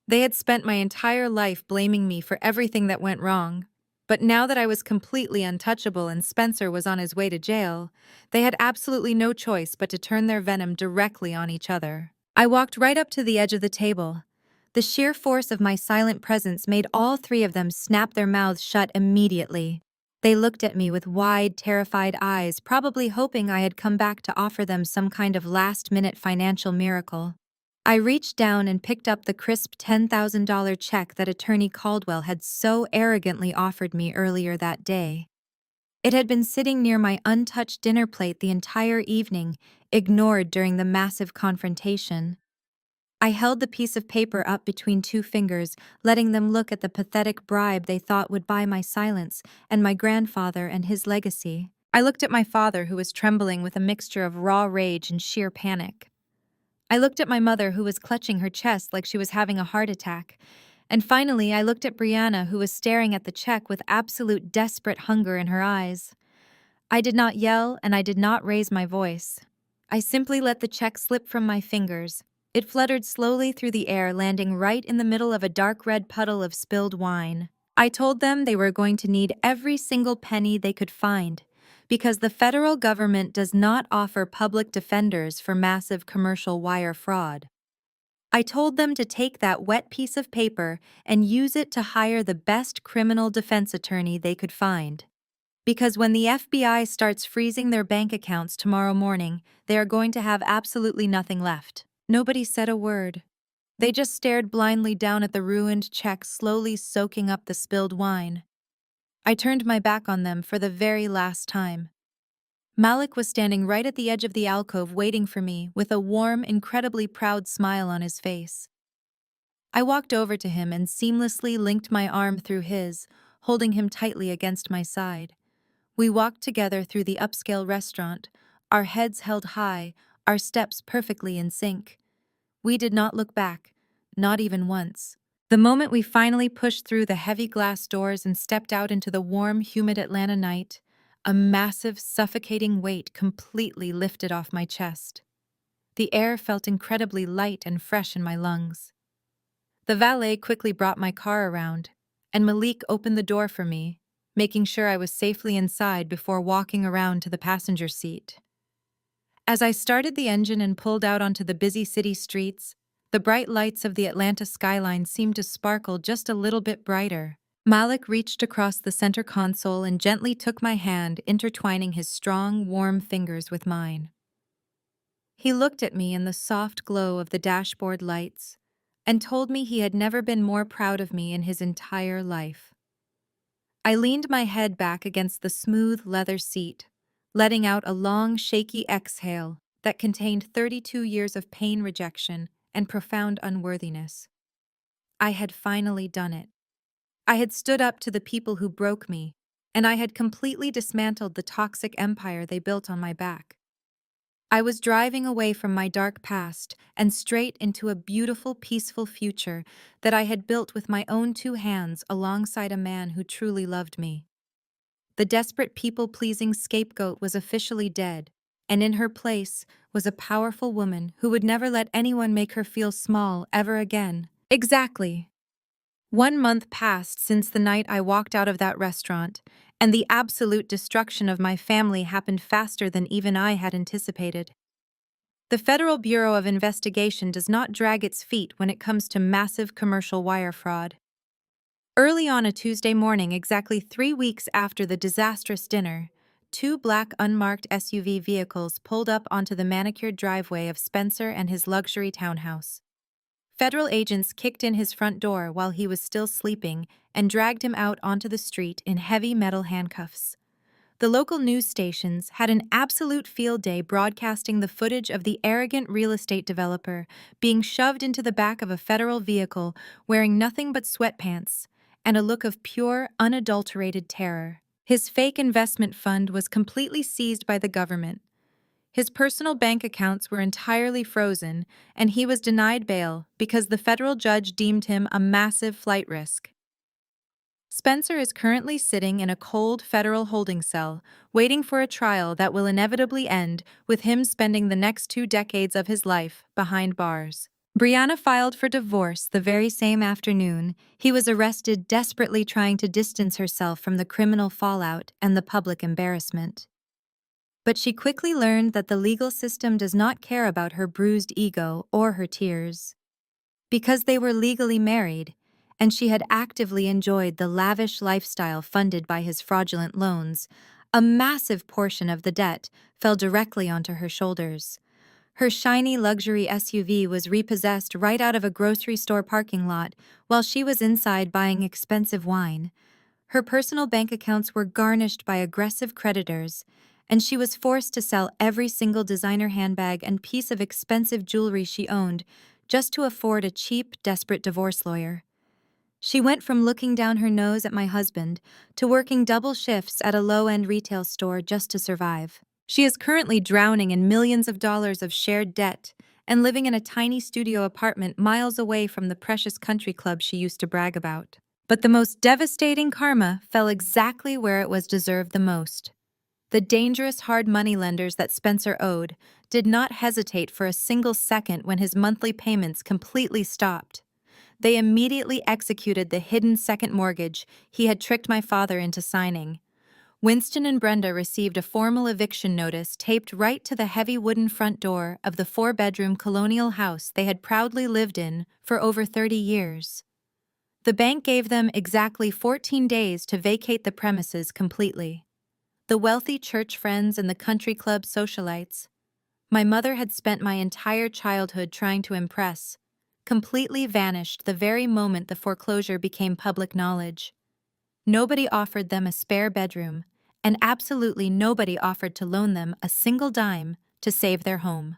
They had spent my entire life blaming me for everything that went wrong, but now that I was completely untouchable and Spencer was on his way to jail, they had absolutely no choice but to turn their venom directly on each other. I walked right up to the edge of the table. The sheer force of my silent presence made all three of them snap their mouths shut immediately. They looked at me with wide, terrified eyes, probably hoping I had come back to offer them some kind of last-minute financial miracle. I reached down and picked up the crisp $10,000 check that Attorney Caldwell had so arrogantly offered me earlier that day. It had been sitting near my untouched dinner plate the entire evening, ignored during the massive confrontation. I held the piece of paper up between two fingers, letting them look at the pathetic bribe they thought would buy my silence and my grandfather and his legacy. I looked at my father, who was trembling with a mixture of raw rage and sheer panic. I looked at my mother, who was clutching her chest like she was having a heart attack. And finally, I looked at Brianna, who was staring at the check with absolute desperate hunger in her eyes. I did not yell, and I did not raise my voice. I simply let the check slip from my fingers. It fluttered slowly through the air, landing right in the middle of a dark red puddle of spilled wine. I told them they were going to need every single penny they could find, because the federal government does not offer public defenders for massive commercial wire fraud. I told them to take that wet piece of paper and use it to hire the best criminal defense attorney they could find. Because when the FBI starts freezing their bank accounts tomorrow morning, they are going to have absolutely nothing left. Nobody said a word. They just stared blindly down at the ruined check slowly soaking up the spilled wine. I turned my back on them for the very last time. Malik was standing right at the edge of the alcove waiting for me with a warm, incredibly proud smile on his face. I walked over to him and seamlessly linked my arm through his, holding him tightly against my side. We walked together through the upscale restaurant, our heads held high, our steps perfectly in sync. We did not look back, not even once. The moment we finally pushed through the heavy glass doors and stepped out into the warm, humid Atlanta night, a massive, suffocating weight completely lifted off my chest. The air felt incredibly light and fresh in my lungs. The valet quickly brought my car around, and Malik opened the door for me, making sure I was safely inside before walking around to the passenger seat. As I started the engine and pulled out onto the busy city streets, the bright lights of the Atlanta skyline seemed to sparkle just a little bit brighter. Malik reached across the center console and gently took my hand, intertwining his strong, warm fingers with mine. He looked at me in the soft glow of the dashboard lights and told me he had never been more proud of me in his entire life. I leaned my head back against the smooth leather seat, letting out a long, shaky exhale that contained 32 years of pain, rejection, and profound unworthiness. I had finally done it. I had stood up to the people who broke me, and I had completely dismantled the toxic empire they built on my back. I was driving away from my dark past and straight into a beautiful, peaceful future that I had built with my own two hands alongside a man who truly loved me. The desperate people-pleasing scapegoat was officially dead, and in her place was a powerful woman who would never let anyone make her feel small ever again. Exactly. 1 month passed since the night I walked out of that restaurant, and the absolute destruction of my family happened faster than even I had anticipated. The Federal Bureau of Investigation does not drag its feet when it comes to massive commercial wire fraud. Early on a Tuesday morning, exactly 3 weeks after the disastrous dinner, two black unmarked SUV vehicles pulled up onto the manicured driveway of Spencer and his luxury townhouse. Federal agents kicked in his front door while he was still sleeping and dragged him out onto the street in heavy metal handcuffs. The local news stations had an absolute field day broadcasting the footage of the arrogant real estate developer being shoved into the back of a federal vehicle wearing nothing but sweatpants and a look of pure, unadulterated terror. His fake investment fund was completely seized by the government. His personal bank accounts were entirely frozen, and he was denied bail because the federal judge deemed him a massive flight risk. Spencer is currently sitting in a cold federal holding cell, waiting for a trial that will inevitably end with him spending the next 2 decades of his life behind bars. Brianna filed for divorce the very same afternoon. He was arrested, desperately trying to distance herself from the criminal fallout and the public embarrassment. But she quickly learned that the legal system does not care about her bruised ego or her tears. Because they were legally married, and she had actively enjoyed the lavish lifestyle funded by his fraudulent loans, a massive portion of the debt fell directly onto her shoulders. Her shiny luxury SUV was repossessed right out of a grocery store parking lot while she was inside buying expensive wine. Her personal bank accounts were garnished by aggressive creditors, and she was forced to sell every single designer handbag and piece of expensive jewelry she owned just to afford a cheap, desperate divorce lawyer. She went from looking down her nose at my husband to working double shifts at a low-end retail store just to survive. She is currently drowning in millions of dollars of shared debt and living in a tiny studio apartment miles away from the precious country club she used to brag about. But the most devastating karma fell exactly where it was deserved the most. The dangerous hard money lenders that Spencer owed did not hesitate for a single second when his monthly payments completely stopped. They immediately executed the hidden second mortgage he had tricked my father into signing. Winston and Brenda received a formal eviction notice taped right to the heavy wooden front door of the 4-bedroom colonial house they had proudly lived in for over 30 years. The bank gave them exactly 14 days to vacate the premises completely. The wealthy church friends and the country club socialites my mother had spent my entire childhood trying to impress, completely vanished the very moment the foreclosure became public knowledge. Nobody offered them a spare bedroom, and absolutely nobody offered to loan them a single dime to save their home.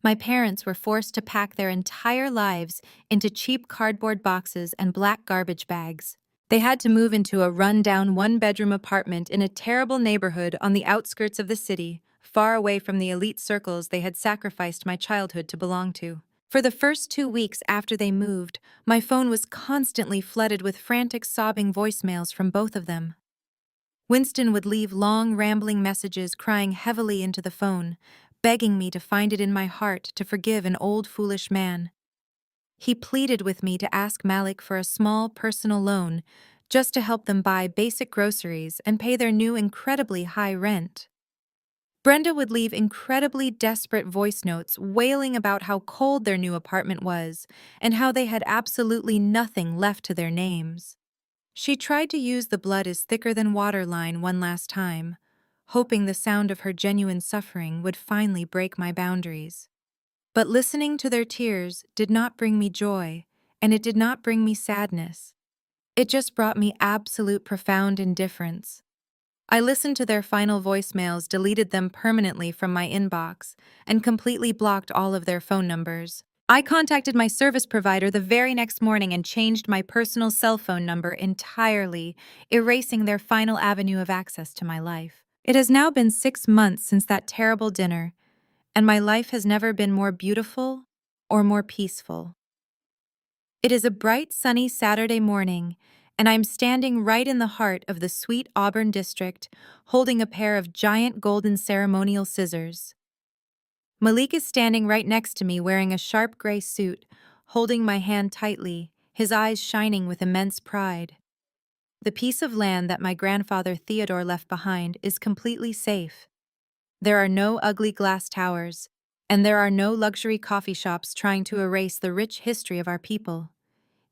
My parents were forced to pack their entire lives into cheap cardboard boxes and black garbage bags. They had to move into a run-down one-bedroom apartment in a terrible neighborhood on the outskirts of the city, far away from the elite circles they had sacrificed my childhood to belong to. For the first 2 weeks after they moved, my phone was constantly flooded with frantic sobbing voicemails from both of them. Winston would leave long, rambling messages crying heavily into the phone, begging me to find it in my heart to forgive an old foolish man. He pleaded with me to ask Malik for a small personal loan, just to help them buy basic groceries and pay their new incredibly high rent. Brenda would leave incredibly desperate voice notes wailing about how cold their new apartment was and how they had absolutely nothing left to their names. She tried to use the blood is thicker than water line one last time, hoping the sound of her genuine suffering would finally break my boundaries. But listening to their tears did not bring me joy, and it did not bring me sadness. It just brought me absolute profound indifference. I listened to their final voicemails, deleted them permanently from my inbox, and completely blocked all of their phone numbers. I contacted my service provider the very next morning and changed my personal cell phone number entirely, erasing their final avenue of access to my life. It has now been 6 months since that terrible dinner, and my life has never been more beautiful or more peaceful. It is a bright, sunny Saturday morning, and I'm standing right in the heart of the sweet Auburn district, holding a pair of giant golden ceremonial scissors. Malik is standing right next to me wearing a sharp gray suit, holding my hand tightly, his eyes shining with immense pride. The piece of land that my grandfather Theodore left behind is completely safe. There are no ugly glass towers, and there are no luxury coffee shops trying to erase the rich history of our people.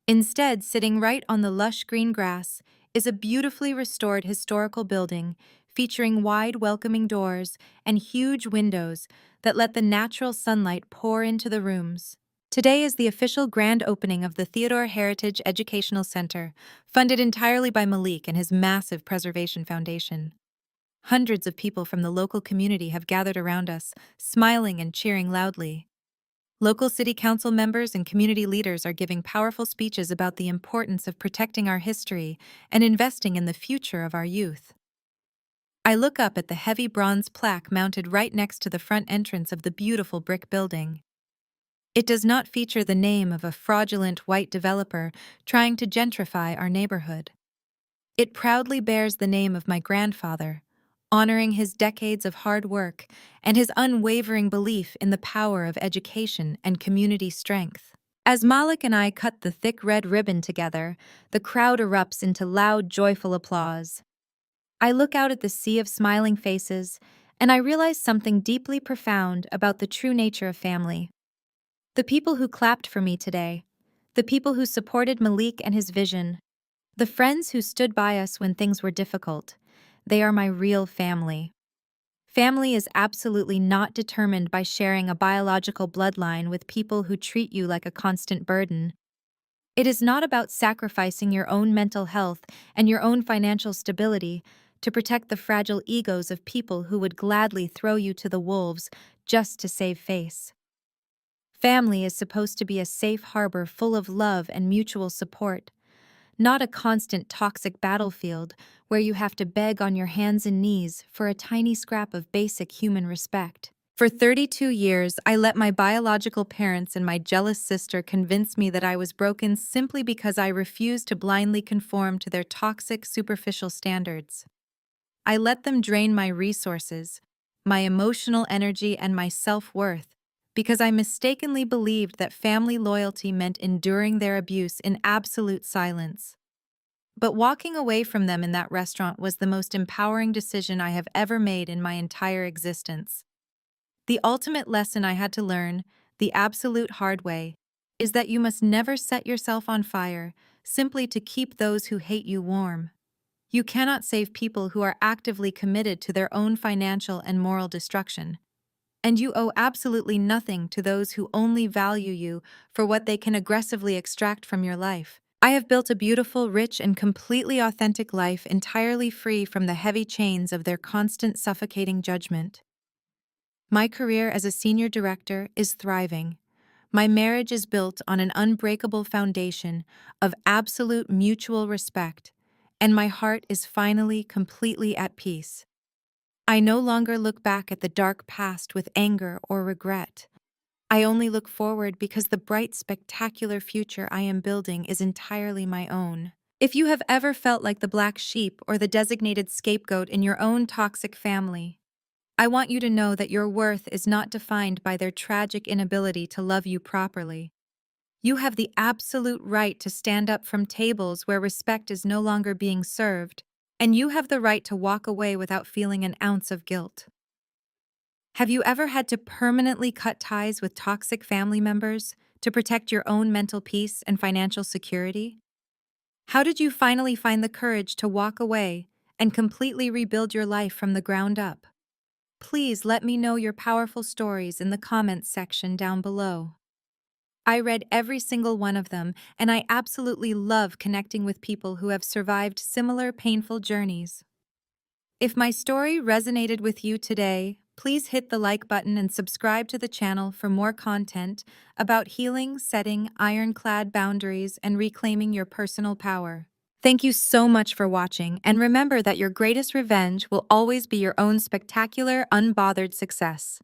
Instead, sitting right on the lush green grass is a beautifully restored historical building featuring wide, welcoming doors and huge windows that let the natural sunlight pour into the rooms. Today is the official grand opening of the Theodore Heritage Educational Center, funded entirely by Malik and his massive preservation foundation. Hundreds of people from the local community have gathered around us, smiling and cheering loudly. Local city council members and community leaders are giving powerful speeches about the importance of protecting our history and investing in the future of our youth. I look up at the heavy bronze plaque mounted right next to the front entrance of the beautiful brick building. It does not feature the name of a fraudulent white developer trying to gentrify our neighborhood. It proudly bears the name of my grandfather, honoring his decades of hard work and his unwavering belief in the power of education and community strength. As Malik and I cut the thick red ribbon together, the crowd erupts into loud, joyful applause. I look out at the sea of smiling faces, and I realize something deeply profound about the true nature of family. The people who clapped for me today, the people who supported Malik and his vision, the friends who stood by us when things were difficult, they are my real family. Family is absolutely not determined by sharing a biological bloodline with people who treat you like a constant burden. It is not about sacrificing your own mental health and your own financial stability to protect the fragile egos of people who would gladly throw you to the wolves just to save face. Family is supposed to be a safe harbor full of love and mutual support, not a constant toxic battlefield where you have to beg on your hands and knees for a tiny scrap of basic human respect. For 32 years, I let my biological parents and my jealous sister convince me that I was broken simply because I refused to blindly conform to their toxic, superficial standards. I let them drain my resources, my emotional energy, and my self-worth because I mistakenly believed that family loyalty meant enduring their abuse in absolute silence. But walking away from them in that restaurant was the most empowering decision I have ever made in my entire existence. The ultimate lesson I had to learn, the absolute hard way, is that you must never set yourself on fire simply to keep those who hate you warm. You cannot save people who are actively committed to their own financial and moral destruction. and you owe absolutely nothing to those who only value you for what they can aggressively extract from your life. I have built a beautiful, rich, and completely authentic life entirely free from the heavy chains of their constant suffocating judgment. My career as a senior director is thriving. My marriage is built on an unbreakable foundation of absolute mutual respect, and my heart is finally completely at peace. I no longer look back at the dark past with anger or regret. I only look forward because the bright, spectacular future I am building is entirely my own. If you have ever felt like the black sheep or the designated scapegoat in your own toxic family, I want you to know that your worth is not defined by their tragic inability to love you properly. You have the absolute right to stand up from tables where respect is no longer being served, and you have the right to walk away without feeling an ounce of guilt. Have you ever had to permanently cut ties with toxic family members to protect your own mental peace and financial security? How did you finally find the courage to walk away and completely rebuild your life from the ground up? Please let me know your powerful stories in the comments section down below. I read every single one of them, and I absolutely love connecting with people who have survived similar painful journeys. If my story resonated with you today, please hit the like button and subscribe to the channel for more content about healing, setting ironclad boundaries, and reclaiming your personal power. Thank you so much for watching, and remember that your greatest revenge will always be your own spectacular, unbothered success.